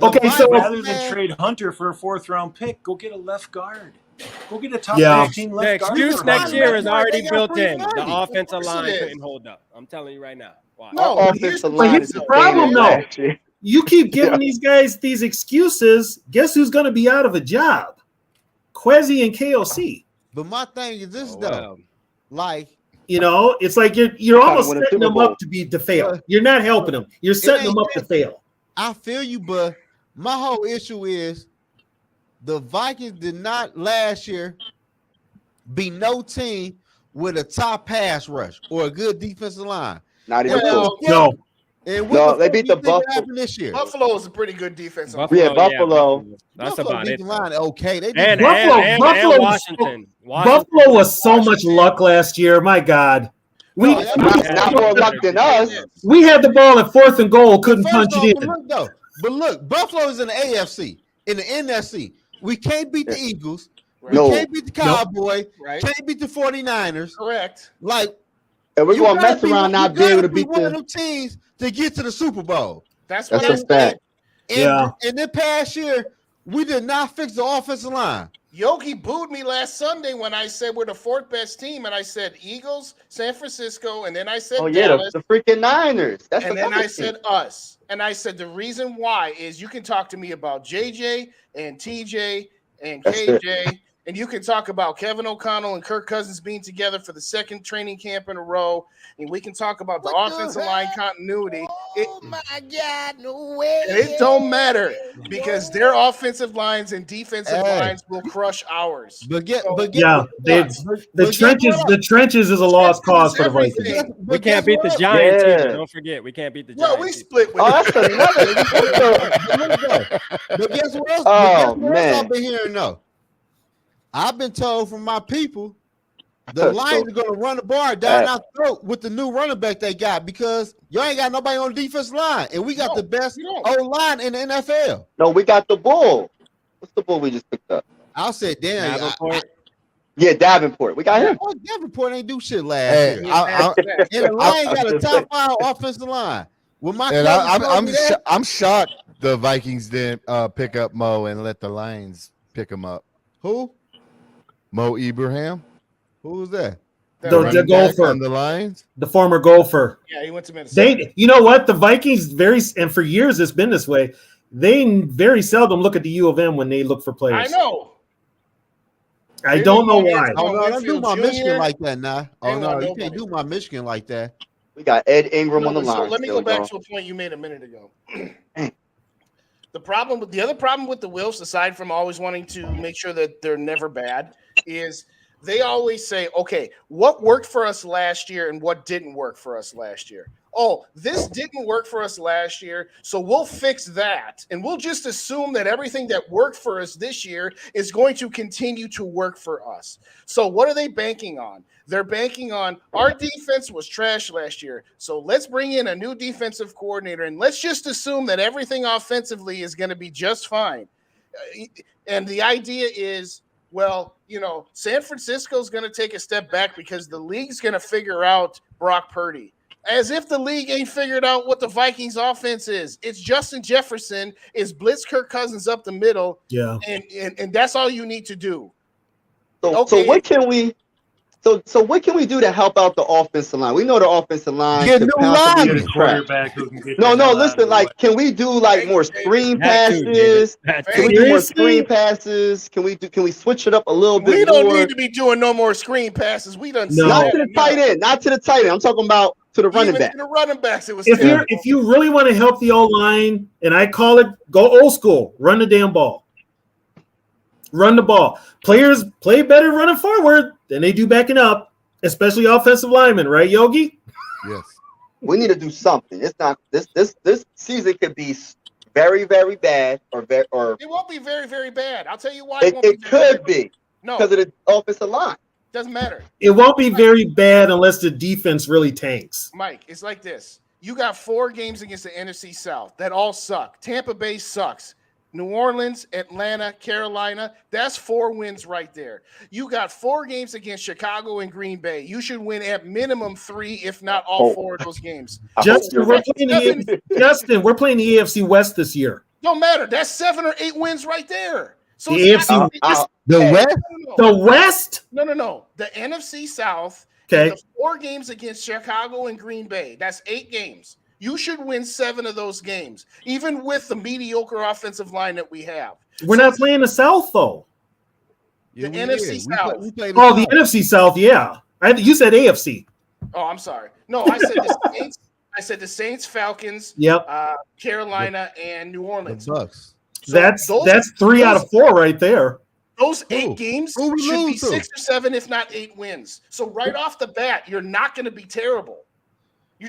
Okay, so rather than trade Hunter for a 4th-round pick, go get a left guard. Go get a top 15 left guard. The excuse next year is already built in. The offensive line couldn't hold up. I'm telling you right now. Wow. No, here's the problem, though. You keep giving these guys these excuses. Guess who's going to be out of a job? Kwesi and KLC. But my thing is this, though. Like, it's like you're almost setting them up to fail. You're not helping them. You're setting them up to fail. I feel you, but my whole issue is the Vikings did not last year be no team with a top pass rush or a good defensive line. Not even close. No. No, they beat the Buffalo this year. Buffalo is a pretty good defense. Buffalo. That's about it. Line, okay. They and Washington. Buffalo was so much luck last year. My God. Not more luck than us. We had the ball at 4th and goal, couldn't punch it in. But look, Buffalo is in the AFC. In the NFC, we can't beat the Eagles. Right. We can't beat the Cowboys. Right. Can't beat the 49ers. Correct. Like, and we're going to mess around not being able to beat one of them teams to get to the Super Bowl. That's a fact. And this past year, we did not fix the offensive line. Yogi booed me last Sunday when I said we're the 4th best team, and I said Eagles, San Francisco, and then I said Dallas, the freaking Niners. And then I said us. And I said the reason why is you can talk to me about JJ and TJ and KJ And you can talk about Kevin O'Connell and Kirk Cousins being together for the second training camp in a row. And we can talk about the offensive line continuity. my God, no way. And it don't matter because their offensive lines and defensive lines will crush ours. The trenches is a lost cause for the Vikings. We can't beat the Giants either. Don't forget, we can't beat the Giants. Well, we split with that's another. But guess what else? I've been hearing though. I've been told from my people the Lions are going to run the bar down our throat with the new running back they got because y'all ain't got nobody on the defense line, and we got the best O-line in the NFL. No, we got the bull. What's the bull we just picked up? I said, damn. Davenport. We got him. Davenport ain't do shit last year. And the Lions got a top 5 offensive line. I'm shocked the Vikings didn't pick up Mo and let the Lions pick him up. Who? Mo Ibrahim. Who was that? The golfer on the Lions. The former golfer. Yeah, he went to Minnesota. You know what? The Vikings and for years it's been this way. They very seldom look at the U of M when they look for players. I know. I don't know why. Oh no, don't do my Michigan like that now. Oh no, you can't do my Michigan like that. We got Ed Ingram on the line. So let me go back to a point you made a minute ago. The other problem with the Wilfs, aside from always wanting to make sure that they're never bad, is they always say, okay, what worked for us last year and what didn't work for us last year? Oh, this didn't work for us last year, so we'll fix that. And we'll just assume that everything that worked for us this year is going to continue to work for us. So what are they banking on? They're banking on our defense was trash last year, so let's bring in a new defensive coordinator, and let's just assume that everything offensively is going to be just fine. And the idea is, well, San Francisco's going to take a step back because the league's going to figure out Brock Purdy. As if the league ain't figured out what the Vikings offense is. It's Justin Jefferson, is blitz Kirk Cousins up the middle. Yeah. And that's all you need to do. So what can we what can we do to help out the offensive line? We know the offensive line. Get new line. Quarterback who can get listen, can we do more screen passes? Can we do more screen passes? Can we switch it up a little bit? We don't need to be doing no more screen passes. We done not to the tight end, not to the tight end. I'm talking about to the running back. To the running backs, it was if you really want to help the O-line, and I call it go old school, run the damn ball. Run the ball. Players play better running forward than they do backing up, especially offensive linemen, right, Yogi? Yes. We need to do something. It's not this season could be very, very bad or it won't be very, very bad. I'll tell you why. It could be. No, because of the offensive line. Doesn't matter. It won't be very bad unless the defense really tanks. Mike, it's like this. You got 4 games against the NFC South that all suck. Tampa Bay sucks. New Orleans, Atlanta, Carolina, that's 4 wins right there. You got 4 games against Chicago and Green Bay. You should win at minimum 3, if not all 4 of those games. Justin, we're playing the AFC West this year. Don't matter. That's 7 or 8 wins right there. So the AFC West? The West? No. The NFC South. Okay. The 4 games against Chicago and Green Bay. That's 8 games. You should win 7 of those games, even with the mediocre offensive line that we have. We're not playing the South, though. The NFC South. The NFC South, yeah. You said AFC. Oh, I'm sorry. No, I said the Saints. I said the Saints, Falcons, Carolina, and New Orleans. The Bucks. So that's 3 out of 4 right there. Those 8 games should be 6 or 7, if not 8 wins. So right off the bat, you're not going to be terrible.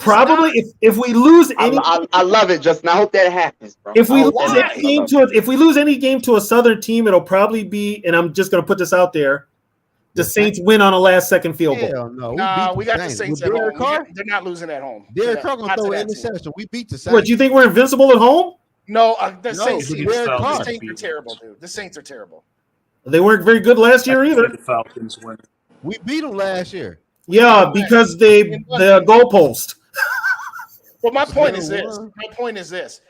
Probably if we lose any, I love it, Justin. I hope that happens, bro. If we lose any game to a Southern team, it'll probably be, and I'm just going to put this out there, the Saints win on a last-second field goal. Hell no, we got the Saints at home. They're not losing at home. Derek Carr going to throw an interception. We beat the Saints. What, do you think we're invincible at home? No, the Saints are terrible, dude. The Saints are terrible. They weren't very good last year either. The Falcons win. We beat them last year. Yeah, because the goalpost. Well, my point is this.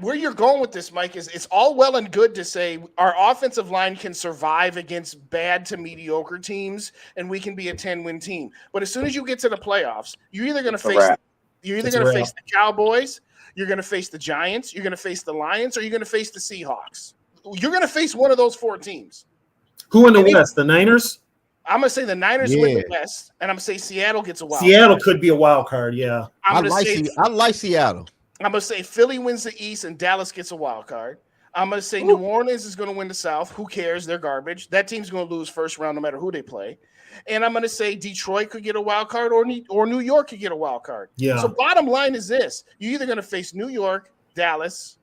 Where you're going with this, Mike, is it's all well and good to say our offensive line can survive against bad to mediocre teams, and we can be a 10-win team. But as soon as you get to the playoffs, you're either going to face the Cowboys, you're going to face the Giants, you're going to face the Lions, or you're going to face the Seahawks. you're going to face one of those 4 teams. Who in the West? The Niners? I'm going to say the Niners win the West, and I'm going to say Seattle gets a wild card. Could be a wild card, yeah. I like Seattle. I'm going to say Philly wins the East and Dallas gets a wild card. I'm going to say New Orleans is going to win the South. Who cares? They're garbage. That team's going to lose first round no matter who they play. And I'm going to say Detroit could get a wild card or New York could get a wild card. Yeah. So bottom line is this. You're either going to face New York, Dallas,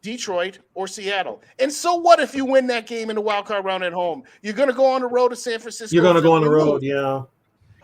Detroit, or Seattle. And so what if you win that game in the wild card round at home? You're going to go on the road to San Francisco. You're going to go on the road, yeah.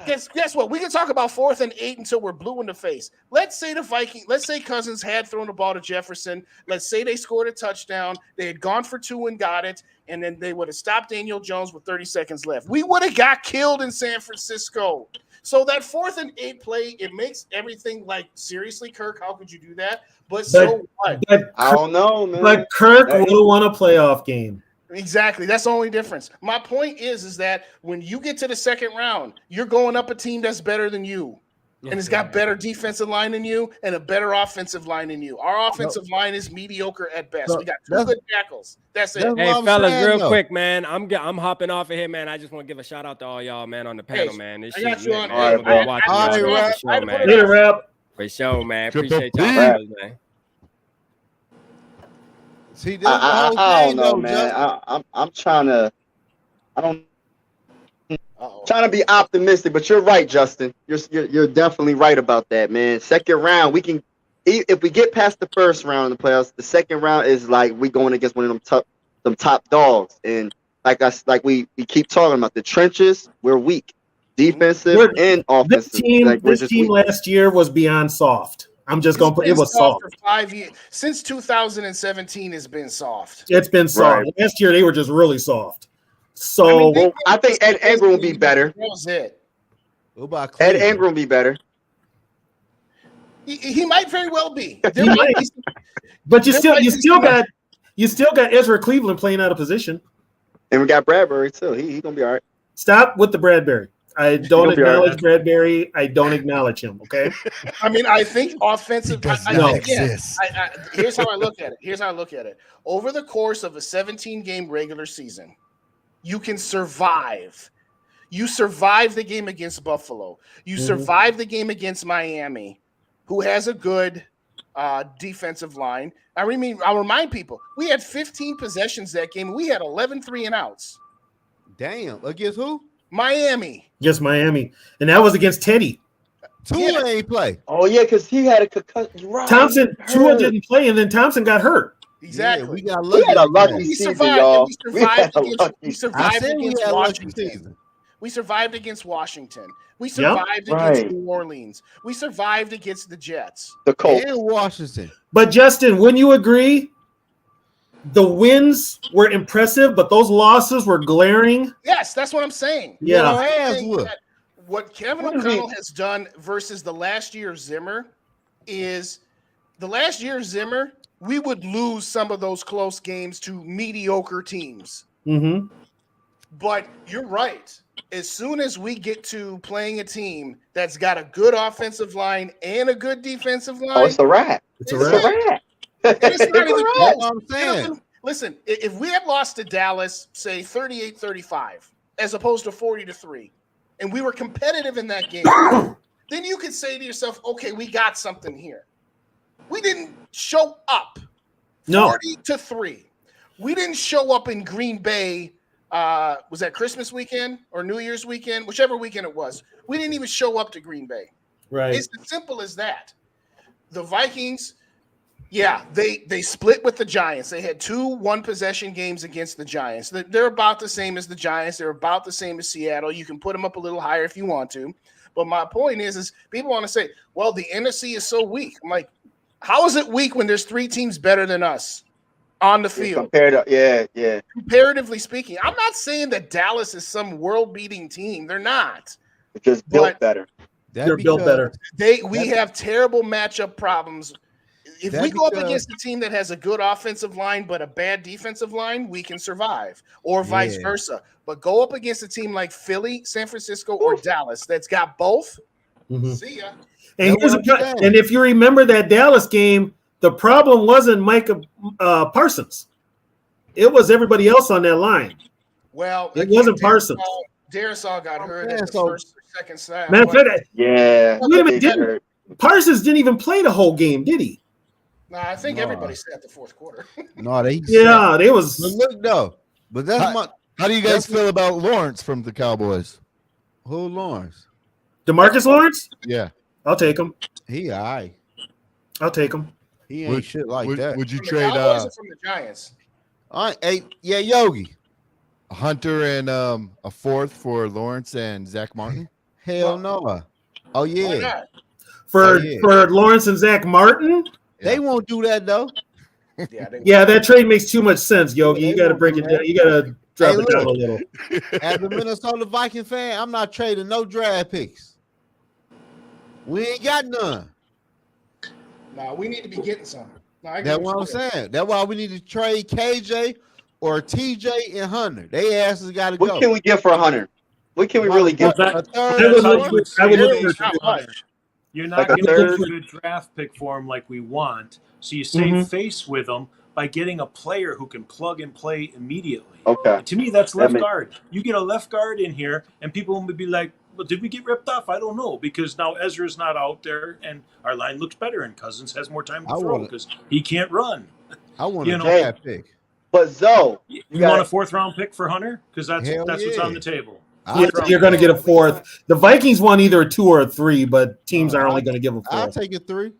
Guess what? We can talk about 4th and 8 until we're blue in the face. Let's say Cousins had thrown the ball to Jefferson. Let's say they scored a touchdown. They had gone for 2 and got it, and then they would have stopped Daniel Jones with 30 seconds left. We would have got killed in San Francisco. So that 4th and 8 play, it makes everything like, seriously, Kirk, how could you do that? But so what? I don't know, man. But Kirk would have won a playoff game. Exactly. That's the only difference. My point is that when you get to the second round, you're going up a team that's better than you. And it's got better defensive line than you and a better offensive line than you. Our offensive line is mediocre at best. We got 2 good tackles. That's it. Hey, fellas, real quick, man. I'm hopping off of here, man. I just want to give a shout out to all y'all, man, on the panel, man. This shit, you on. All right, man. Later, Rap. For sure, man. Appreciate y'all, man. See, I don't know, man. I'm trying to. Trying to be optimistic, but you're right, Justin. You're definitely right about that, man. Second round, we can, if we get past the first round in the playoffs, the second round is like we going against one of them top dogs, and like we keep talking about the trenches. We're weak, defensive and offensive. This team last year was beyond soft. I'm just going to put it was soft. For 5 years. Since 2017 has been soft. It's been soft. Right. Last year they were just really soft. So I think Ed Ingram will be better. That was it. Ed Ingram will be better. He might very well be. But you still got Ezra Cleveland playing out of position. And we got Bradbury too. He gonna be all right. Stop with the Bradbury. I don't acknowledge Bradbury. I don't acknowledge him. Okay. I mean, I think offensive. Here's how I look at it. Over the course of a 17-game regular season, you can survive. You survive the game against Buffalo. You survive the game against Miami, who has a good defensive line. I'll remind people, we had 15 possessions that game. We had 11 3-and-outs. Damn. Against who? Miami. Yes, Miami. And that was against Teddy. Tua ain't play. Oh, yeah, because he had a concussion. Right. Tua didn't play, and then Thompson got hurt. Exactly. Yeah, we got lucky. We had a lucky season, y'all. We survived against Washington. We survived against Washington. We survived against New Orleans. We survived against the Jets. The Colts. And Washington. But, Justin, wouldn't you agree? The wins were impressive, but those losses were glaring. Yes, that's what I'm saying. Yeah. What Kevin O'Connell has done versus the last year of Zimmer is we would lose some of those close games to mediocre teams. Mm-hmm. But you're right. As soon as we get to playing a team that's got a good offensive line and a good defensive line, it's a wrap. It's a wrap. It's not even close. I'm saying. Listen, if we had lost to Dallas, say 38-35, as opposed to 40-3, and we were competitive in that game, then you could say to yourself, okay, we got something here. We didn't show up 40-3. We didn't show up in Green Bay. Was that Christmas weekend or New Year's weekend? Whichever weekend it was. We didn't even show up to Green Bay. Right. It's as simple as that. The Vikings, they split with the Giants. They had 2 one-possession games against the Giants. They're about the same as the Giants. They're about the same as Seattle. You can put them up a little higher if you want to. But my point is people want to say, well, the NFC is so weak. I'm like, how is it weak when there's 3 teams better than us on the field? Comparatively speaking. I'm not saying that Dallas is some world-beating team. They're not. It's just built better. They're built better. We have terrible matchup problems. If we go up against a team that has a good offensive line but a bad defensive line, we can survive, or vice versa. But go up against a team like Philly, San Francisco, or Dallas that's got both. See ya. And if you remember that Dallas game, the problem wasn't Micah Parsons. It was everybody else on that line. Well, it wasn't Parsons. Darisaw got hurt at the first or second snap. Man, yeah. Wait a minute. Parsons didn't even play the whole game, did he? No, I think everybody sat the fourth quarter. No, they was. But look though, but that's how do you guys feel about Lawrence from the Cowboys? Who Lawrence? DeMarcus Lawrence? Yeah, I'll take him. He all right. I'll take him. He ain't shit like that. Would you From trade? the Cowboys or from the Giants? Yeah, Yogi. Hunter and a fourth for Lawrence and Zach Martin? Hell no. Oh yeah. For Lawrence and Zach Martin? They won't do that though. Yeah, that trade makes too much sense, Yogi. You got to break it down. You got to drop it down a little. As a Minnesota Viking fan, I'm not trading no draft picks. We ain't got none. No, we need to be getting some. That's what I'm saying. That's why we need to trade KJ or TJ and Hunter. They asses got to go. What can we get for Hunter? What can we really get? You're not going to get a good draft pick for him like we want. So you save face with him by getting a player who can plug and play immediately. Okay. And to me, that's left guard. You get a left guard in here, and people will be like, well, did we get ripped off? I don't know, because now Ezra's not out there, and our line looks better, and Cousins has more time to throw because he can't run. I want a draft pick. But Zoe, you want a fourth-round pick for Hunter? Because that's what's on the table. You're going to get a fourth. The Vikings want either a 2 or a 3, but teams are only going to give a 4. I'll take a 3.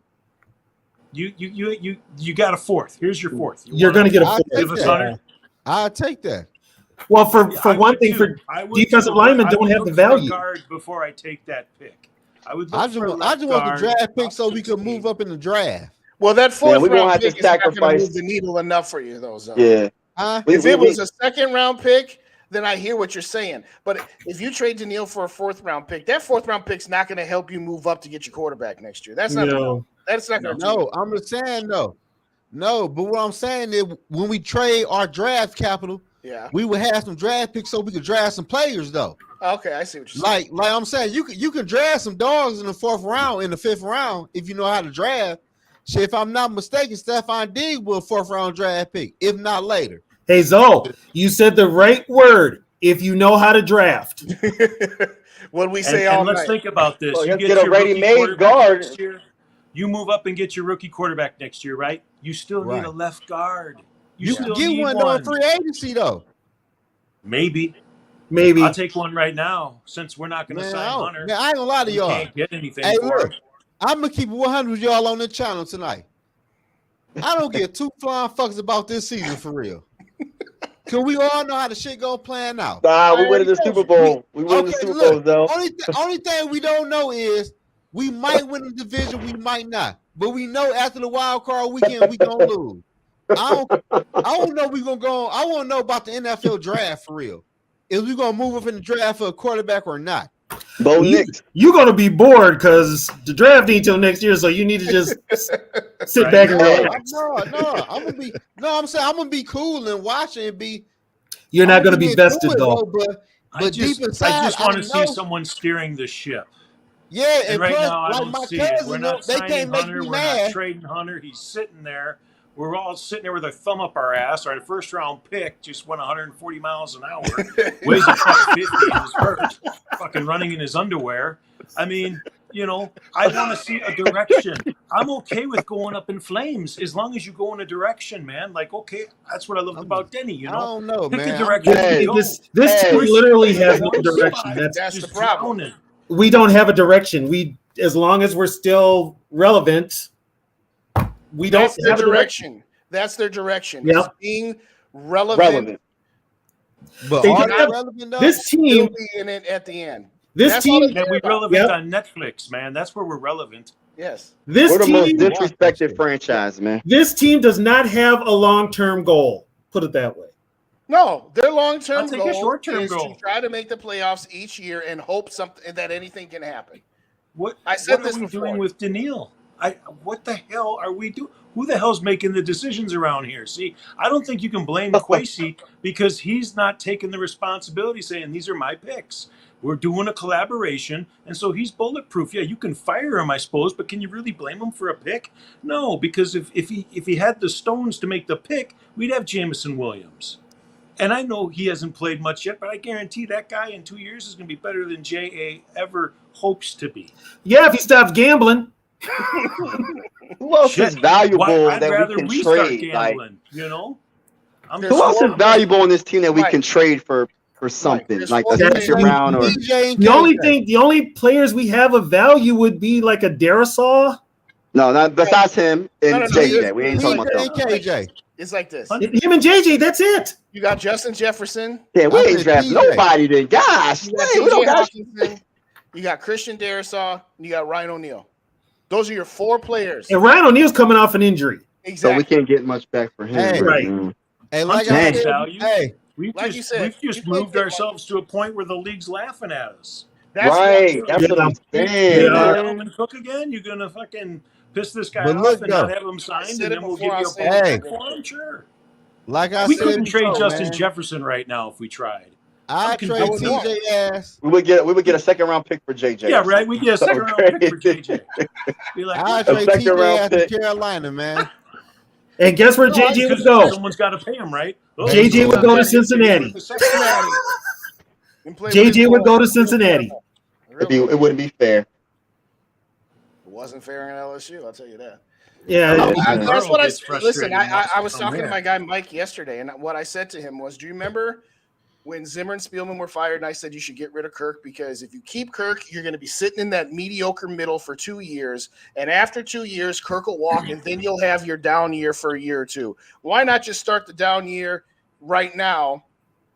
You got a fourth. Here's your fourth. You're going to get a 4. Give us Hunter. I'll take that. Well, for one thing, for defensive linemen don't have the value. Guard before I take that pick. I just want the draft pick so we can move up in the draft. Well, that fourth round pick is not going to move the needle enough for you, though. Yeah. If it was a second round pick, then I hear what you're saying. But if you trade Daniil for a fourth round pick, that fourth round pick's not going to help you move up to get your quarterback next year. That's not. That's not going to. No, I'm just saying no. No, but what I'm saying is when we trade our draft capital, we would have some draft picks so we could draft some players though. Okay, I see what you're saying. Like I'm saying, you can draft some dogs in the 4th round, in the 5th round if you know how to draft. Shit, if I'm not mistaken, Stephon Diggs will 4th round draft pick, if not later. Hey Zoe, you said the right word. If you know how to draft. What we say and let's think about this. You get a ready-made guard. You move up and get your rookie quarterback next year, right? You still need a left guard. You can get one on free agency though. Maybe. I'll take one right now since we're not going to sign Hunter. Man, I ain't gonna lie to y'all. Can't get anything for him. I'm gonna keep 100 with y'all on the channel tonight. I don't give 2 flying fucks about this season for real. Cause we all know how the shit go playing out. Nah, we win the Super Bowl. We win the Super Bowl though. Only thing we don't know is we might win the division, we might not. But we know after the wild card weekend we gonna lose. I don't know we gonna go. I want to know about the NFL draft for real. Is we gonna move up in the draft for a quarterback or not? You're gonna be bored because the draft ain't till next year, so you need to just sit back and relax. I'm saying I'm gonna be cool and watch it and be. You're not gonna be vested though. But deep inside, I just want to see someone steering the ship. Yeah, and right now I don't see it. We're not signing Hunter. We're not trading Hunter. He's sitting there. We're all sitting there with our thumb up our ass. Our first round pick just went 140 miles an hour, weighs a fucking 50 in his first, fucking running in his underwear. I mean, I want to see a direction. I'm okay with going up in flames as long as you go in a direction, man. Like, okay, that's what I loved about Denny. I don't know, pick man. a direction. This team literally has no direction. That's the problem. We don't have a direction. As long as we're still relevant. We don't have a direction. That's their direction. Yep. It's being relevant. But are they relevant though? This team will be in it at the end. This team that we're relevant on Netflix, man. That's where we're relevant. Yes. We're the most disrespected franchise, man. This team does not have a long-term goal. Put it that way. No, their long-term goal is to try to make the playoffs each year and hope that anything can happen. What I said what this are we before. doing with Daniil? What the hell are we doing? Who the hell's making the decisions around here? See, I don't think you can blame Kwesi because he's not taking the responsibility, saying these are my picks. We're doing a collaboration, and so he's bulletproof. Yeah, you can fire him, I suppose, but can you really blame him for a pick? No, because if he had the stones to make the pick, we'd have Jameson Williams. And I know he hasn't played much yet, but I guarantee that guy in 2 years is going to be better than J.A. ever hopes to be. Yeah, if he stops gambling. Who else is valuable that we can trade? Gambling, you know? Who else is valuable on this team that we can trade for something like a second round or the only players we have of value would be like a Darisaw. No, not besides him and JJ. We ain't talking about KJ. It's like this. Him and JJ, that's it. You got Justin Jefferson. Yeah, we ain't drafting nobody then. Gosh, you got Christian Darisaw, and you got Ryan O'Neal. Those are your 4 players. And Ryan O'Neal's coming off an injury. Exactly. So we can't get much back for him. Hey, right. Hey, like I said, we've just moved ourselves to a point where the league's laughing at us. That's what I'm saying. Roman Cook again? You're gonna fucking piss this guy off and not have him signed, and then we'll give you a ball for him? Sure. Like I we said, couldn't trade Justin Jefferson right now if we tried. I trade TJ ass. We would get a second round pick for JJ. Yeah, right. We get a second round pick for JJ. Be like, I trade TJ ass to Carolina, man. And guess where JJ would go? Someone's got to pay him, right? JJ would go to Cincinnati. JJ would go to Cincinnati. It wouldn't be fair. It wasn't fair in LSU, I'll tell you that. Yeah, that's what I said. Listen, I was talking to my guy Mike yesterday, and what I said to him was, do you remember when Zimmer and Spielman were fired, and I said you should get rid of Kirk because if you keep Kirk, you're going to be sitting in that mediocre middle for 2 years, and after 2 years, Kirk will walk, and then you'll have your down year for a year or two. Why not just start the down year right now,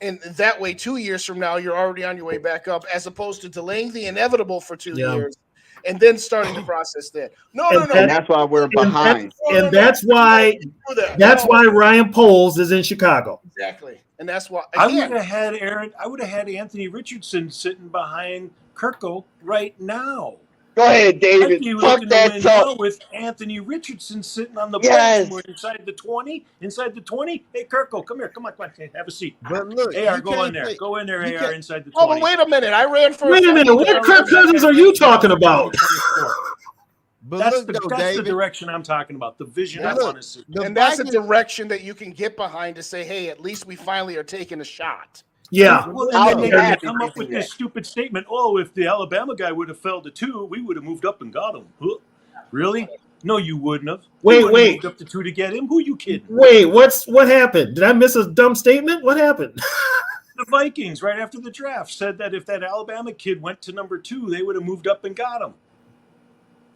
and that way 2 years from now, you're already on your way back up, as opposed to delaying the inevitable for 2 years and then starting the process then. No. And that's why we're behind. And that's why Ryan Poles is in Chicago. Exactly. And that's why I would have had Anthony Richardson sitting behind Kirko right now. Go ahead, David. Talk that talk. With Anthony Richardson sitting on the bench inside the 20. Hey, Kirko, come here. Come on. Have a seat. But look, AR, go in there. Go in there, AR, inside the 20. Oh, but wait a minute. I ran for Wait a minute. What Kirk Cousins are you talking about? But that's the direction I'm talking about. The vision I want to see. And that's a direction that you can get behind to say, hey, at least we finally are taking a shot. Yeah. Well, and then they come up with this stupid statement. Oh, if the Alabama guy would have fell to 2, we would have moved up and got him. Huh? Really? No, you wouldn't have. Wait. Moved up to 2 to get him. Who you kidding? Wait, what happened? Did I miss a dumb statement? What happened? The Vikings, right after the draft, said that if that Alabama kid went to number 2, they would have moved up and got him.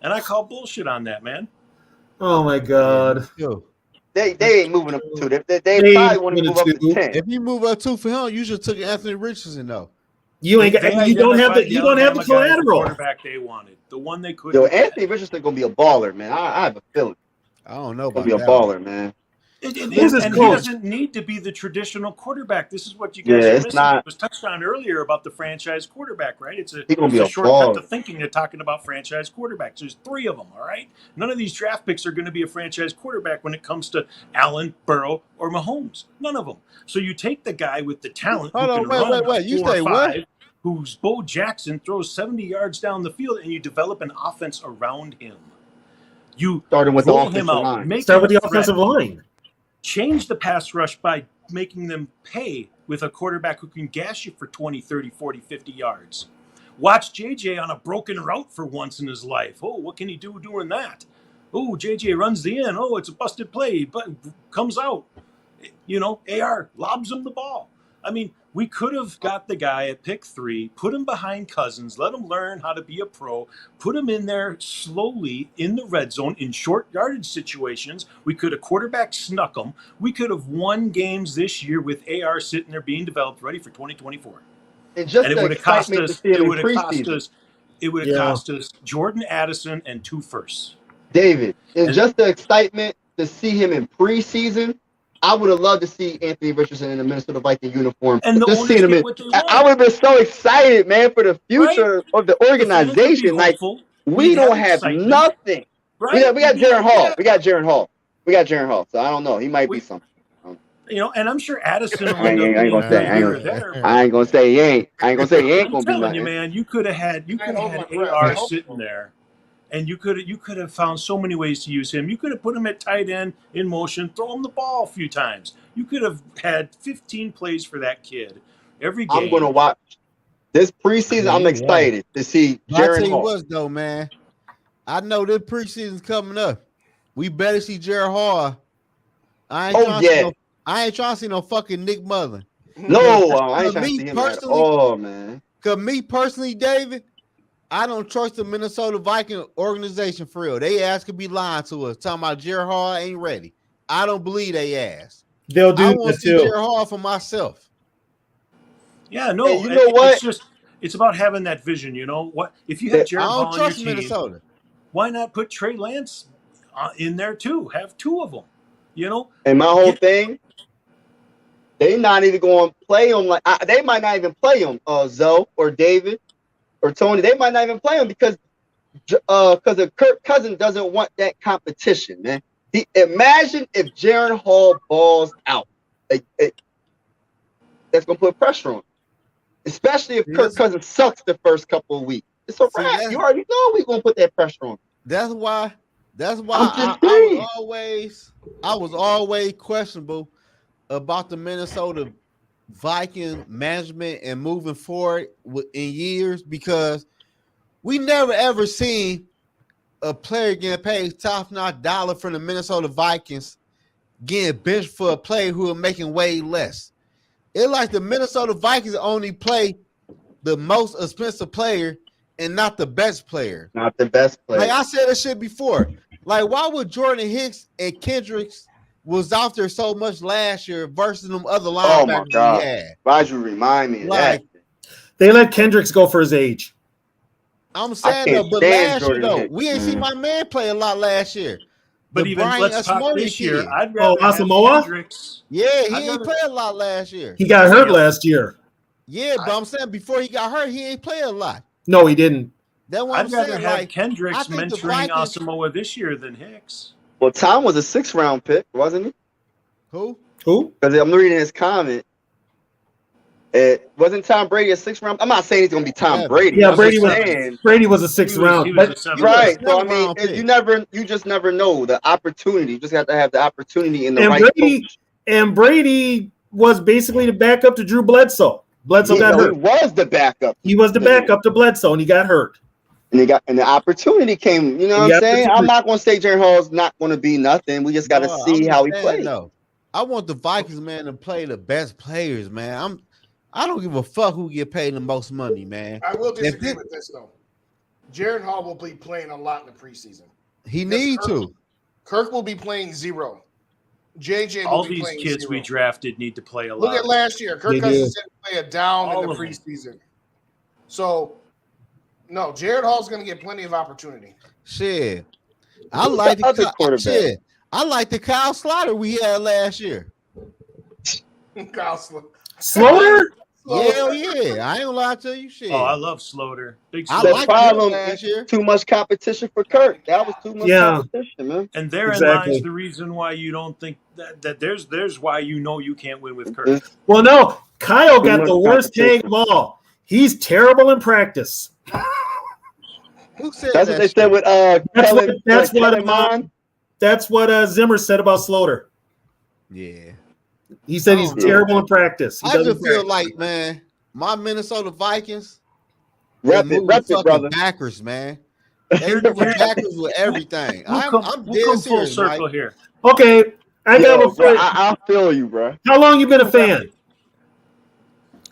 And I call bullshit on that, man. Oh my God. They ain't moving up to 2. They probably want to move up to 10. If you move up 2 for him, you should have took Anthony Richardson though. You don't have the collateral. Quarterback they wanted, the one they couldn't. Yo, Anthony Richardson gonna be a baller, man. I have a feeling. I don't know about that. He'll be a baller, man. And he doesn't need to be the traditional quarterback. This is what you guys are missing. It was touched on earlier about the franchise quarterback, right? It's a shortcut to thinking of talking about franchise quarterbacks. There's 3 of them, all right? None of these draft picks are going to be a franchise quarterback when it comes to Allen, Burrow, or Mahomes. None of them. So you take the guy with the talent wait. You say what? Who's Bo Jackson, throws 70 yards down the field, and you develop an offense around him. You starting with the offensive line. Start with the offensive line. Change the pass rush by making them pay with a quarterback who can gash you for 20, 30, 40, 50 yards. Watch JJ on a broken route for once in his life. Oh, what can he do doing that? Oh, JJ runs the in. Oh, it's a busted play, but comes out. AR lobs him the ball. I mean, we could have got the guy at pick 3, put him behind Cousins, let him learn how to be a pro, put him in there slowly in the red zone in short yardage situations. We could have quarterback snuck him. We could have won games this year with AR sitting there being developed, ready for 2024. And it would have cost us. It would have cost us Jordan Addison and 2 firsts. David, just the excitement to see him in preseason. I would have loved to see Anthony Richardson in the Minnesota Vikings uniform. And just seeing him I would have been so excited, man, for the future of the organization. Like, we don't have nothing. Right? We got Jaron Hall. We got Jaron Hall. So I don't know. He might be something. And I'm sure Addison. I ain't gonna say he ain't gonna be telling you, nothing. man, you could have had AR sitting there, and you could have found so many ways to use him. You could have put him at tight end in motion, throw him the ball a few times. You could have had 15 plays for that kid every game. I'm gonna watch this preseason. I'm excited to see Jaron Hall. I tell you what, though, man. I know this preseason's coming up. We better see Jaron Hall. I ain't trying to see no fucking Nick Mullen. No, I ain't trying to see him at all, man. Because me personally, David, I don't trust the Minnesota Vikings organization for real. They ass could be lying to us, talking about Jaron Hall ain't ready. I don't believe they ass. They'll do I want to see Jaron Hall for myself. Yeah, no, hey, you know what? It's about having that vision. You know what? If you have Jaron Hall on your team, Minnesota. Why not put Trey Lance in there too? Have two of them. You know. And my whole thing, they not even going to play him they might not even play him. Zoe or David or Tony, they might not even play him because Kirk Cousins doesn't want that competition, man. Imagine if Jaron Hall balls out. That's gonna put pressure on him. Especially if Kirk Cousins sucks the first couple of weeks. It's a wrap. You already know we're gonna put that pressure on him. That's why I was always questionable about the Minnesota Viking management and moving forward in years, because we never ever seen a player getting paid top-notch dollar from the Minnesota Vikings getting benched for a player who are making way less. It's like the Minnesota Vikings only play the most expensive player and not the best player. Not the best player. Like I said this shit before. Like, why would Jordan Hicks and Kendricks was out there so much last year versus them other linebackers? Oh my God! Why'd you remind me of that? They let Kendricks go for his age. I'm saying though, but last year though, we ain't seen my man play a lot last year. But even let's talk this year. I'd rather Asamoah? Kendricks. Yeah, he ain't play a lot last year. He got hurt last year. Yeah, but I'm saying before he got hurt, he ain't play a lot. No, he didn't. I'd rather have Kendricks mentoring Asamoah this year than Hicks. Well, Tom was a 6th-round pick, wasn't he? Who? Because I'm reading his comment. It wasn't Tom Brady a 6th round. I'm not saying he's going to be Tom Brady. Yeah, Brady was a 6th round. Right. So I mean, you just never know the opportunity. You just have to have the opportunity in the right coach. And Brady was basically the backup to Drew Bledsoe. Bledsoe got hurt. He was the backup. He was the backup to Bledsoe, and he got hurt. And the opportunity came. You know what I'm saying? I'm not going to say Jaron Hall's not going to be nothing. We just got to see how he plays. No, I want the Vikings, man, to play the best players, man. I don't give a fuck who get paid the most money, man. I will disagree with this though. Jaron Hall will be playing a lot in the preseason. He needs to. Kirk will be playing 0. JJ will all be these kids 0. we drafted need to play a lot. Look at last year. Kirk Cousins didn't play a down in the preseason. So, no, Jared Hall's going to get plenty of opportunity. Shit. I like the Kyle Slaughter we had last year. Kyle Slaughter? Slaughter? Hell yeah. I ain't gonna lie to you. Shit. Oh, I love Slaughter. Big Slaughter. The problem is too much competition for Kirk. That was too much competition, man. And therein lies the reason why you don't think that there's why you know you can't win with Kirk. Well, no, Kyle got the worst tag of all. He's terrible in practice. Who said that's what they said with that's what Zimmer said about Slaughter. Yeah. He said he's terrible in practice. I just feel like, man, my Minnesota Vikings rep it, brother. Backers, man. They moving backers with everything. I'm dead serious, full circle here. Okay, I feel you, bro. How long you been a fan?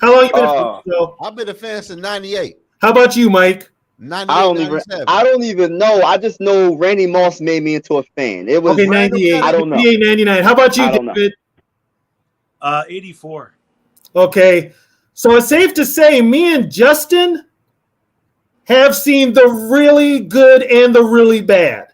How long you been a fan? I've been a fan since '98. How about you, Mike? I don't even know. I just know Randy Moss made me into a fan. It was 98. I don't know. 99. How about you, David? 84. Okay, so it's safe to say me and Justin have seen the really good and the really bad.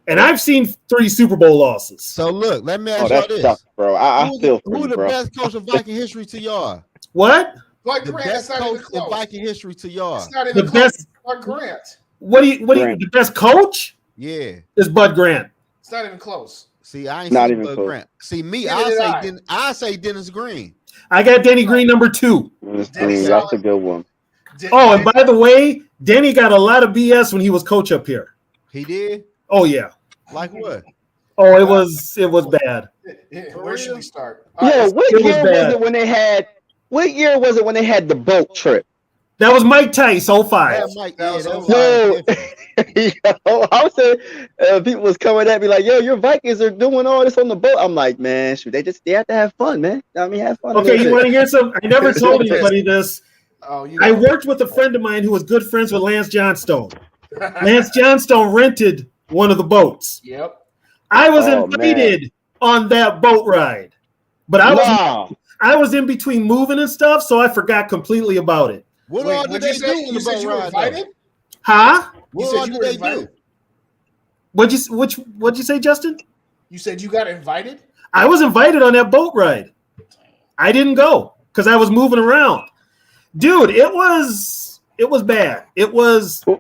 And I've seen 3 Super Bowl losses. So look, let me ask y'all this. Tough, bro. I feel for you, who the best coach in Viking history to y'all? What? Clark the Grant, best coach in Viking history to y'all. It's not even the best Clark Grant. What do you the best coach? Yeah. It's Bud Grant. It's not even close. See, I ain't Not seen even Bud close. Grant. See, me, Neither I say Dennis Green. I got Denny Green number 2. That's a good one. Oh, and by the way, Denny got a lot of BS when he was coach up here. He did? Oh yeah. Like what? Oh, it was bad. Where should we start? Yeah, what it was year was bad. it when they had? What year was it when they had the boat trip? That was Mike Tice, 05. Yeah, Mike, That was Yo, yo, I was saying, people was coming at me like, "Yo, your Vikings are doing all this on the boat." I'm like, man, shoot, they have to have fun, man. I mean, have fun. Okay, you want to hear some? I never told anybody this. I worked with a friend of mine who was good friends with Lance Johnstone. Lance Johnstone rented one of the boats. Yep. I was invited on that boat ride, but I was in between moving and stuff, so I forgot completely about it. What all did they do on the boat ride? Invited? Huh? What all did they do? What'd you say, Justin? You said you got invited? I was invited on that boat ride. I didn't go because I was moving around. Dude, it was bad. It was a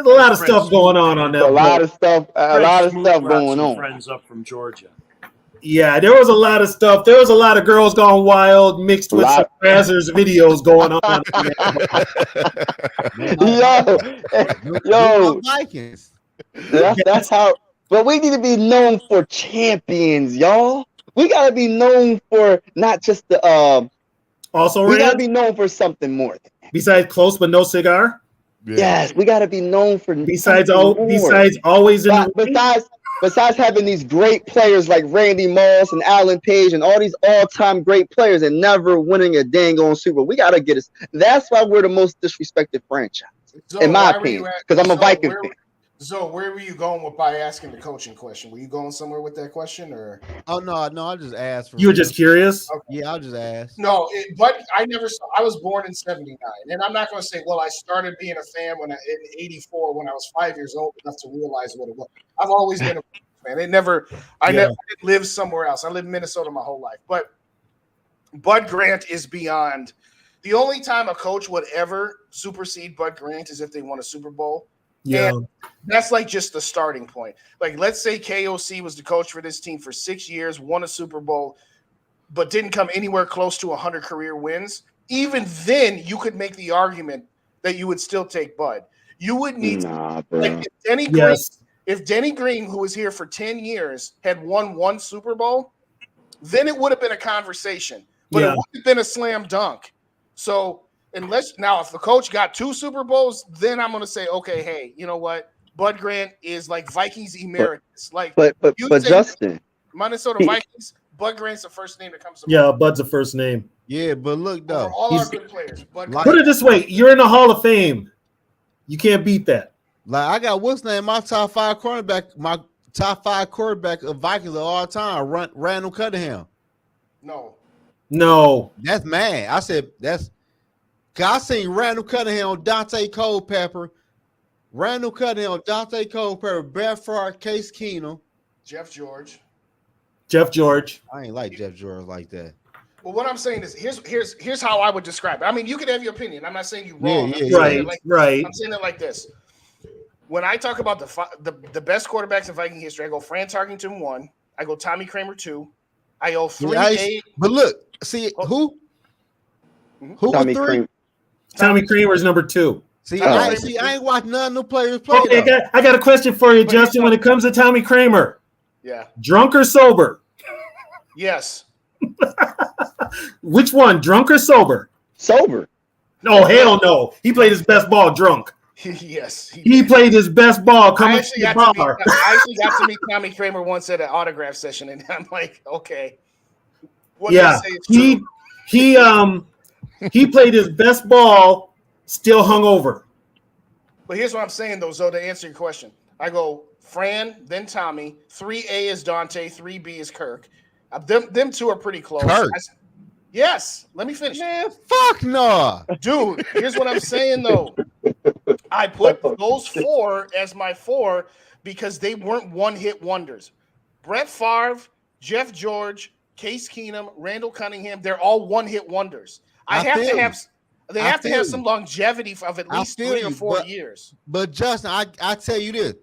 lot of stuff going on that. A lot of stuff going on. Friends up from Georgia. Yeah, there was a lot of stuff. There was a lot of girls gone wild mixed with some Brazzers videos going on. Yo, Vikings. That's how. But we need to be known for champions, y'all. We gotta be known for not just the. Also, we gotta be known for something more. Besides close but no cigar. Yeah. Yes, we gotta be known for. Besides always in the Besides having these great players like Randy Moss and Alan Page and all these all-time great players and never winning a dang on Super Bowl, we gotta get us. That's why we're the most disrespected franchise, in my opinion, because I'm a Viking fan. So where were you going by asking the coaching question? Were you going somewhere with that question, or? Oh no, I just asked. You were just curious. Okay. Yeah, I'll just ask. No, but I never saw. I was born in '79, and I'm not going to say. Well, I started being a fan in '84 when I was 5 years old enough to realize what it was. I've always been a fan. I never lived somewhere else. I lived in Minnesota my whole life. But Bud Grant is beyond. The only time a coach would ever supersede Bud Grant is if they won a Super Bowl. Yeah, and that's like just the starting point. Like, let's say KOC was the coach for this team for 6 years, won a Super Bowl, but didn't come anywhere close to 100 career wins. Even then, you could make the argument that you would still take Bud. You would need if Denny Green, who was here for 10 years, had won one Super Bowl, then it would have been a conversation, but it wouldn't have been a slam dunk. So. If the coach got 2 Super Bowls, then I'm going to say, okay, hey, you know what? Bud Grant is like Vikings emeritus. But Justin, Minnesota Vikings, Bud Grant's the first name that comes to mind. Yeah, Bud's the first name. Yeah, but look though, all our good players. Put it this way: you're in the Hall of Fame. You can't beat that. Like I got what's name? My top 5 quarterback of Vikings of all time, Randall Cunningham. No, that's mad. I said that's. I seen Randall Cunningham, Dante Culpepper, Brett Favre, Case Keenum, Jeff George. I ain't like Jeff George like that. Well, what I'm saying is, here's how I would describe it. I mean, you could have your opinion. I'm not saying you wrong. Right. I'm saying it like this. When I talk about the best quarterbacks in Viking history, I go Franz Harkington 1. I go Tommy Kramer 2. I go 3. But look, see who Tommy was 3? Tommy Kramer's number 2. I ain't watched none of the players play. Okay, I got a question for you, Justin. When it comes to Tommy Kramer, drunk or sober? Yes. Which one, drunk or sober? Sober. No, hell no. He played his best ball drunk. Yes. He played his best ball coming to the bar. I actually got to meet Tommy Kramer once at an autograph session, and I'm like, okay. He played his best ball, still hungover. But here's what I'm saying, though, Zoe, to answer your question. I go Fran, then Tommy. 3A is Dante. 3B is Kirk. Them two are pretty close. Kirk. Yes. Let me finish. Man, fuck no. Dude, here's what I'm saying, though. I put those 4 as my 4 because they weren't one-hit wonders. Brett Favre, Jeff George, Case Keenum, Randall Cunningham, they're all one-hit wonders. I They have to have some longevity of at least 3 or 4 years. But Justin, I tell you this: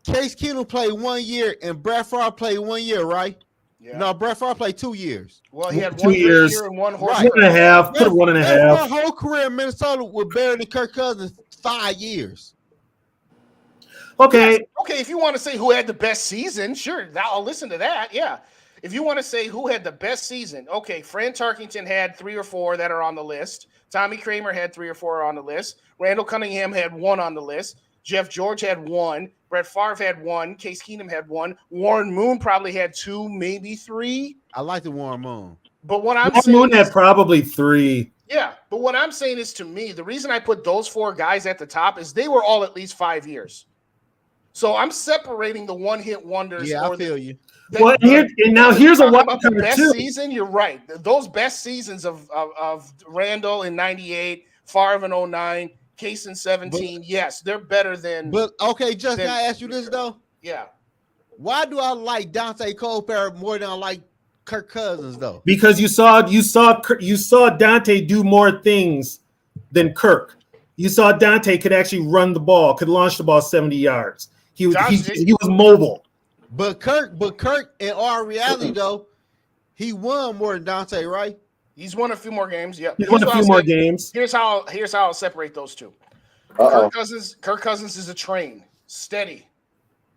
Case Keenum played 1 year, and Brett Favre played 1 year, right? Yeah. No, Brett Favre played 2 years. Well, he had 1 year and 1 horse. 1.5. Put 1.5. My whole career in Minnesota was better than Kirk Cousins 5 years. Okay. Yes. Okay, if you want to say who had the best season, sure, I'll listen to that. Yeah. If you want to say who had the best season, okay, Fran Tarkenton had 3 or 4 that are on the list. Tommy Kramer had 3 or 4 on the list. Randall Cunningham had 1 on the list. Jeff George had 1. Brett Favre had 1. Case Keenum had 1. Warren Moon probably had 2, maybe 3. I like the Warren Moon. But what I'm saying, Moon had probably 3. Yeah, but what I'm saying is, to me, the reason I put those 4 guys at the top is they were all at least 5 years. So I'm separating the one-hit wonders. Yeah, I feel you. Well, here's a wild card best season. You're right. Those best seasons of Randall in '98, Favre in '09, Case in 17. Yes, they're better than. But okay, just can I ask you this though? Yeah. Why do I like Dante Culpepper more than I like Kirk Cousins though? Because you saw Dante do more things than Kirk. You saw Dante could actually run the ball, could launch the ball 70 yards. He was mobile. But Kirk, in our reality though, he won more than Dante, right? He's won a few more games. Yeah, he's won a few more games. Here's how I'll separate those two. Kirk Cousins is a train, steady.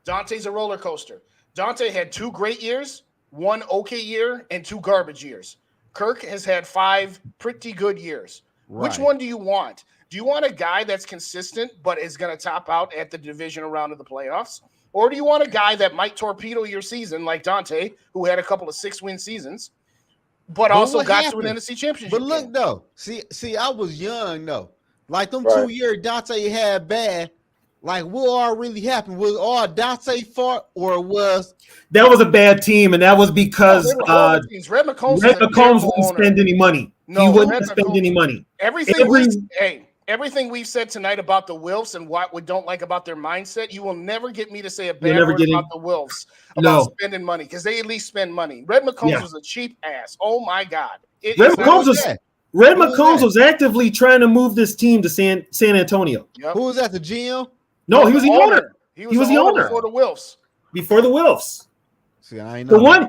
Dante's a roller coaster. Dante had 2 great years, 1 okay year, and 2 garbage years. Kirk has had 5 pretty good years. Right. Which one do you want? Do you want a guy that's consistent but is going to top out at the divisional round of the playoffs? Or do you want a guy that might torpedo your season like Dante, who had a couple of 6-win seasons, but also got to an NFC championship? But look, though, see, I was young, though. Like them 2 years Dante had bad, like what all really happened? Was all Dante fault, or was that was a bad team, and that was because Red McCombs wouldn't spend any money. No, he wouldn't spend any money. Everything we've said tonight about the Wilfs and what we don't like about their mindset, you will never get me to say a bad word about the Wilfs about spending money, because they at least spend money. Red McCombs was a cheap ass. Oh my God. Red McCombs was actively trying to move this team to San Antonio. Yep. Who was that, the GM? No, he was the owner. He was the owner before the Wilfs. Before the Wilfs. See, I ain't know.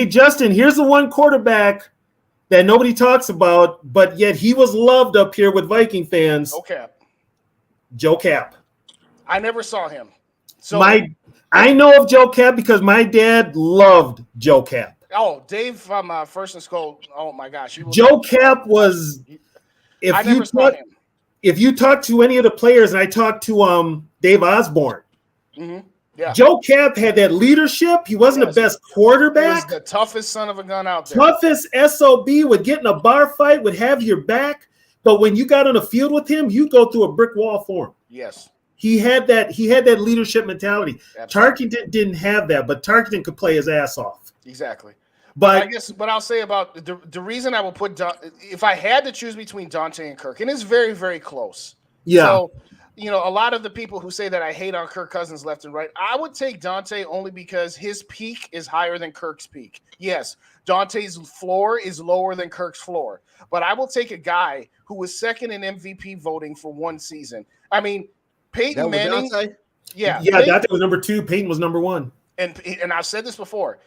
Justin, here's the one quarterback that nobody talks about, but yet he was loved up here with Viking fans. Joe Cap. I never saw him. So I know of Joe Cap because my dad loved Joe Cap. Oh, Dave from First and Skull. Oh my gosh, Joe Cap was. If you talk to any of the players, and I talked to Dave Osborne. Mm-hmm. Yeah. Joe Cap had that leadership. He wasn't the best quarterback. He was the toughest son of a gun out there. Toughest SOB, would get in a bar fight, would have your back. But when you got on the field with him, you go through a brick wall for him. Yes. He had that leadership mentality. Tarkenton didn't have that, but Tarkenton could play his ass off. Exactly. But I guess what I'll say about the reason I will put if I had to choose between Dante and Kirk, and it's very, very close. Yeah. So, a lot of the people who say that I hate on Kirk Cousins left and right, I would take Dante only because his peak is higher than Kirk's peak. Yes, Dante's floor is lower than Kirk's floor, but I will take a guy who was second in MVP voting for 1 season. I mean, Peyton Manning. Dante? Yeah, Dante was number 2. Peyton was number 1. And I've said this before.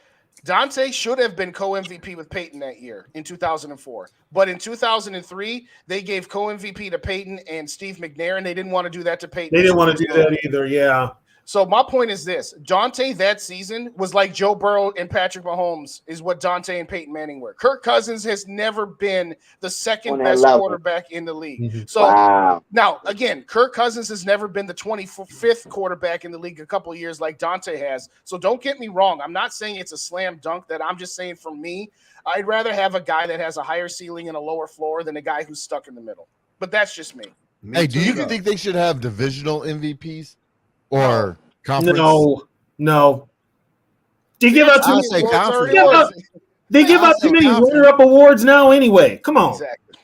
Dante should have been co-MVP with Peyton that year in 2004. But in 2003, they gave co-MVP to Peyton and Steve McNair, and they didn't want to do that to Peyton. They didn't want to do that either, yeah. So my point is this. Dante that season was like Joe Burrow and Patrick Mahomes is what Dante and Peyton Manning were. Kirk Cousins has never been the second best quarterback in the league. Mm-hmm. So now, again, Kirk Cousins has never been the 25th quarterback in the league a couple of years like Dante has. So don't get me wrong. I'm not saying it's a slam dunk. That I'm just saying for me, I'd rather have a guy that has a higher ceiling and a lower floor than a guy who's stuck in the middle. But that's just me. Hey, do you think they should have divisional MVPs? Or conference? No. They give out too many conference. They give out too many runner-up awards now anyway. Come on. Exactly.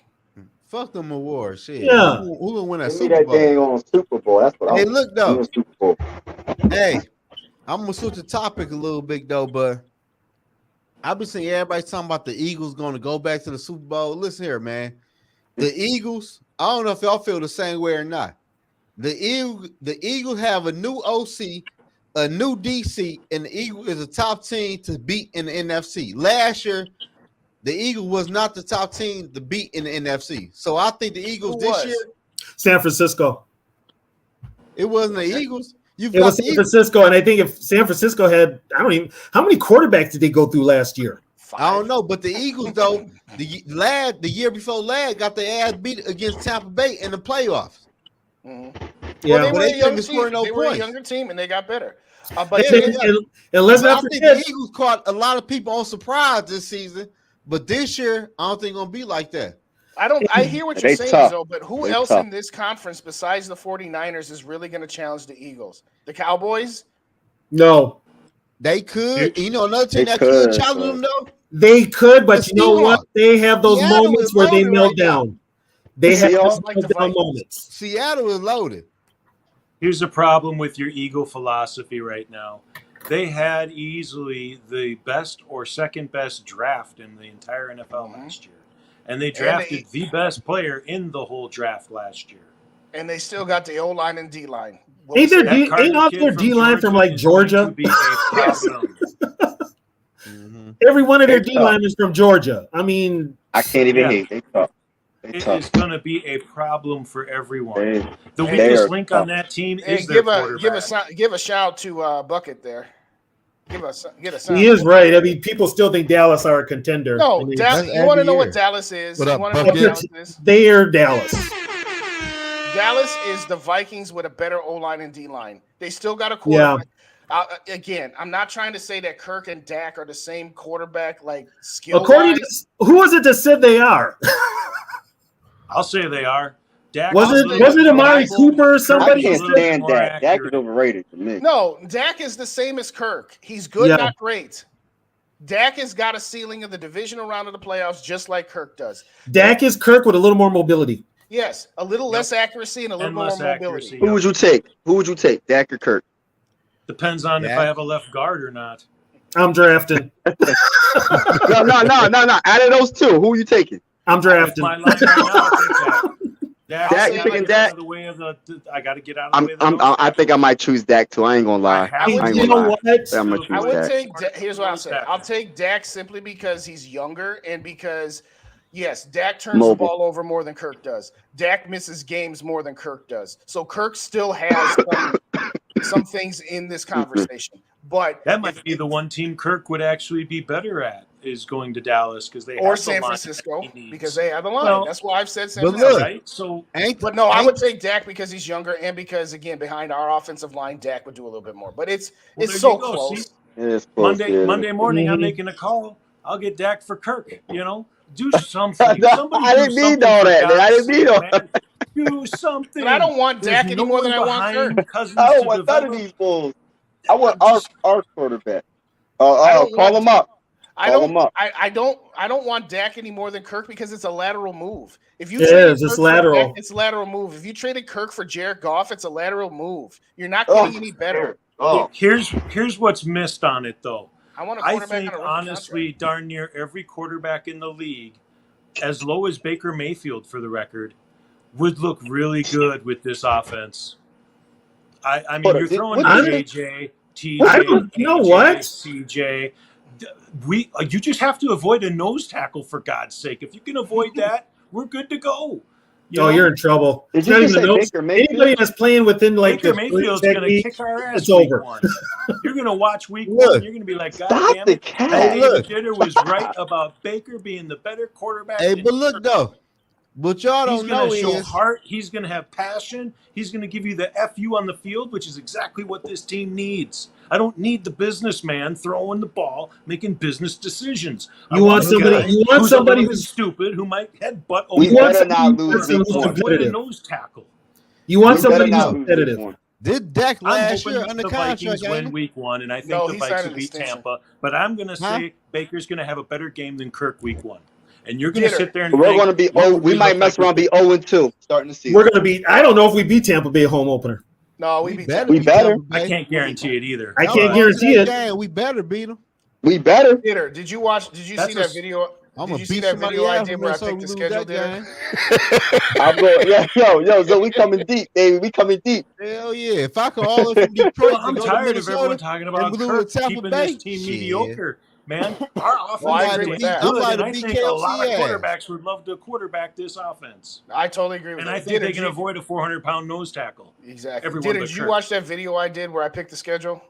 Fuck them awards. Shit. Yeah. Who will win a Super Bowl? Dang on Super Bowl. That's what Hey, look though. Super Bowl. Hey, I'm gonna switch the topic a little bit though, but I've been seeing everybody talking about the Eagles going to go back to the Super Bowl. Listen here, man. The Eagles I don't know if y'all feel the same way or not. The Eagles have a new OC, a new DC, and the Eagles is a top team to beat in the NFC. Last year, the Eagles was not the top team to beat in the NFC. So I think the Eagles this year, San Francisco. it wasn't the Eagles. It was San Francisco, and I think if San Francisco had, how many quarterbacks did they go through last year? 5. I don't know, but the Eagles though, the year before last got their ass beat against Tampa Bay in the playoffs. Mm-hmm. Yeah, well, they were no a younger team, and they got better. But let's not forget, the Eagles caught a lot of people on surprise this season, but this year I don't think it's gonna be like that. I hear what you're saying, though, but who else in this conference besides the 49ers is really going to challenge the Eagles? The Cowboys? No. They could. You know, another team that could challenge them, though? They could, but you know what? They have those moments where they melt down. They have those meltdown moments. Seattle is loaded. Here's the problem with your Eagle philosophy right now. They had easily the best or second best draft in the entire NFL last year. And they drafted the best player in the whole draft last year. And they still got the O-line and D-line. Ain't off their D-line from like Georgia? Every one of their D-line is from Georgia. I mean, I can't even hate. They tough. It is going to be a problem for everyone. The weakest link on that team is their quarterback. Give a shout to Bucket there. Get a sound. He is right. I mean, people still think Dallas are a contender. No, Dallas. You want to know what Dallas is? They are Dallas. Dallas is the Vikings with a better O-line and D-line. They still got a quarterback. Yeah. Again, I'm not trying to say that Kirk and Dak are the same quarterback, like skill. According to who was it that said they are? I'll say they are. Dak was it Amari Cooper or somebody? I can't stand Dak. Dak is overrated for me. No, Dak is the same as Kirk. He's good, not great. Dak has got a ceiling of the divisional round of the playoffs, just like Kirk does. Dak is Kirk with a little more mobility. Yes, a little less accuracy and a little more mobility. Who would you take? Dak or Kirk? Depends on if I have a left guard or not. I'm drafting. No. Out of those two, who are you taking? I'm drafting. Dak picking Dak. I got to get out of the way. I think I might choose Dak too. I ain't gonna lie. Here's what I'll say. I'll take Dak simply because he's younger and because, yes, Dak turns the ball over more than Kirk does. Dak misses games more than Kirk does. So Kirk still has some things in this conversation. But that might be the one team Kirk would actually be better at is going to Dallas because they or San Francisco because they have the line. Well, that's why I've said San Francisco. Right? So, I would take Dak because he's younger and because again behind our offensive line, Dak would do a little bit more. But it's so close. Monday morning, I'm making a call. I'll get Dak for Kirk. Do something. I didn't need all that. I didn't need all that. Do something. But I don't want Dak any more than I want Kirk. I don't want none of these fools. I want our quarterback. Call him up. I don't want Dak any more than Kirk because it's a lateral move. If you it's lateral. Dak, it's a lateral move. If you traded Kirk for Jared Goff, it's a lateral move. You're not getting any better. Here's what's missed on it though. I think honestly, darn near every quarterback in the league, as low as Baker Mayfield for the record, would look really good with this offense. I mean, you're throwing JJ, TJ, you know what? CJ. You just have to avoid a nose tackle for God's sake. If you can avoid that, we're good to go. You're in trouble. Anybody that's playing within like Baker Mayfield's going to kick our ass. It's over. You're going to watch week one. You're going to be like, God damn it. David Jeter was right about Baker being the better quarterback. Hey, but look though. What y'all don't know is he's going to show heart. He's going to have passion. He's going to give you the FU on the field, which is exactly what this team needs. I don't need the businessman throwing the ball, making business decisions. You want somebody who's stupid, who might headbutt. We better not lose a nose tackle. You want somebody who's competitive. Did Dak last year under the contract? Vikings win week one, and I think the Vikings will beat Tampa. But I'm going to say Baker's going to have a better game than Kirk week one. And you're going to sit there and we're going to be we might mess around, be 0-2 starting the season. We're going to be. I don't know if we beat Tampa Bay home opener. No, we better. We better. I can't guarantee it either. I can't guarantee it. We better beat them. We better. Did you see that video? Did you see that video I did where I picked the schedule there? I'm going, yo, so we coming deep, baby. We coming deep. Hell yeah. If I could all from Detroit I'm tired of everyone talking about Kirk keeping this team mediocre. Man, our offense is good, and I think a lot of quarterbacks would love to quarterback this offense. I totally agree with that. And I think they can avoid a 400-pound nose tackle. Exactly. Did you watch that video I did where I picked the schedule?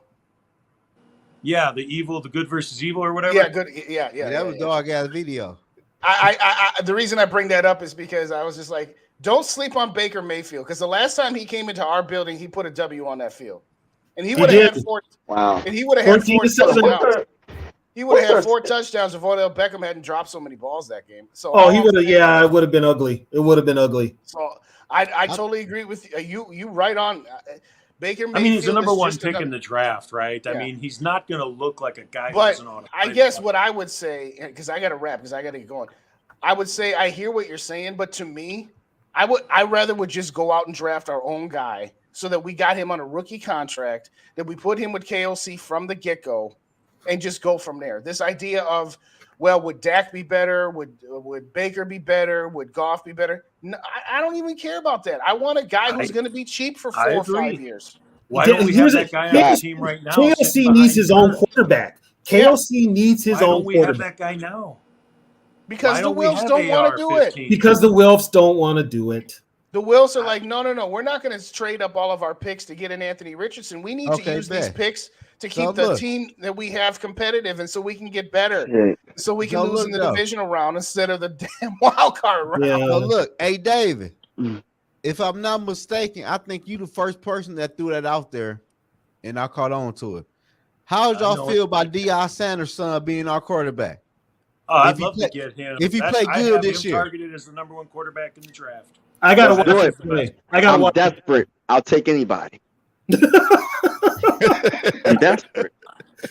Yeah, the good versus evil or whatever. Yeah, good. Yeah. That was dog-ass video. I the reason I bring that up is because I was just like, don't sleep on Baker Mayfield, because the last time he came into our building, he put a W on that field, and he would have had 4. Wow. And he would have had 4 touchdowns. He would have had 4 touchdowns if Odell Beckham hadn't dropped so many balls that game. So he would have. Yeah, it would have been ugly. It would have been ugly. So I totally agree with you. You right on. Baker Mayfield, I mean, he's the number 1 pick in the draft, right? Yeah. I mean, he's not going to look like a guy who doesn't know how to play. I guess what I would say, because I got to wrap, because I got to get going. I would say I hear what you're saying, but to me, I rather would just go out and draft our own guy so that we got him on a rookie contract, that we put him with KOC from the get-go, and just go from there. This idea of, well, would Dak be better? Would Baker be better? Would Goff be better? No, I don't even care about that. I want a guy who's going to be cheap for 4 or 5 years. Why don't we have that guy on the team right now? KOC needs his own quarterback. KOC needs his own quarterback. Why don't we have that guy now? Because the Wilfs don't want to do it. Because the Wilfs don't want to do it. The Wilfs are like, no. We're not going to trade up all of our picks to get an Anthony Richardson. We need to use these picks to keep the team that we have competitive, and so we can get better, so we can lose in the divisional round instead of the damn wild card round. Yeah. So look, hey David, if I'm not mistaken, I think you the first person that threw that out there, and I caught on to it. How did y'all feel about Deion Sanders' son being our quarterback? I'd love to get him. If he played good this year, targeted as the number 1 quarterback in the draft. I gotta watch it. I'm desperate. I'll take anybody. I'm desperate.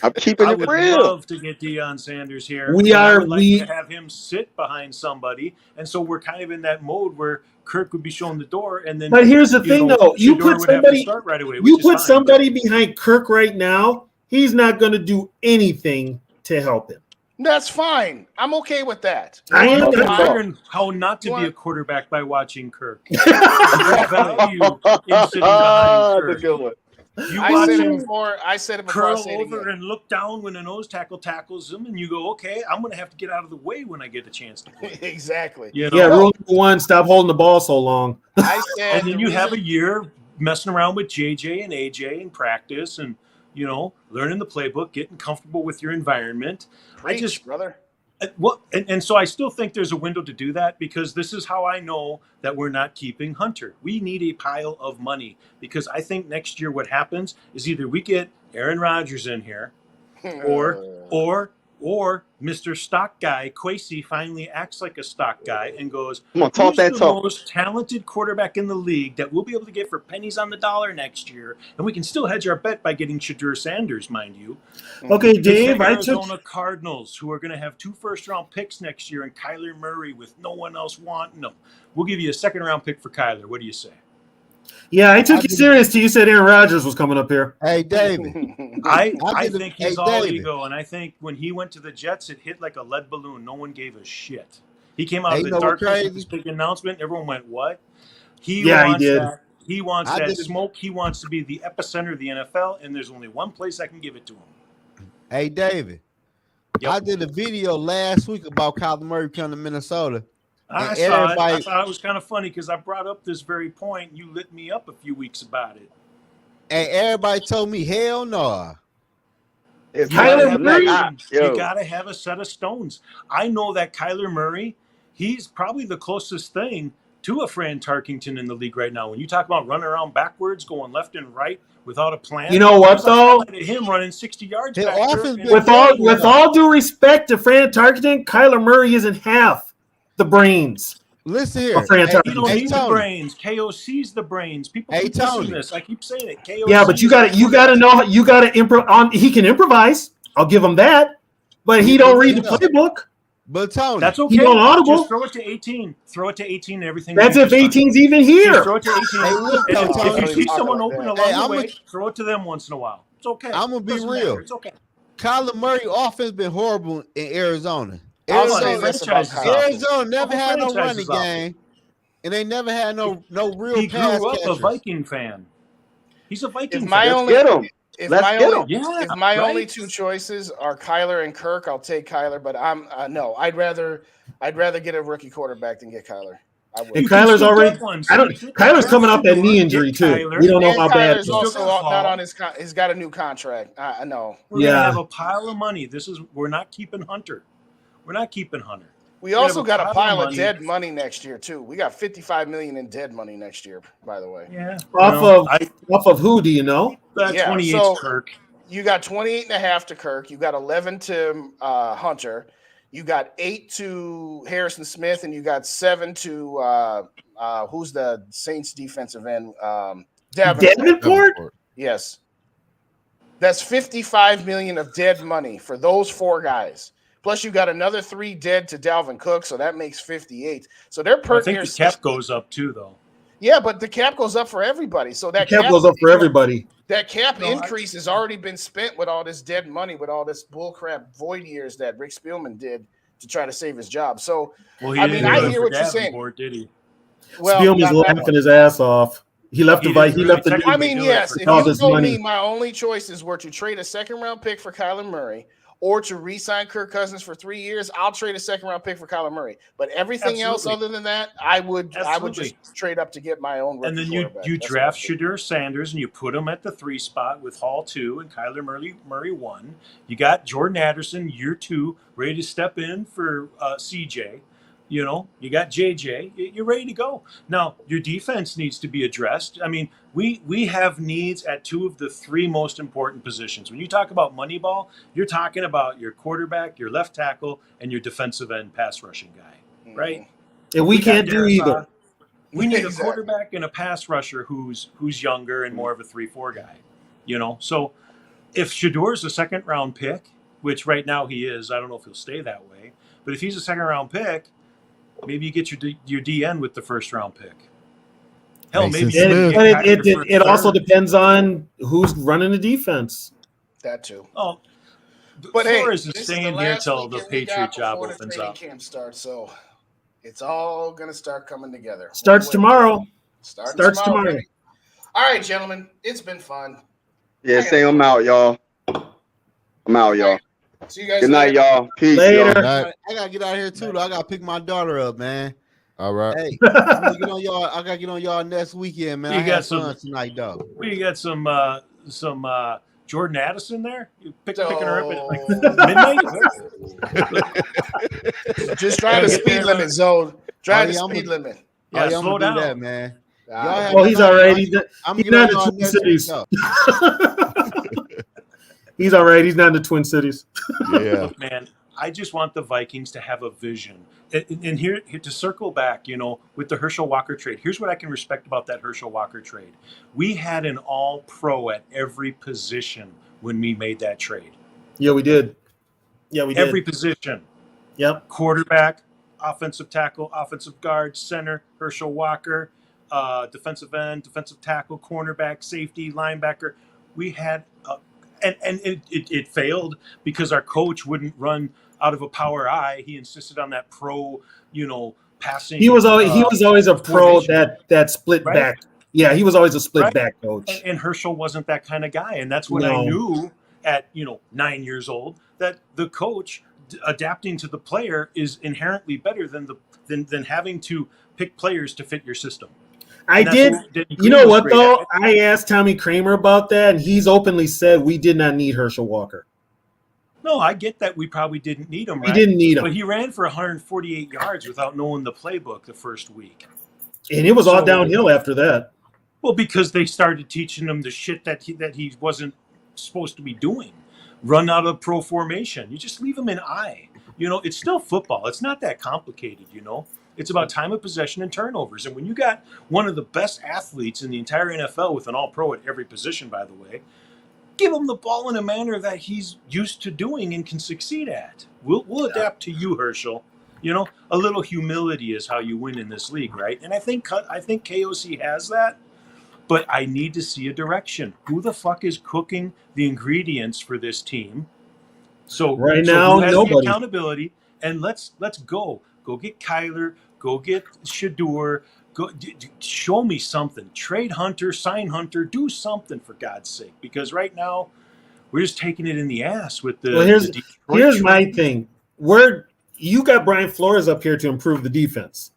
I'm keeping it real. I would love to get Deion Sanders here. We to have him sit behind somebody, and so we're kind of in that mode where Kirk would be showing the door, and then. But here's the thing, though: you put somebody right away. You put somebody behind Kirk right now. He's not going to do anything to help him. That's fine. I'm okay with that. I am learn how not to be a quarterback by watching Kirk. Value in sitting behind Kirk. Good one. I said it before. Curl over and look down when a nose tackle tackles him, and you go, "Okay, I'm going to have to get out of the way when I get a chance to play." Exactly. You know? Yeah. Rule number 1: stop holding the ball so long. And then you have a year messing around with JJ and AJ in practice, and learning the playbook, getting comfortable with your environment. Brother. And so I still think there's a window to do that, because this is how I know that we're not keeping Hunter. We need a pile of money, because I think next year what happens is either we get Aaron Rodgers in here or Mr. Stock Guy, Kwesi, finally acts like a stock guy and goes, "Who's the most talented quarterback in the league that we'll be able to get for pennies on the dollar next year?" And we can still hedge our bet by getting Shadur Sanders, mind you. Okay, Dave, I took Arizona Cardinals, who are going to have 2 first-round picks next year, and Kyler Murray with no one else wanting them. We'll give you a second-round pick for Kyler. What do you say? Yeah, I took you serious till you said Aaron Rodgers was coming up here. Hey, David. I think he's all ego, and I think when he went to the Jets, it hit like a lead balloon. No one gave a shit. He came out of the darkness with this big announcement. Everyone went, "What?" He did. He wants that smoke. He wants to be the epicenter of the NFL, and there's only one place I can give it to him. Hey, David. Yep. I did a video last week about Kyler Murray coming to Minnesota. I saw it. I thought it was kind of funny because I brought up this very point. You lit me up a few weeks about it. And everybody told me, hell no. You got to have a set of stones. I know that Kyler Murray, he's probably the closest thing to a Fran Tarkington in the league right now. When you talk about running around backwards, going left and right without a plan. You know what, though? Him running 60 yards with all due respect to Fran Tarkington, Kyler Murray isn't half the brains. Listen here. You don't need the brains. KOC's the brains. People keep missing this. I keep saying it. KOC. Yeah, but you gotta know you gotta improv. He can improvise. I'll give him that. But he don't read the playbook. But Tony, that's okay. He don't audible. Just throw it to 18. Throw it to 18 and everything. That's if 18's even here. Just throw it to 18. Hey, look, if you see someone open along the way, throw it to them once in a while. It's okay. I'm gonna be real. It's okay. Kyler Murray offense been horrible in Arizona. Arizona never had no running game, and they never had no real he pass grew up catchers. a Viking fan. He's a Viking If fan. If my only two choices are Kyler and Kirk, I'll take Kyler. But no, I'd rather get a rookie quarterback than get Kyler. And Kyler's already. Kyler's coming off that knee injury too. We don't know how bad. Kyler's also not on his. He's got a new contract. No. We're gonna have a pile of money. We're not keeping Hunter. We also got a pile of dead money next year too. We got $55 million in dead money next year. By the way. Yeah. Off of who? Do you know? 28 to Kirk. You got 28.5 to Kirk. You got 11 to Hunter. You got 8 to Harrison Smith, and you got 7 to who's the Saints defensive end? Davenport? Yes. That's $55 million of dead money for those 4 guys. Plus, you got another 3 dead to Dalvin Cook, so that makes 58. So they're I think the cap goes up too, though. Yeah, but the cap goes up for everybody. So that cap goes up for everybody. That cap increase has already been spent with all this dead money, with all this bullcrap void years that Rick Spielman did to try to save his job. So, I hear what you're saying. Did he? Well, Spielman's laughing his ass off. He left the Vikings. He left the. I mean, yes. If you told me my only choices were to trade a second-round pick for Kyler Murray or to re-sign Kirk Cousins for 3 years, I'll trade a second-round pick for Kyler Murray. But everything else other than that, I would just trade up to get my own. And then you draft Shadur Sanders and you put him at the 3 spot with Hall 2 and Kyler Murray 1. You got Jordan Addison year 2 ready to step in for CJ. You got JJ. You're ready to go. Now, your defense needs to be addressed. I mean, we have needs at 2 of the 3 most important positions. When you talk about Moneyball, you're talking about your quarterback, your left tackle, and your defensive end pass rushing guy, right? And we can't do either. We need a quarterback and a pass rusher who's younger and more of a 3-4 guy. So if Shador's a second-round pick, which right now he is, I don't know if he'll stay that way, but if he's a second-round pick, maybe you get your DN with the first-round pick. Hell, maybe. It also depends on who's running the defense. That too. Oh, but Flores is staying here till the Patriot job opens up. Camp starts, so it's all gonna start coming together. Starts tomorrow. Starts tomorrow. All right, gentlemen, it's been fun. Yeah, say I'm out, y'all. I'm out, y'all. See you guys. Good night, y'all. Peace. Later. Y'all. I gotta get out of here too. Though. I gotta pick my daughter up, man. All right. Hey, I gotta get on y'all next weekend, man. I got some tonight, dog. We got some Jordan Addison there. You picking her up at midnight. Just drive the speed limit, Zoe. Drive the speed limit. Yeah, slow down, that, man. He's all right. He's not in the Twin Cities. He's all right. He's not in the Twin Cities. Yeah. Look, man, I just want the Vikings to have a vision. And here to circle back, with the Herschel Walker trade, here's what I can respect about that Herschel Walker trade. We had an all-pro at every position when we made that trade. Yeah, we did. Every position. Yep. Quarterback, offensive tackle, offensive guard, center, Herschel Walker, defensive end, defensive tackle, cornerback, safety, linebacker. We had and it failed because our coach wouldn't run out of a power I. He insisted on that pro, passing. He was always a pro that split back. Yeah, he was always a split back coach. And Herschel wasn't that kind of guy. And that's when I knew at 9 years old that the coach adapting to the player is inherently better than having to pick players to fit your system. I did. You know what, though? I asked Tommy Kramer about that, and he's openly said we did not need Herschel Walker. No, I get that we probably didn't need him. We didn't need him. But he ran for 148 yards without knowing the playbook the first week. And it was all downhill after that. Well, because they started teaching him the shit that he wasn't supposed to be doing. Run out of pro formation. You just leave him in I. It's still football. It's not that complicated, It's about time of possession and turnovers. And when you got one of the best athletes in the entire NFL with an all-pro at every position, by the way, give him the ball in a manner that he's used to doing and can succeed at. We'll adapt to you, Herschel. A little humility is how you win in this league, right? And I think KOC has that, but I need to see a direction. Who the fuck is cooking the ingredients for this team? So now, who has nobody. The accountability, and let's go get Kyler, go get Shador, go show me something. Trade Hunter, sign Hunter, do something for God's sake, because right now we're just taking it in the ass with the. Well, here's my trade. thing. You got Brian Flores up here to improve the defense,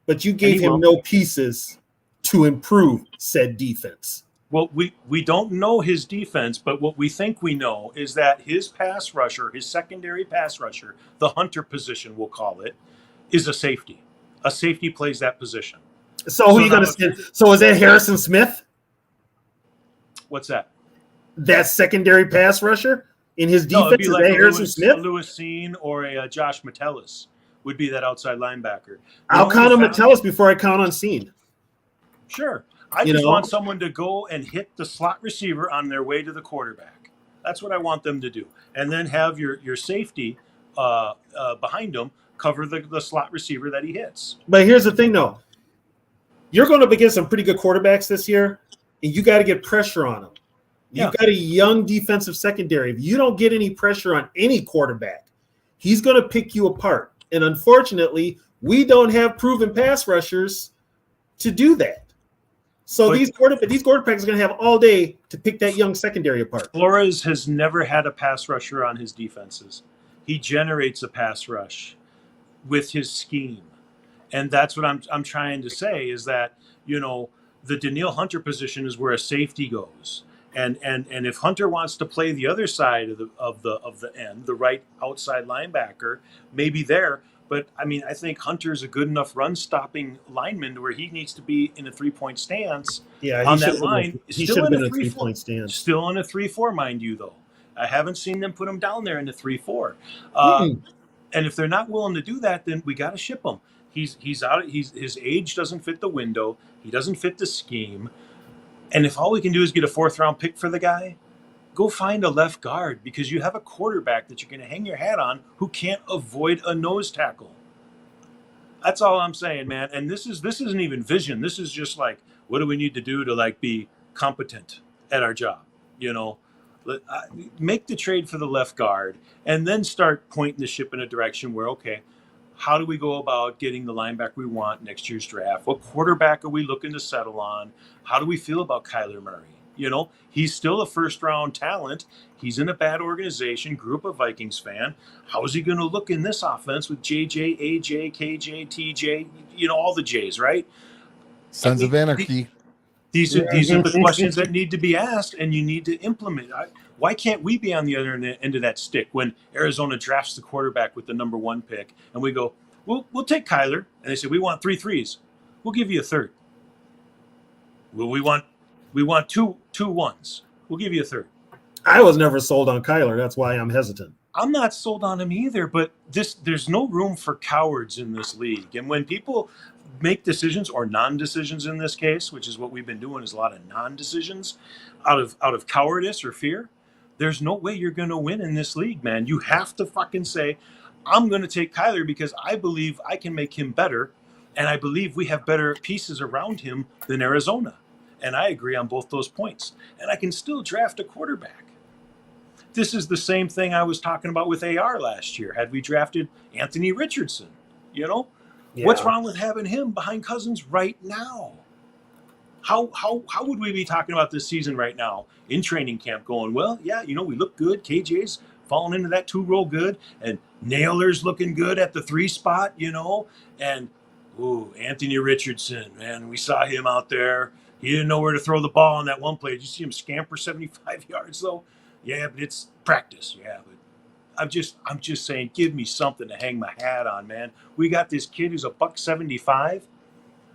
but you gave him no pieces to improve said defense. Well, we don't know his defense, but what we think we know is that his pass rusher, his secondary pass rusher, the Hunter position, we'll call it, is a safety. A safety plays that position. So who are you going to send? So is that Harrison Smith? What's that? That secondary pass rusher in his defense is like Harrison Smith? Lewis Cine or a Josh Metellus would be that outside linebacker. I'll count on Metellus before I count on Cine. Sure. I just want someone to go and hit the slot receiver on their way to the quarterback. That's what I want them to do. And then have your safety behind him cover the slot receiver that he hits. But here's the thing, though. You're going to get some pretty good quarterbacks this year, and you got to get pressure on them. You've got a young defensive secondary. If you don't get any pressure on any quarterback, he's going to pick you apart. And unfortunately, we don't have proven pass rushers to do that. So these quarterbacks are going to have all day to pick that young secondary apart. Flores has never had a pass rusher on his defenses. He generates a pass rush with his scheme. And that's what I'm trying to say is that, the Danielle Hunter position is where a safety goes. And if Hunter wants to play the other side of the end, the right outside linebacker, maybe there. But I mean, I think Hunter's a good enough run-stopping lineman where he needs to be in a 3-point stance on that line. He should have been in a 3-point stance. Still in a 3-4, mind you, though. I haven't seen them put him down there in the 3-4. And if they're not willing to do that, then we got to ship him. He's out. His age doesn't fit the window. He doesn't fit the scheme. And if all we can do is get a 4th-round pick for the guy, go find a left guard, because you have a quarterback that you're going to hang your hat on who can't avoid a nose tackle. That's all I'm saying, man. And this isn't even vision. This is just like, what do we need to do to be competent at our job? Make the trade for the left guard and then start pointing the ship in a direction where, okay, how do we go about getting the linebacker we want next year's draft? What quarterback are we looking to settle on? How do we feel about Kyler Murray? He's still a 1st-round talent. He's in a bad organization, grew up a Vikings fan. How is he going to look in this offense with JJ, AJ, KJ, TJ, all the J's, right? Sons of Anarchy. These are the questions that need to be asked, and you need to implement. Why can't we be on the other end of that stick when Arizona drafts the quarterback with the number 1 pick, and we go, we'll take Kyler, and they say, we want 3 threes. We'll give you a 3rd. Well, we want two 1s. We'll give you a 3rd. I was never sold on Kyler. That's why I'm hesitant. I'm not sold on him either, but there's no room for cowards in this league. And when people make decisions or non-decisions in this case, which is what we've been doing, is a lot of non-decisions out of cowardice or fear, there's no way you're going to win in this league, man. You have to fucking say, I'm going to take Kyler because I believe I can make him better, and I believe we have better pieces around him than Arizona. And I agree on both those points. And I can still draft a quarterback. This is the same thing I was talking about with AR last year. Had we drafted Anthony Richardson, what's wrong with having him behind Cousins right now? How would we be talking about this season right now in training camp going, well, yeah, we look good. KJ's falling into that 2 role good, and Naylor's looking good at the 3 spot, and Anthony Richardson, man, we saw him out there. He didn't know where to throw the ball on that one play. Did you see him scamper 75 yards though? Yeah, but it's practice. Yeah, but I'm just saying, give me something to hang my hat on, man. We got this kid who's $175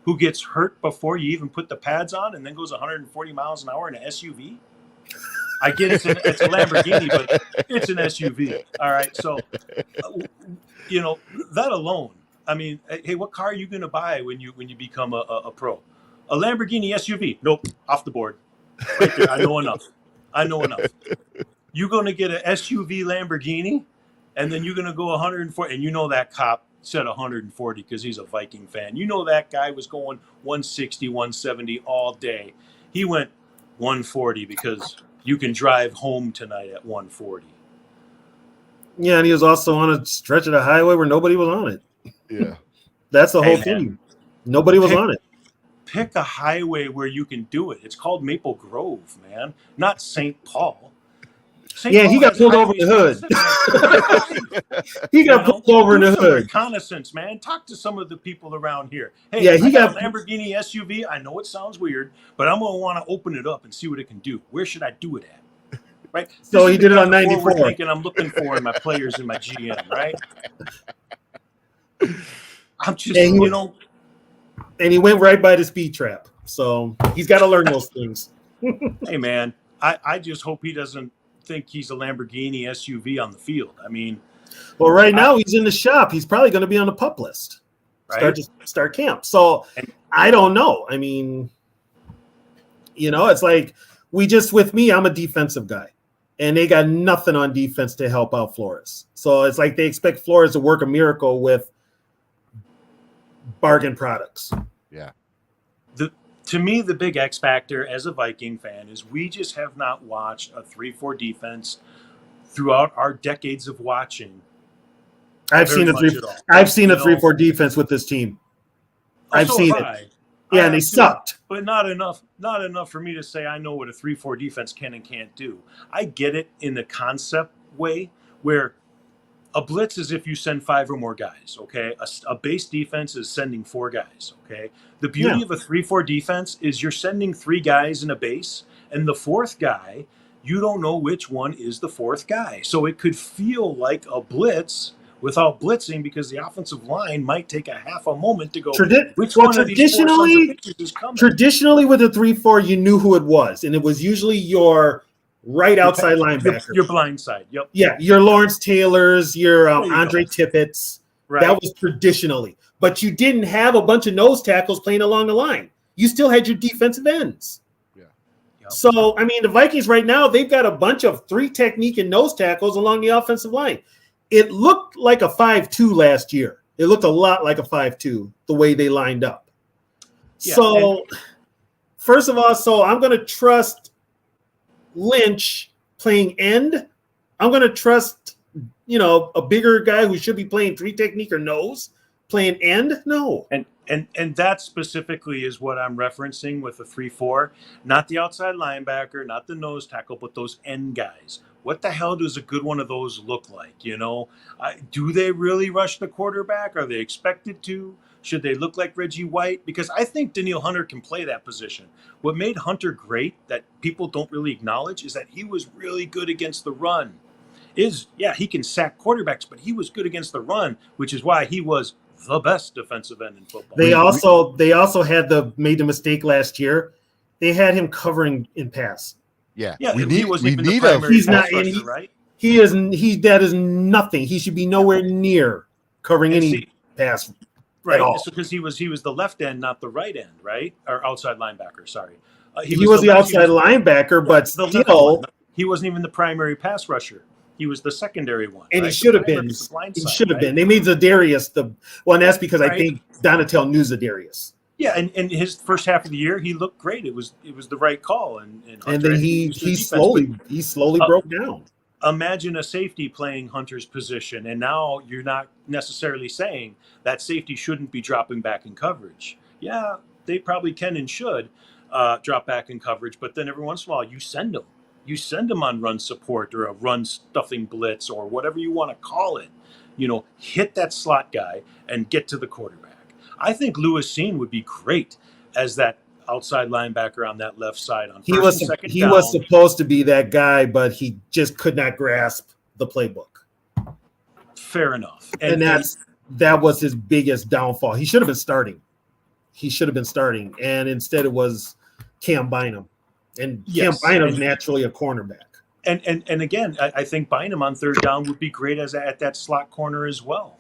who gets hurt before you even put the pads on and then goes 140 miles an hour in an SUV. I get it's a Lamborghini, but it's an SUV. All right, so that alone. I mean, hey, what car are you going to buy when you become a pro? A Lamborghini SUV? Nope, off the board. Right there, I know enough. You're going to get an SUV Lamborghini, and then you're going to go 140, and that cop said 140 because he's a Viking fan. That guy was going 160, 170 all day. He went 140 because you can drive home tonight at 140. Yeah, and he was also on a stretch of the highway where nobody was on it. Yeah. That's the whole thing. Nobody was on it. Pick a highway where you can do it. It's called Maple Grove, man, not St. Paul. He got pulled over in the hood. He got pulled over in the hood. Reconnaissance, man. Talk to some of the people around here. Hey, he got a Lamborghini SUV. I know it sounds weird, but I'm gonna want to open it up and see what it can do. Where should I do it at? Right. So he did it on 94. Thinking I'm looking for in my players and my GM, right? I'm just, and he went right by the speed trap. So he's got to learn those things. Hey, man, I just hope he doesn't think he's a Lamborghini SUV on the field. I mean, well, right now he's in the shop. He's probably going to be on the pup list. Right? Start camp. So I don't know. I mean, it's like with me, I'm a defensive guy, and they got nothing on defense to help out Flores. So it's like they expect Flores to work a miracle with bargain products. Yeah. To me, the big X factor as a Viking fan is we just have not watched a 3-4 defense throughout our decades of watching. I've seen a 3-4 defense with this team. I've seen it. Yeah, and they sucked. But not enough for me to say I know what a 3-4 defense can and can't do. I get it in the concept way where a blitz is if you send 5 or more guys, okay? A base defense is sending 4 guys, okay? The beauty of a 3-4 defense is you're sending 3 guys in a base, and the 4th guy, you don't know which one is the 4th guy. So it could feel like blitz without blitzing because the offensive line might take a half a moment to go, which one of these 4 sons of bitches is coming? Traditionally, with a 3-4, you knew who it was, and it was usually your right outside linebacker. Your blind side, yep. Yeah, your Lawrence Taylors, your Andre Tippett's. Right. That was traditionally. But you didn't have a bunch of nose tackles playing along the line. You still had your defensive ends. Yeah. Yep. So, I mean, the Vikings right now, they've got a bunch of 3 technique and nose tackles along the offensive line. It looked like a 5-2 last year. It looked a lot like a 5-2, the way they lined up. Yeah, so, first of all, I'm going to trust Lynch playing end. I'm going to trust, a bigger guy who should be playing 3 technique or nose playing end. No. And that specifically is what I'm referencing with the 3-4, not the outside linebacker, not the nose tackle, but those end guys. What the hell does a good one of those look like? Do they really rush the quarterback? Are they expected to? Should they look like Reggie White? Because I think Danielle Hunter can play that position. What made Hunter great that people don't really acknowledge is that he was really good against the run. He can sack quarterbacks, but he was good against the run, which is why he was the best defensive end in football. They also made the mistake last year. They had him covering in pass. Yeah. He wasn't even the primary pass rusher, right? That is nothing. He should be nowhere near covering any pass. Right, because he was the left end, not the right end, right? Or outside linebacker, sorry. He was the outside linebacker, but still. He wasn't even the primary pass rusher. He was the secondary one. And he should have been. He should have been. They made Zadarius and that's because I think Donatel knew Zadarius. Yeah, and his first half of the year, he looked great. It was the right call. And then he slowly broke down. Imagine a safety playing Hunter's position, and now you're not necessarily saying that safety shouldn't be dropping back in coverage. Yeah, they probably can and should drop back in coverage, but then every once in a while you send them. You send them on run support or a run stuffing blitz or whatever you want to call it. Hit that slot guy and get to the quarterback. I think Lewis Cine would be great as that outside linebacker on that left side on first and second down. He was supposed to be that guy, but he just could not grasp the playbook. Fair enough. And that was his biggest downfall. He should have been starting. And instead it was Cam Bynum. And Cam Bynum's naturally a cornerback. And again, I think Bynum on third down would be great at that slot corner as well.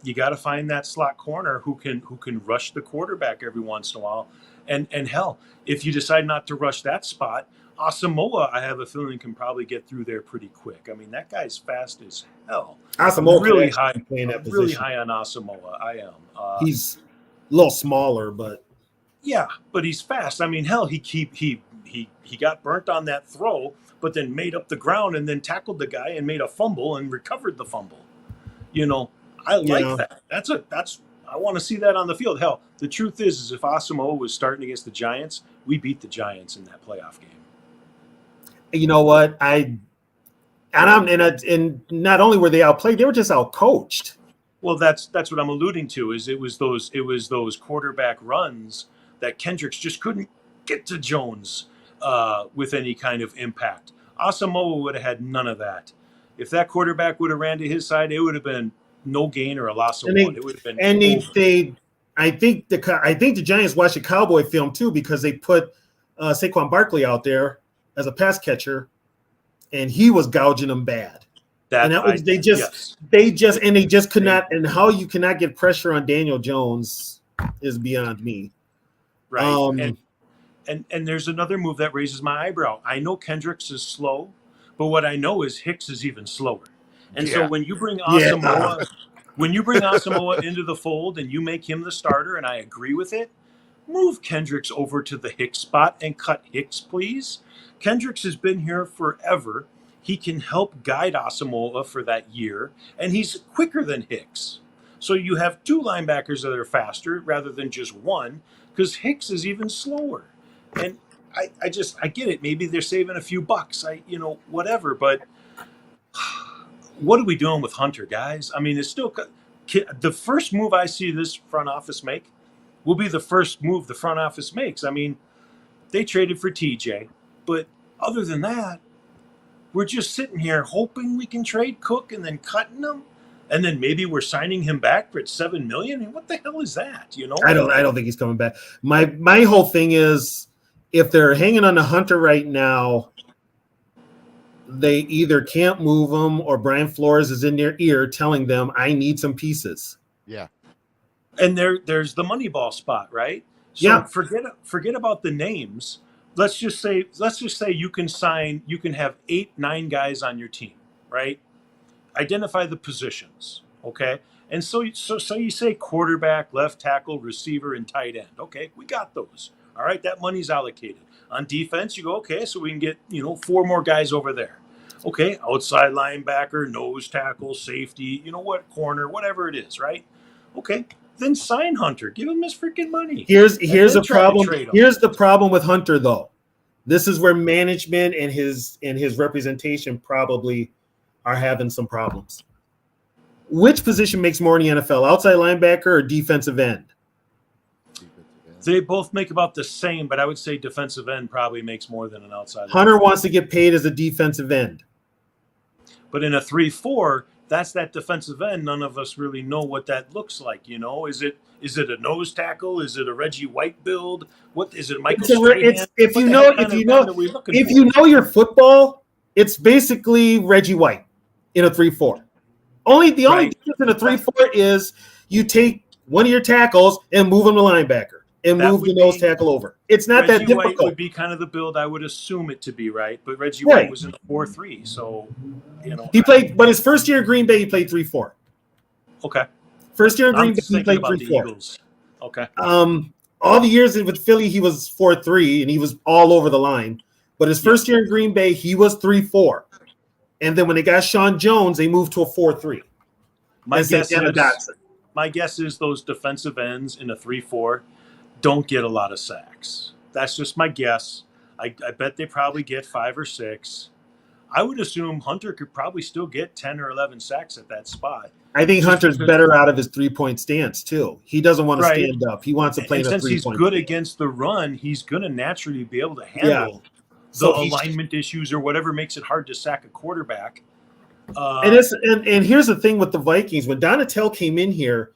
You got to find that slot corner who can rush the quarterback every once in a while. And hell, if you decide not to rush that spot, Asamoah, I have a feeling, can probably get through there pretty quick. I mean, that guy's fast as hell. Asamoah really high on Asamoah. I am. He's a little smaller, but yeah, but he's fast. I mean, hell, he he got burnt on that throw, but then made up the ground and then tackled the guy and made a fumble and recovered the fumble. I like that. I want to see that on the field. Hell, the truth is if Asamoah was starting against the Giants, we beat the Giants in that playoff game. You know what? And not only were they outplayed, they were just outcoached. Well, that's what I'm alluding to. Is it was those quarterback runs that Kendricks just couldn't get to Jones with any kind of impact. Asamoah would have had none of that. If that quarterback would have ran to his side, it would have been no gain or a loss of one. It would have been. And I think the Giants watched the Cowboy film too because they put Saquon Barkley out there as a pass catcher, and he was gouging them bad. They just could not. And how you cannot get pressure on Daniel Jones is beyond me. Right. And there's another move that raises my eyebrow. I know Kendricks is slow, but what I know is Hicks is even slower. And so when you bring Asamoah, into the fold and you make him the starter, and I agree with it, move Kendricks over to the Hicks spot and cut Hicks, please. Kendricks has been here forever. He can help guide Asamoah for that year, and he's quicker than Hicks. So you have two linebackers that are faster rather than just one, because Hicks is even slower. And I get it. Maybe they're saving a few bucks, whatever. But what are we doing with Hunter, guys? I mean, it's still the first move I see this front office make will be the first move the front office makes. I mean, they traded for TJ, but other than that, we're just sitting here hoping we can trade Cook and then cutting him, and then maybe we're signing him back for $7 million. I mean, what the hell is that? I don't think he's coming back. My whole thing is, if they're hanging on to Hunter right now, they either can't move him or Brian Flores is in their ear telling them, "I need some pieces." Yeah. And there's the Moneyball spot, right? So forget about the names. Let's just say you can have 8-9 guys on your team, right? Identify the positions, okay? And so you say quarterback, left tackle, receiver, and tight end. Okay, we got those. All right, that money's allocated. On defense, you go, okay, so we can get 4 more guys over there. Okay, outside linebacker, nose tackle, safety, corner, whatever it is, right? Okay, then sign Hunter. Give him his freaking money. Here's a problem. Here's the problem with Hunter, though. This is where management and his representation probably are having some problems. Which position makes more in the NFL, outside linebacker or defensive end? They both make about the same, but I would say defensive end probably makes more than an outside. Hunter wants to get paid as a defensive end. But in a 3-4, that's that defensive end. None of us really know what that looks like. Is it a nose tackle? Is it a Reggie White build? What is it, Michael Strahan? If you know your football, it's basically Reggie White in a 3-4. The only difference in a 3-4 is you take one of your tackles and move him to linebacker and move the nose tackle over. It's not that difficult. White would be kind of the build I would assume it to be, right? But Reggie White was in a 4-3, so he played. But his first year in Green Bay, he played 3-4. Okay. First year in Green Bay, he played 3-4. Okay. All the years with Philly, he was 4-3, and he was all over the line. But his first year in Green Bay, he was 3-4. And then when they got Sean Jones, they moved to a 4-3. My guess is those defensive ends in a 3-4 don't get a lot of sacks. That's just my guess. I bet they probably get 5 or 6. I would assume Hunter could probably still get 10 or 11 sacks at that spot. I think Hunter's better out of his 3-point stance, too. He doesn't want to stand up. He wants to play in a 3-point. Since he's good against the run, he's going to naturally be able to handle the alignment issues or whatever makes it hard to sack a quarterback. And here's the thing with the Vikings. When Donatel came in here,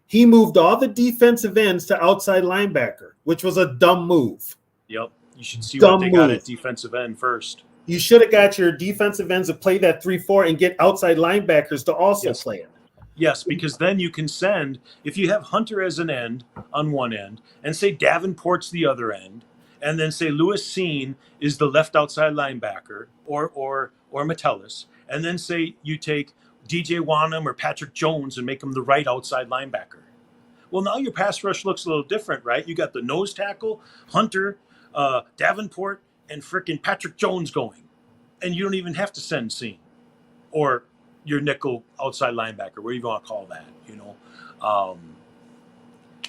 he moved all the defensive ends to outside linebacker, which was a dumb move. Yep. You should see what they got at defensive end first. You should have got your defensive ends to play that 3-4 and get outside linebackers to also play it. Yes, because then you can send, if you have Hunter as an end on one end, and say Davenport's the other end, and then say Lewis Seen is the left outside linebacker, or Metellus, and then say you take DJ Wanham or Patrick Jones and make them the right outside linebacker. Well, now your pass rush looks a little different, right? You got the nose tackle, Hunter, Davenport, and freaking Patrick Jones going, and you don't even have to send Seam or your nickel outside linebacker, whatever you want to call that,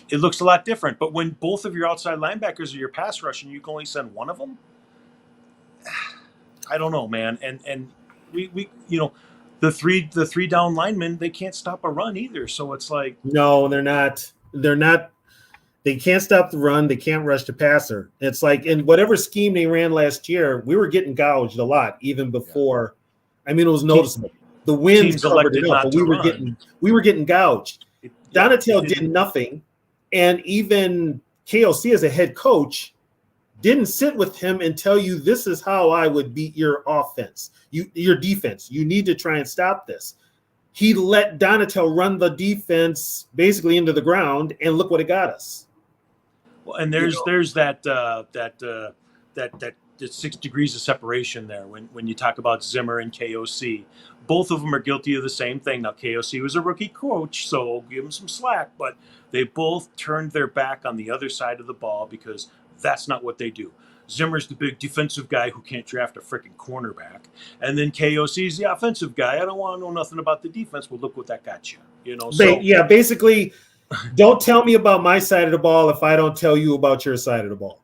it looks a lot different. But when both of your outside linebackers are your pass rush and you can only send one of them, I don't know, man. And we the three down linemen, they can't stop a run either. So it's like, no, they're not. They can't stop the run. They can't rush the passer. It's like in whatever scheme they ran last year, we were getting gouged a lot even before. I mean, it was noticeable. The winds covered it up, but we were getting gouged. Donatell did nothing, and even KOC as a head coach didn't sit with him and tell you this is how I would beat your offense, your defense. You need to try and stop this. He let Donatell run the defense basically into the ground, and look what it got us. Well, and there's that 6 degrees of separation there when you talk about Zimmer and KOC. Both of them are guilty of the same thing. Now, KOC was a rookie coach, so give him some slack, but they both turned their back on the other side of the ball because that's not what they do. Zimmer's the big defensive guy who can't draft a freaking cornerback. And then KOC's the offensive guy. I don't want to know nothing about the defense. Well, look what that got you. Basically, don't tell me about my side of the ball if I don't tell you about your side of the ball.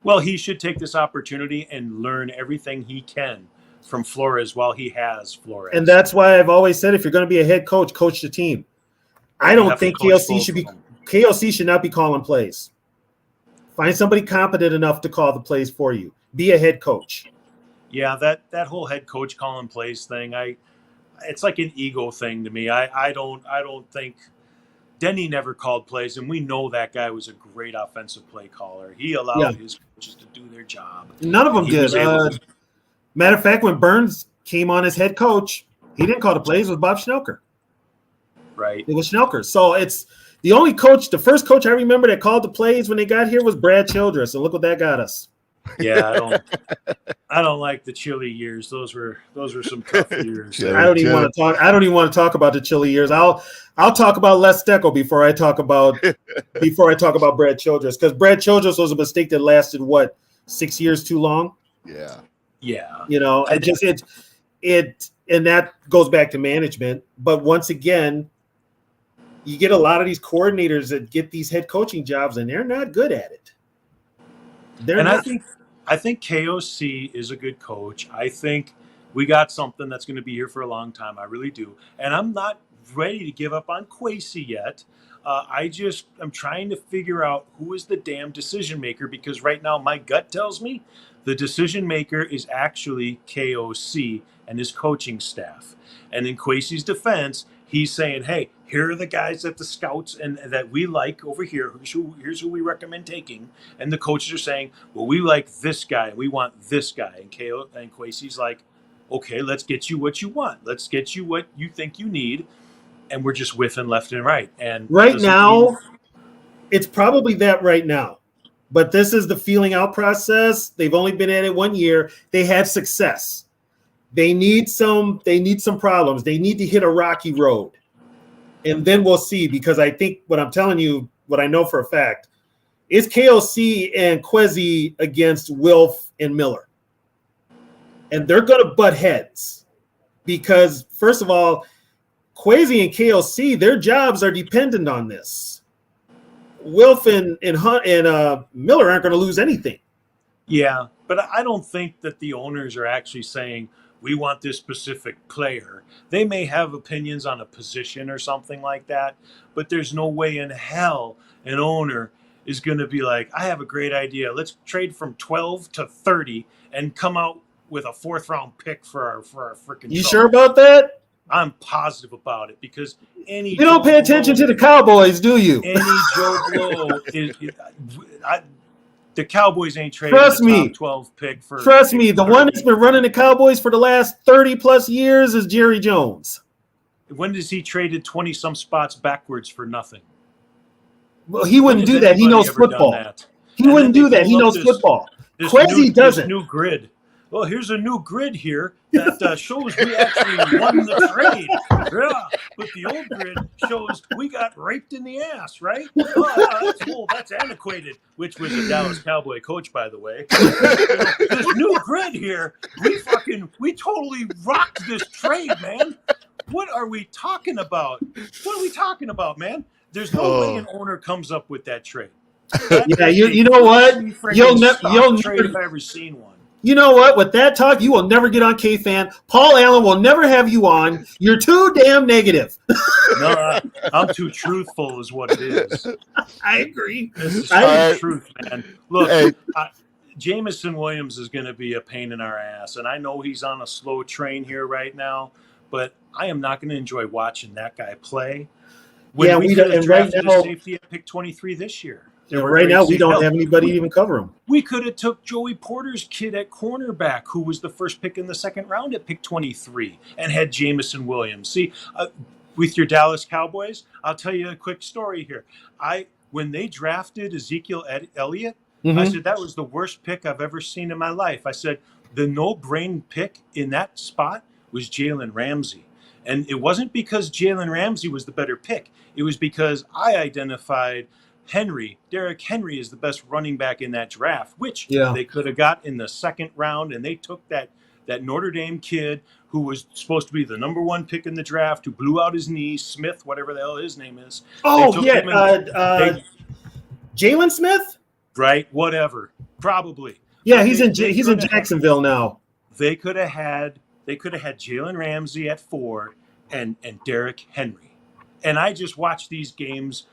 Well, he should take this opportunity and learn everything he can from Flores while he has Flores. And that's why I've always said, if you're going to be a head coach, coach the team. I don't think KOC should not be calling plays. Find somebody competent enough to call the plays for you. Be a head coach. Yeah, that whole head coach calling plays thing, it's like an ego thing to me. I don't think Denny never called plays, and we know that guy was a great offensive play caller. He allowed his coaches to do their job. None of them did. Matter of fact, when Burns came on as head coach, he didn't call the plays. It was Bob Schnelker. Right. It was Schnelker. So it's the only coach, the first coach I remember that called the plays when they got here was Brad Childress. And look what that got us. Yeah, I don't like the chilly years. Those were some tough years. I don't even want to talk about the chilly years. I'll talk about Les Steckel before I talk about Brad Childress, because Brad Childress was a mistake that lasted 6 years too long. Yeah. And that goes back to management. But once again, you get a lot of these coordinators that get these head coaching jobs, and they're not good at it. I think KOC is a good coach. I think we got something that's going to be here for a long time. I really do. And I'm not ready to give up on Kwesi yet. I'm trying to figure out who is the damn decision maker, because right now my gut tells me the decision maker is actually KOC and his coaching staff. And in Kwesi's defense, he's saying, hey, here are the guys that the scouts and that we like over here. Here's who we recommend taking. And the coaches are saying, well, we like this guy. We want this guy. And Kwesi's like, okay, let's get you what you want. Let's get you what you think you need. And we're just whiffing left and right. And right now, it's probably that right now. But this is the feeling out process. They've only been at it 1 year. They had success. They need some problems. They need to hit a rocky road. And then we'll see, because I think what I'm telling you, what I know for a fact, is KOC and Kwesi against Wilf and Miller. And they're going to butt heads because, first of all, Kwesi and KOC, their jobs are dependent on this. Wilf and Miller aren't going to lose anything. Yeah, but I don't think that the owners are actually saying, we want this specific player. They may have opinions on a position or something like that, but there's no way in hell an owner is going to be like, I have a great idea. Let's trade from 12 to 30 and come out with a 4th round pick for our freaking. You sure about that? I'm positive about it, because you don't pay attention to the Cowboys, do you? Any Joe Blow the Cowboys ain't trading Trust me. Top 12 pick for. Trust me, the one that's been running the Cowboys for the last 30 plus years is Jerry Jones. When does he traded 20 some spots backwards for nothing? Well, he wouldn't do that. He knows football. He wouldn't do that. He knows football. Kwesi doesn't. New grid. well, here's a new grid here that shows we actually won the trade. Yeah, but the old grid shows we got raped in the ass, right? That's antiquated, which was a Dallas Cowboy coach, by the way. This new grid here, we totally rocked this trade, man. What are we talking about? What are we talking about, man? There's no way an owner comes up with that trade. You know what? You'll never trade if I ever seen one. You know what? With that talk, you will never get on K-Fan. Paul Allen will never have you on. You're too damn negative. No, I'm too truthful is what it is. I agree. This is the truth, man. Look, Jameson Williams is going to be a pain in our ass, and I know he's on a slow train here right now, but I am not going to enjoy watching that guy play. When we could have drafted a safety at pick 23 this year. And right now, we don't have anybody to even cover him. We could have took Joey Porter's kid at cornerback, who was the first pick in the second round at pick 23, and had Jameson Williams. See, with your Dallas Cowboys, I'll tell you a quick story here. When they drafted Ezekiel Elliott, I said that was the worst pick I've ever seen in my life. I said the no-brain pick in that spot was Jalen Ramsey. And it wasn't because Jalen Ramsey was the better pick. It was because I identified Derrick Henry is the best running back in that draft, which they could have got in the second round, and they took that Notre Dame kid who was supposed to be the number one pick in the draft, who blew out his knee, Smith, whatever the hell his name is. Jalen Smith? Right, whatever, probably. Yeah, he's in Jacksonville now. They could have had Jalen Ramsey at 4 and Derrick Henry, and I just watched these games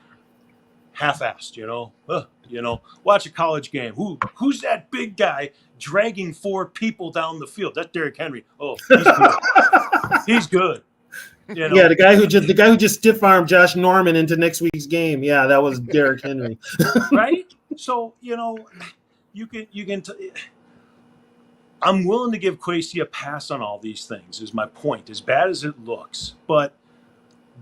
half-assed, watch a college game. Who's that big guy dragging 4 people down the field? That's Derrick Henry. Oh, he's good. He's good. Yeah, the guy who just stiff armed Josh Norman into next week's game. Yeah, that was Derrick Henry. Right? So I'm willing to give Kwesi a pass on all these things. Is my point. As bad as it looks, but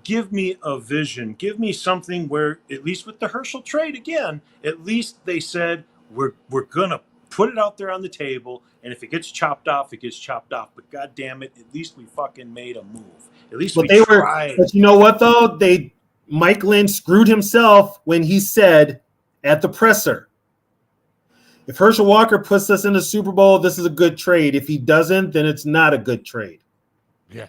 give me a vision. Give me something where, at least with the Herschel trade again, at least they said we're gonna put it out there on the table, and if it gets chopped off, it gets chopped off. But God damn it, at least we fucking made a move. At least we tried. But you know what though? Mike Lynn screwed himself when he said at the presser, if Herschel Walker puts us in the Super Bowl, this is a good trade. If he doesn't, then it's not a good trade. Yeah.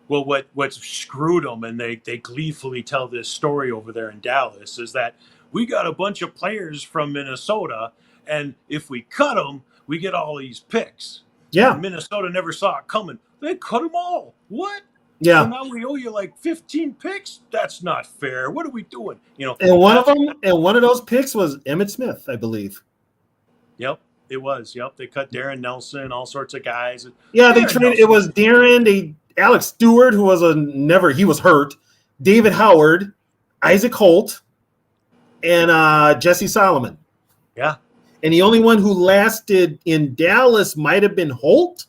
Well, what's screwed them, and they gleefully tell this story over there in Dallas, is that we got a bunch of players from Minnesota, and if we cut them, we get all these picks. Yeah. And Minnesota never saw it coming. They cut them all. What? Yeah. So now we owe you like 15 picks? That's not fair. What are we doing? And one of those picks was Emmitt Smith, I believe. Yep. It was. Yep. They cut Darren Nelson, all sorts of guys. Yeah, they traded. It was Darren, Alex Stewart, who was he was hurt, David Howard, Isaac Holt, and Jesse Solomon. Yeah. And the only one who lasted in Dallas might have been Holt.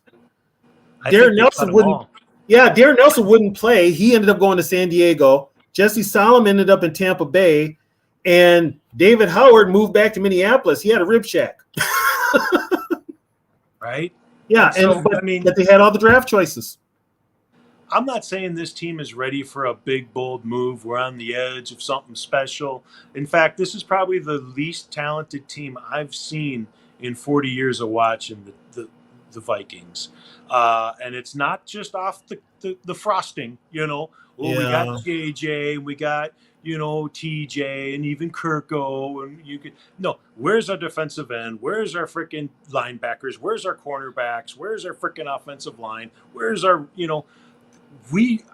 Darren Nelson wouldn't. Yeah, Darren Nelson wouldn't play. He ended up going to San Diego. Jesse Solomon ended up in Tampa Bay, and David Howard moved back to Minneapolis. He had a rib shack. Right. Yeah, but they had all the draft choices. I'm not saying this team is ready for a big, bold move. We're on the edge of something special. In fact, this is probably the least talented team I've seen in 40 years of watching the Vikings. And it's not just off the frosting, We got JJ, we got, TJ, and even Kirko. And where's our defensive end? Where's our freaking linebackers? Where's our cornerbacks? Where's our freaking offensive line? Where's our,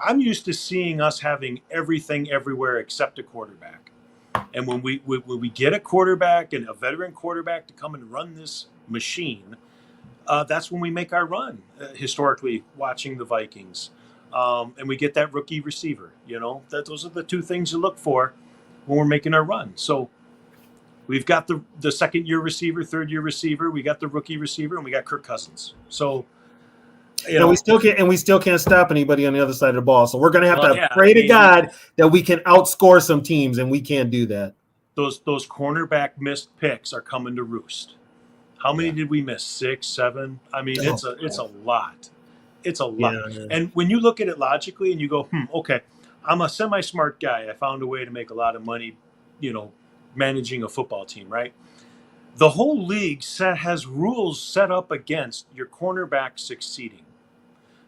I'm used to seeing us having everything everywhere except a quarterback. And when we get a quarterback and a veteran quarterback to come and run this machine, that's when we make our run, historically, watching the Vikings. And we get that rookie receiver, those are the two things you look for when we're making our run. So we've got the second-year receiver, third-year receiver, we got the rookie receiver, and we got Kirk Cousins. So we still can't stop anybody on the other side of the ball. So we're going to have to pray to God that we can outscore some teams, and we can't do that. Those cornerback missed picks are coming to roost. How many did we miss? 6, 7? I mean, it's a lot. It's a lot. Yeah. And when you look at it logically and you go, okay, I'm a semi-smart guy. I found a way to make a lot of money, managing a football team, right? The whole league has rules set up against your cornerback succeeding.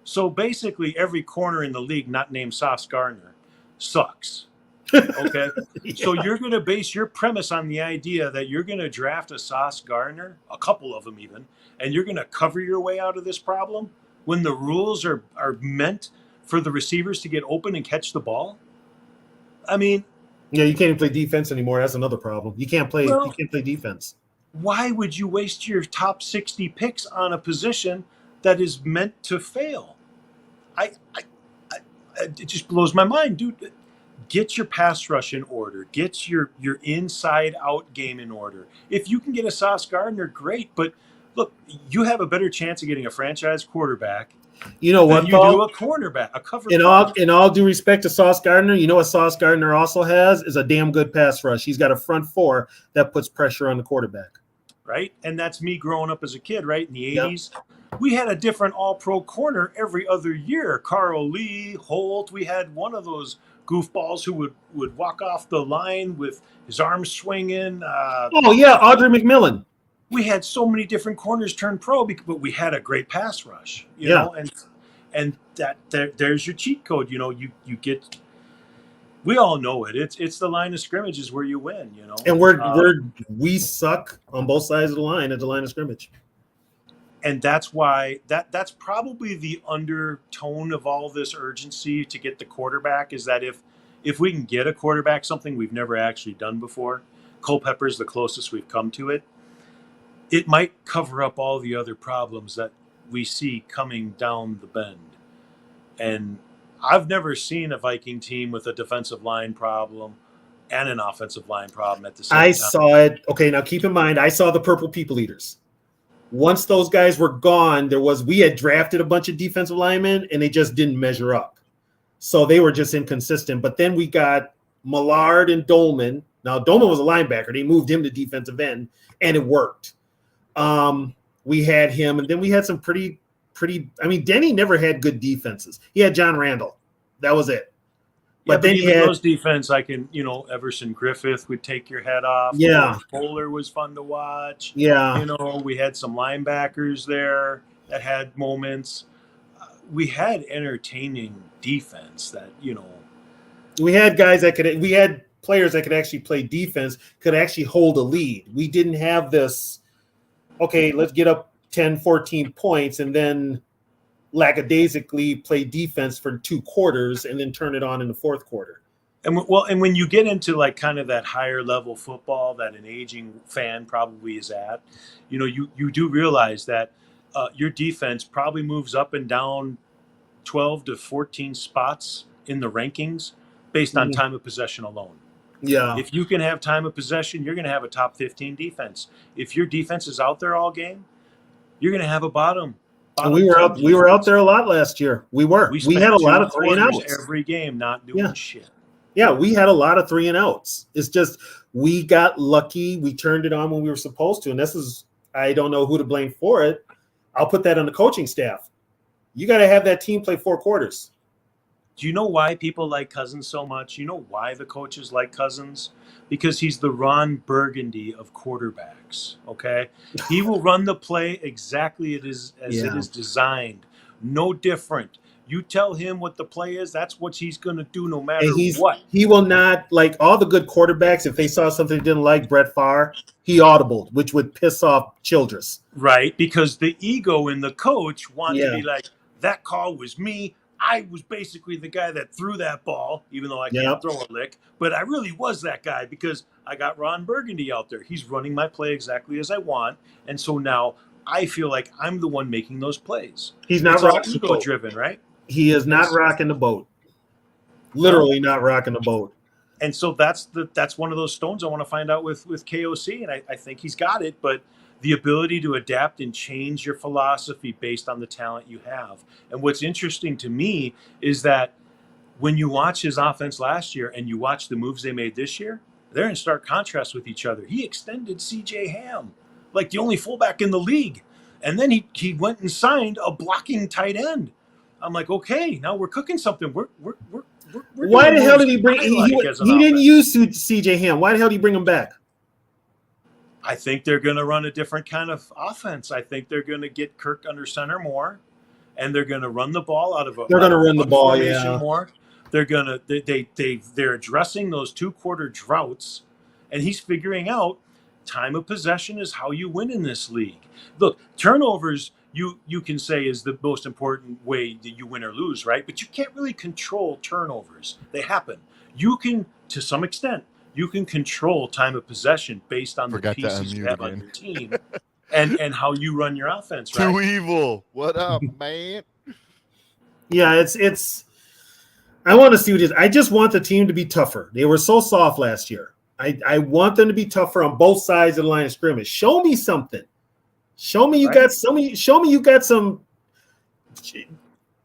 So basically, every corner in the league not named Sauce Gardner sucks. Okay? So you're going to base your premise on the idea that you're going to draft a Sauce Gardner, a couple of them even, and you're going to cover your way out of this problem when the rules are meant for the receivers to get open and catch the ball? I mean... Yeah, you can't even play defense anymore. That's another problem. You can't play defense. Why would you waste your top 60 picks on a position that is meant to fail? It just blows my mind, dude. Get your pass rush in order. Get your inside out game in order. If you can get a Sauce Gardner, great. But look, you have a better chance of getting a franchise quarterback. You know what? You do a cornerback, a cover. In all due respect to Sauce Gardner, you know what Sauce Gardner also has is a damn good pass rush. He's got a front four that puts pressure on the quarterback. Right, and that's me growing up as a kid. Right in the '80s, we had a different All-Pro corner every other year. Carl Lee, Holt. We had one of those goofballs who would walk off the line with his arms swinging. Audrey McMillan. We had so many different corners turn pro, but we had a great pass rush, you know, and there's your cheat code. You get. We all know it. It's the line of scrimmage is where you win, And we suck on both sides of the line at the line of scrimmage. And that's why that's probably the undertone of all this urgency to get the quarterback is that if we can get a quarterback, something we've never actually done before, Culpepper's the closest we've come to it. It might cover up all the other problems that we see coming down the bend. And I've never seen a Viking team with a defensive line problem and an offensive line problem at the same time. I saw it. Okay, now keep in mind, I saw the Purple People Eaters. Once those guys were gone, we had drafted a bunch of defensive linemen, and they just didn't measure up. So they were just inconsistent. But then we got Millard and Dolman. Now, Dolman was a linebacker. They moved him to defensive end, and it worked. We had him, and then we had some pretty. I mean, Denny never had good defenses. He had John Randall. That was it. But then even those defense, Everson Griffith would take your head off. Yeah. Bowler was fun to watch. Yeah. We had some linebackers there that had moments. We had entertaining defense that, We had we had players that could actually play defense, could actually hold a lead. We didn't have this, okay, let's get up 10, 14 points and then lackadaisically play defense for 2 quarters and then turn it on in the fourth quarter. And when you get into like kind of that higher level football that an aging fan probably is at, you do realize that your defense probably moves up and down 12 to 14 spots in the rankings based on time of possession alone. Yeah. If you can have time of possession, you're going to have a top 15 defense. If your defense is out there all game, you're going to have a bottom. We were out there a lot last year. We had a lot of 3 and outs every game, not doing shit. Yeah, we had a lot of 3 and outs. It's just we got lucky. We turned it on when we were supposed to, and I don't know who to blame for it. I'll put that on the coaching staff. You got to have that team play 4 quarters. Do you know why people like Cousins so much? You know why the coaches like Cousins? Because he's the Ron Burgundy of quarterbacks, okay? He will run the play exactly as it is designed. No different. You tell him what the play is, that's what he's going to do no matter what. He will not, like all the good quarterbacks, if they saw something they didn't like, Brett Favre, he audibled, which would piss off Childress. Right, because the ego in the coach wanted to be like, that call was me. I was basically the guy that threw that ball, even though I can't throw a lick. But I really was that guy because I got Ron Burgundy out there. He's running my play exactly as I want. And so now I feel like I'm the one making those plays. He's not rocking the boat. Ego-driven, right? He is not rocking the boat. Literally not rocking the boat. And so that's one of those stones I want to find out with KOC. And I think he's got it. But the ability to adapt and change your philosophy based on the talent you have. And what's interesting to me is that when you watch his offense last year and you watch the moves they made this year, they're in stark contrast with each other. He extended C.J. Ham. like the only fullback in the league. And then he went and signed a blocking tight end. I'm like, okay, now we're cooking something. We're Why the hell did he bring? He didn't use CJ Ham. Why the hell did he bring him back? I think they're going to run a different kind of offense. I think they're going to get Kirk under center more, and they're going to run the ball out of a. They're going to run the ball, more. They're going to they're addressing those 2-quarter droughts, and he's figuring out time of possession is how you win in this league. Look, turnovers you can say is the most important way that you win or lose, right? But you can't really control turnovers. They happen. You can, to some extent, you can control time of possession based on the pieces you have on your team and how you run your offense, right? Too evil. What up, man? Yeah, it's I want to see what it is. I just want the team to be tougher. They were so soft last year. I want them to be tougher on both sides of the line of scrimmage. Show me something. Show me you got some. Show me you got some.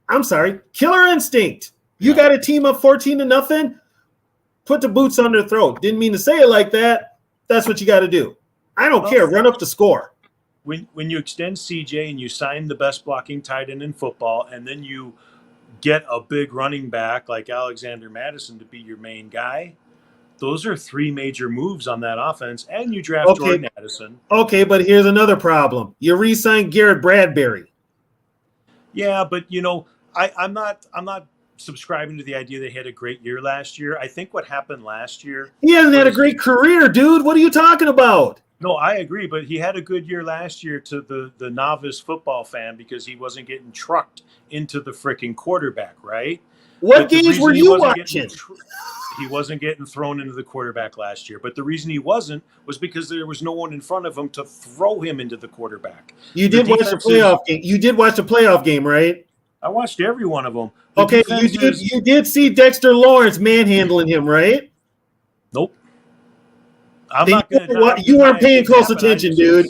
I'm sorry, killer instinct. You got a team up 14-0. Put the boots on their throat. Didn't mean to say it like that. That's what you got to do. I don't care. Run up the score. When you extend CJ and you sign the best blocking tight end in football, and then you get a big running back like Alexander Madison to be your main guy, those are 3 major moves on that offense, and you draft Jordan Addison. Okay, but here's another problem. You re-signed Garrett Bradbury. Yeah, but I'm not subscribing to the idea they had a great year last year. I think what happened last year, he hasn't had a great career, dude. What are you talking about? No, I agree, but he had a good year last year to the novice football fan because he wasn't getting trucked into the freaking quarterback, right? What games were you watching? He wasn't getting thrown into the quarterback last year, but the reason he wasn't was because there was no one in front of him to throw him into the quarterback. You did watch the playoff game. You did watch the playoff game, right? I watched every one of them. Okay, you did see Dexter Lawrence manhandling him, right? Nope. You weren't paying close attention, dude.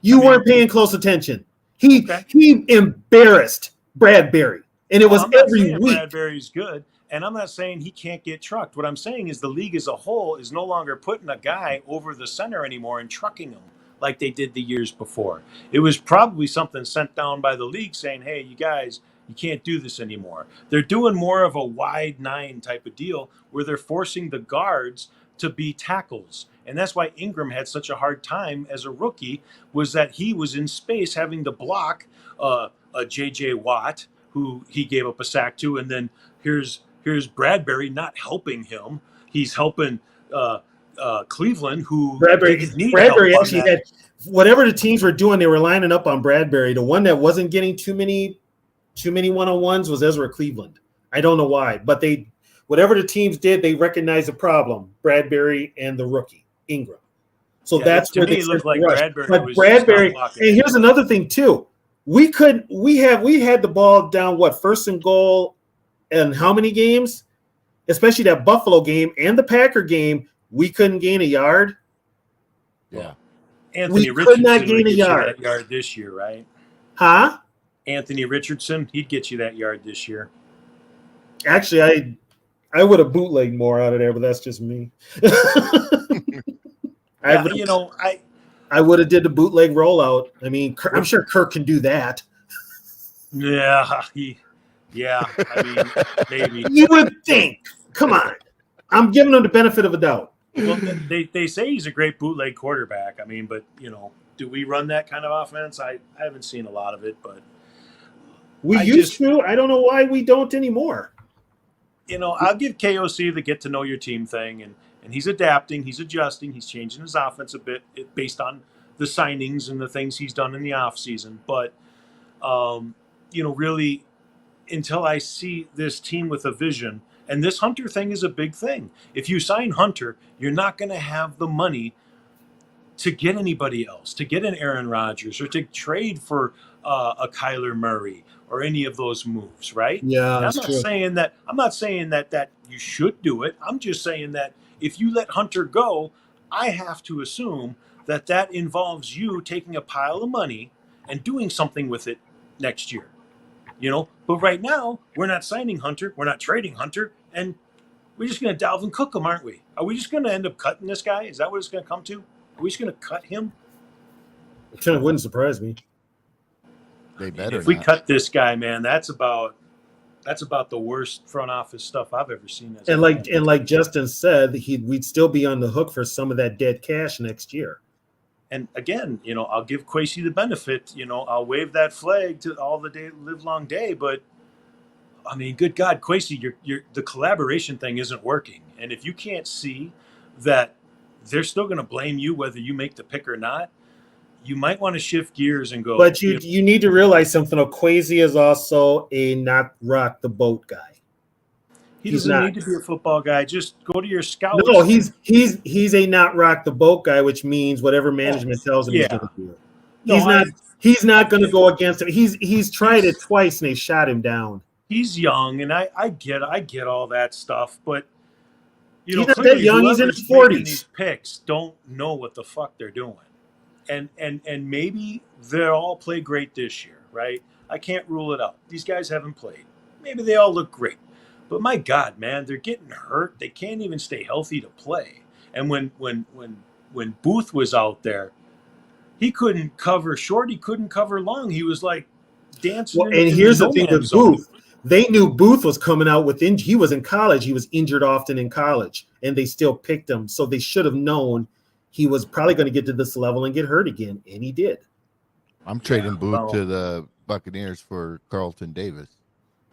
You weren't paying close attention. He embarrassed Bradbury, and it was every week. Bradbury's good, and I'm not saying he can't get trucked. What I'm saying is the league as a whole is no longer putting a guy over the center anymore and trucking him like they did the years before. It was probably something sent down by the league saying, hey, you guys, you can't do this anymore. They're doing more of a wide 9 type of deal where they're forcing the guards to be tackles. And that's why Ingram had such a hard time as a rookie, was that he was in space having to block a J.J. Watt, who he gave up a sack to. And then here's Bradbury not helping him. He's helping Cleveland, who Bradbury actually had whatever the teams were doing, they were lining up on Bradbury. The one that wasn't getting too many one-on-ones was Ezra Cleveland. I don't know why, but whatever the teams did, they recognized the problem, Bradbury and the rookie, Ingram. So that's where they looked like Bradbury. But Bradbury, and here's another thing too. We had the ball down, first and goal, and how many games? Especially that Buffalo game and the Packer game, we couldn't gain a yard. Yeah. We could not gain a yard. That yard this year, right? Huh? Anthony Richardson, he'd get you that yard this year. Actually, I would have bootlegged more out of there, but that's just me. I would have did the bootleg rollout. I mean, I'm sure Kirk can do that. Yeah, I mean, maybe. You would think. Come on. I'm giving him the benefit of a doubt. Well, they say he's a great bootleg quarterback. I mean, but, do we run that kind of offense? I haven't seen a lot of it, but. We used to. I don't know why we don't anymore. I'll give KOC the get to know your team thing, and he's adapting, he's adjusting, he's changing his offense a bit based on the signings and the things he's done in the offseason. But, really, until I see this team with a vision, and this Hunter thing is a big thing. If you sign Hunter, you're not going to have the money to get anybody else, to get an Aaron Rodgers or to trade for a Kyler Murray or any of those moves, right? Yeah, I'm not saying that you should do it. I'm just saying that if you let Hunter go, I have to assume that involves you taking a pile of money and doing something with it next year. But right now we're not signing Hunter, we're not trading Hunter, and we're just going to Dalvin Cook him, aren't we? Are we just going to end up cutting this guy? Is that what it's going to come to? Are we just going to cut him? It wouldn't surprise me. They better. If we cut this guy, man, that's about the worst front office stuff I've ever seen. And like Justin said, we'd still be on the hook for some of that dead cash next year. And again, I'll give Kwesi the benefit. I'll wave that flag to all the live long day. But I mean, good God, Kwesi, the collaboration thing isn't working. And if you can't see that they're still going to blame you whether you make the pick or not, you might want to shift gears and go. But you need to realize something. Kwesi is also a not rock the boat guy. He doesn't need to be a football guy. Just go to your scouts. No, he's a not rock the boat guy, which means whatever management tells him he's going to do it. He's not going to go against it. He's tried it twice and they shot him down. He's young, and I get all that stuff, but he's not that young. He's in his 40s. These picks don't know what the fuck they're doing, and maybe they'll all play great this year, right? I can't rule it out. These guys haven't played. Maybe they all look great. But my God, man, they're getting hurt. They can't even stay healthy to play. And when Booth was out there, he couldn't cover short. He couldn't cover long. He was like dancing. Well, and here's the thing with Booth. They knew Booth was coming out with he was in college. He was injured often in college, and they still picked him. So they should have known he was probably going to get to this level and get hurt again, and he did. I'm trading Booth to the Buccaneers for Carlton Davis.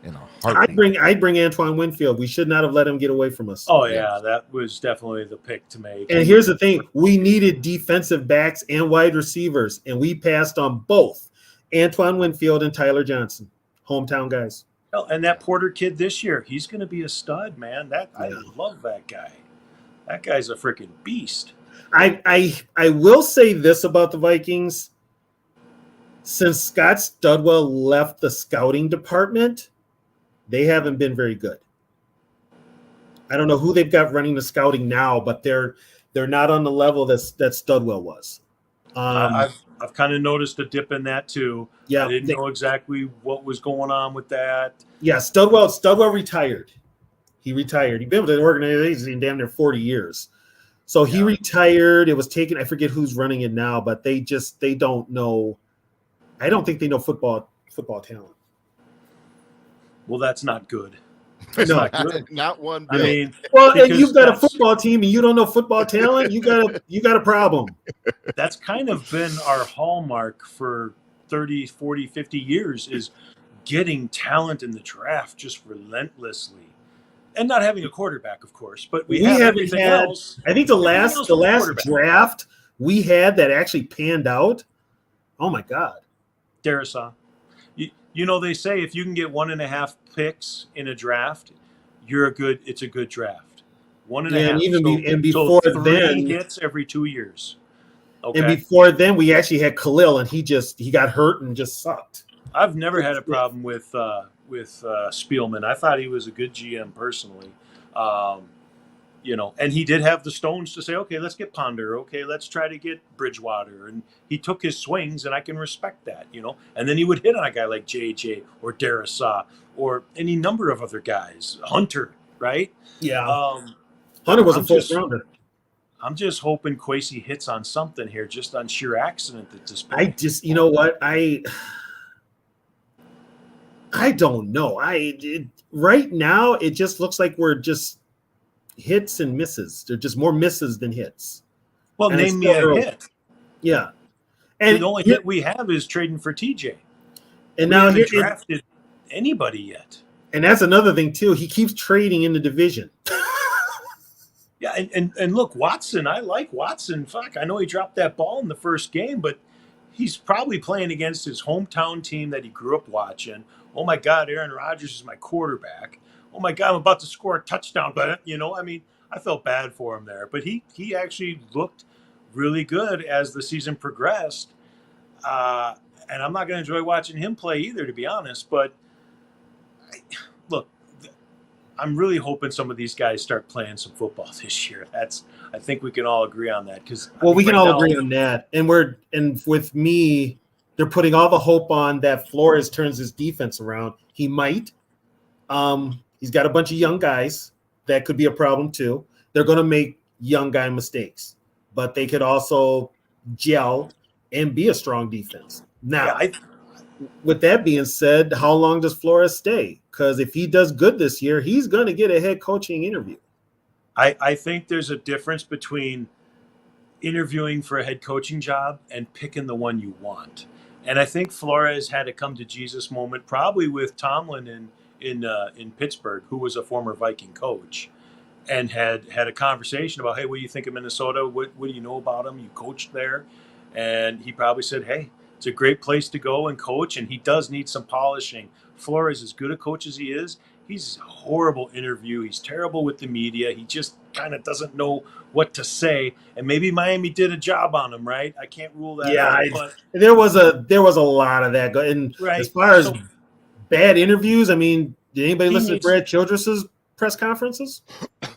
In a heartbeat. I'd bring Antoine Winfield. We should not have let him get away from us. Oh yeah, that was definitely the pick to make. And here's the thing: we needed defensive backs and wide receivers, and we passed on both Antoine Winfield and Tyler Johnson, hometown guys. Oh, and that Porter kid this year, he's going to be a stud, man. I love that guy. That guy's a freaking beast. I will say this about the Vikings: since Scott Studwell left the scouting department, they haven't been very good. I don't know who they've got running the scouting now, but they're not on the level that Studwell was. I've kind of noticed a dip in that too. Yeah, I didn't know exactly what was going on with that. Yeah, Studwell retired. He retired. He's been with the organization damn near 40 years. So he retired. It was taken. I forget who's running it now, but they don't know. I don't think they know football talent. Well, that's not good. That's not good. Not one bit. I mean, and you've got a football team and you don't know football talent, you got a problem. That's kind of been our hallmark for 30, 40, 50 years is getting talent in the draft just relentlessly. And not having a quarterback, of course, but we have everything else. I think the last draft we had that actually panned out. Oh my God. Darrisaw. They say if you can get 1.5 picks in a draft, it's a good draft. 1.5. And before then, hits every 2 years. Okay. And before then, we actually had Khalil, and he got hurt and just sucked. I've never had a problem with Spielman. I thought he was a good GM personally. And he did have the stones to say, okay, let's get Ponder. Okay, let's try to get Bridgewater. And he took his swings, and I can respect that, And then he would hit on a guy like JJ or Darrisaw or any number of other guys. Hunter, right? Yeah. Hunter was a first rounder. I'm just hoping Kwesi hits on something here, just on sheer accident at this point. I just, you know what? I don't know. Right now, it just looks like we're just hits and misses. They're just more misses than hits. Well, name me a hit. Yeah. And the only hit we have is trading for TJ. And now he hasn't drafted anybody yet. And that's another thing, too. He keeps trading in the division. Yeah, and look, Watson, I like Watson. Fuck, I know he dropped that ball in the first game, but he's probably playing against his hometown team that he grew up watching. Oh, my God, Aaron Rodgers is my quarterback. Oh, my God, I'm about to score a touchdown. But, I felt bad for him there. But he actually looked really good as the season progressed. And I'm not going to enjoy watching him play either, to be honest. But, look, I'm really hoping some of these guys start playing some football this year. I think we can all agree on that. We can all agree on that. And with me, they're putting all the hope on that Flores turns his defense around. He might. He's got a bunch of young guys that could be a problem too. They're going to make young guy mistakes, but they could also gel and be a strong defense. Now, with that being said, how long does Flores stay? Because if he does good this year, he's going to get a head coaching interview. I think there's a difference between interviewing for a head coaching job and picking the one you want. And I think Flores had a come to Jesus moment, probably with Tomlin in Pittsburgh, who was a former Viking coach, and had a conversation about, hey, what do you think of Minnesota? What do you know about them? You coached there. And he probably said, hey, it's a great place to go and coach, and he does need some polishing. Flores, as good a coach as he is, he's a horrible interview. He's terrible with the media. He just kind of doesn't know what to say. And maybe Miami did a job on him, right? I can't rule that out. But there was a lot of that. And as far as bad interviews, I mean, did anybody listen to Brad Childress's press conferences?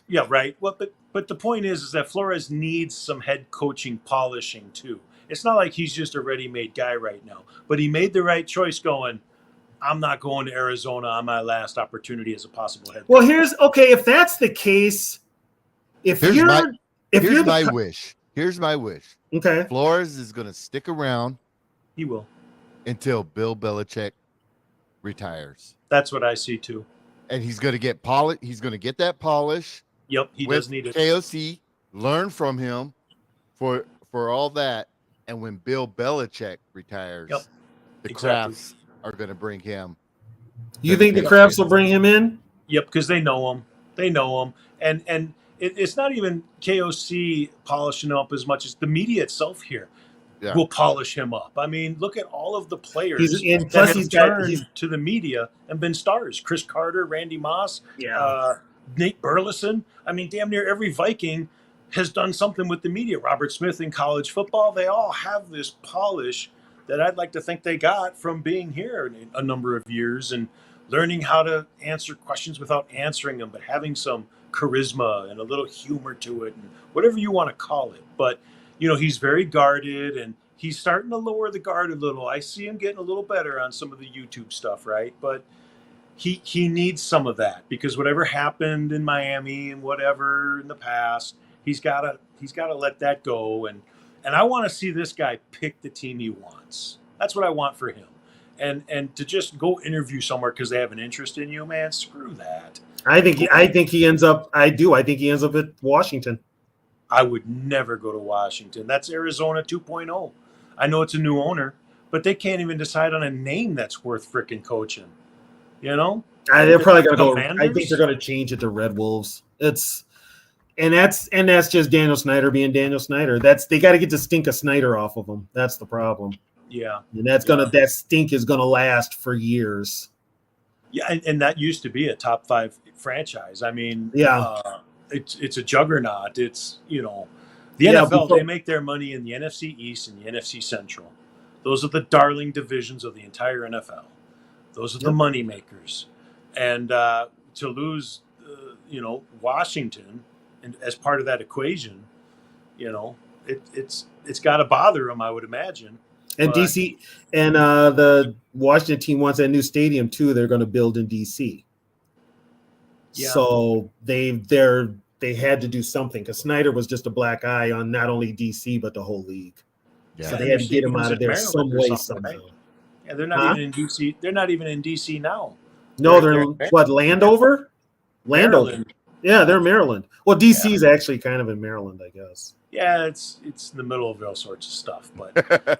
Yeah, right. Well, but the point is that Flores needs some head coaching polishing too. It's not like he's just a ready-made guy right now. But he made the right choice going, I'm not going to Arizona on my last opportunity as a possible head coach. Well, if that's the case, here's my wish. Here's my wish. Okay. Flores is going to stick around. He will. Until Bill Belichick retires. That's what I see too. And he's going to get polish. He's going to get that polish. Yep, he does need it. KOC, learn from him for all that. And when Bill Belichick retires, the Crafts are going to bring him. You think the Crafts will bring him in? Yep, because they know him. They know him. And it's not even KOC polishing him up as much as the media itself here will polish him up. I mean, look at all of the players that have turned to the media and been stars. Chris Carter, Randy Moss, Nate Burleson. I mean, damn near every Viking has done something with the media. Robert Smith in college football. They all have this polish that I'd like to think they got from being here a number of years and learning how to answer questions without answering them, but having some charisma and a little humor to it and whatever you want to call it. But, you know, he's very guarded and he's starting to lower the guard a little. I see him getting a little better on some of the YouTube stuff, right? But he needs some of that because whatever happened in Miami and whatever in the past, he's got to let that go. And I want to see this guy pick the team he wants. That's what I want for him. And to just go interview somewhere because they have an interest in you, man, screw that. I think he ends up at Washington. I would never go to Washington. That's Arizona 2.0. I know it's a new owner, but they can't even decide on a name that's worth freaking coaching. You know? They're probably going to go. I think they're going to change it to Red Wolves. That's just Daniel Snyder being Daniel Snyder. They got to get the stink of Snyder off of them. That's the problem. Yeah, and that stink is gonna last for years. Yeah, and that used to be a top 5 franchise. I mean, it's a juggernaut. It's, you know, the NFL, they make their money in the NFC East and the NFC Central. Those are the darling divisions of the entire NFL. Those are the money makers. And to lose, Washington and as part of that equation, you know, it's got to bother them, I would imagine. And DC and the Washington team wants that new stadium too. They're going to build in DC. Yeah. So they had to do something because Snyder was just a black eye on not only DC but the whole league. Yeah. So they had to get him out of there some way somehow. Right? Yeah, they're not even in DC. They're not even in DC now. No, they're what, Landover? Landover. Yeah, they're Maryland. Well, DC is actually kind of in Maryland, I guess. Yeah, it's in the middle of all sorts of stuff, but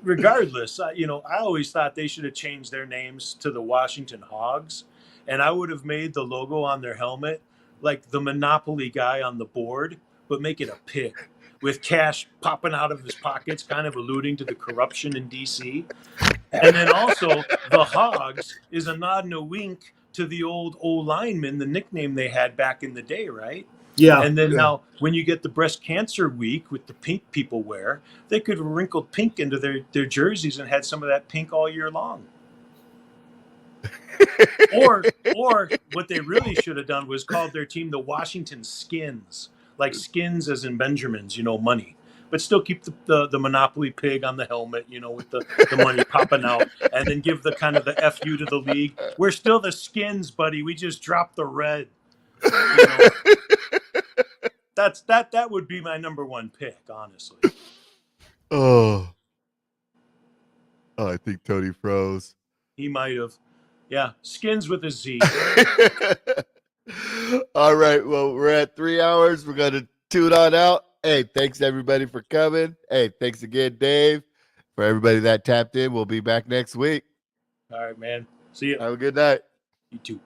regardless, I always thought they should have changed their names to the Washington Hogs, and I would have made the logo on their helmet like the Monopoly guy on the board, but make it a pig with cash popping out of his pockets, kind of alluding to the corruption in DC. And then also the Hogs is a nod and a wink to the old O-lineman, the nickname they had back in the day, right? Yeah. And then now when you get the breast cancer week with the pink people wear, they could have wrinkled pink into their jerseys and had some of that pink all year long. or what they really should have done was called their team the Washington Skins, like skins as in Benjamins, money. But still keep the Monopoly pig on the helmet, with the money popping out, and then give the kind of the FU to the league. We're still the Skins, buddy. We just dropped the red. That would be my number one pick, honestly. Oh, I think Tony froze. He might have. Yeah, Skins with a Z. All right. Well, we're at 3 hours. We're going to tune on out. Hey, thanks everybody for coming. Hey, thanks again, Dave. For everybody that tapped in, we'll be back next week. All right, man. See you. Have a good night. You too.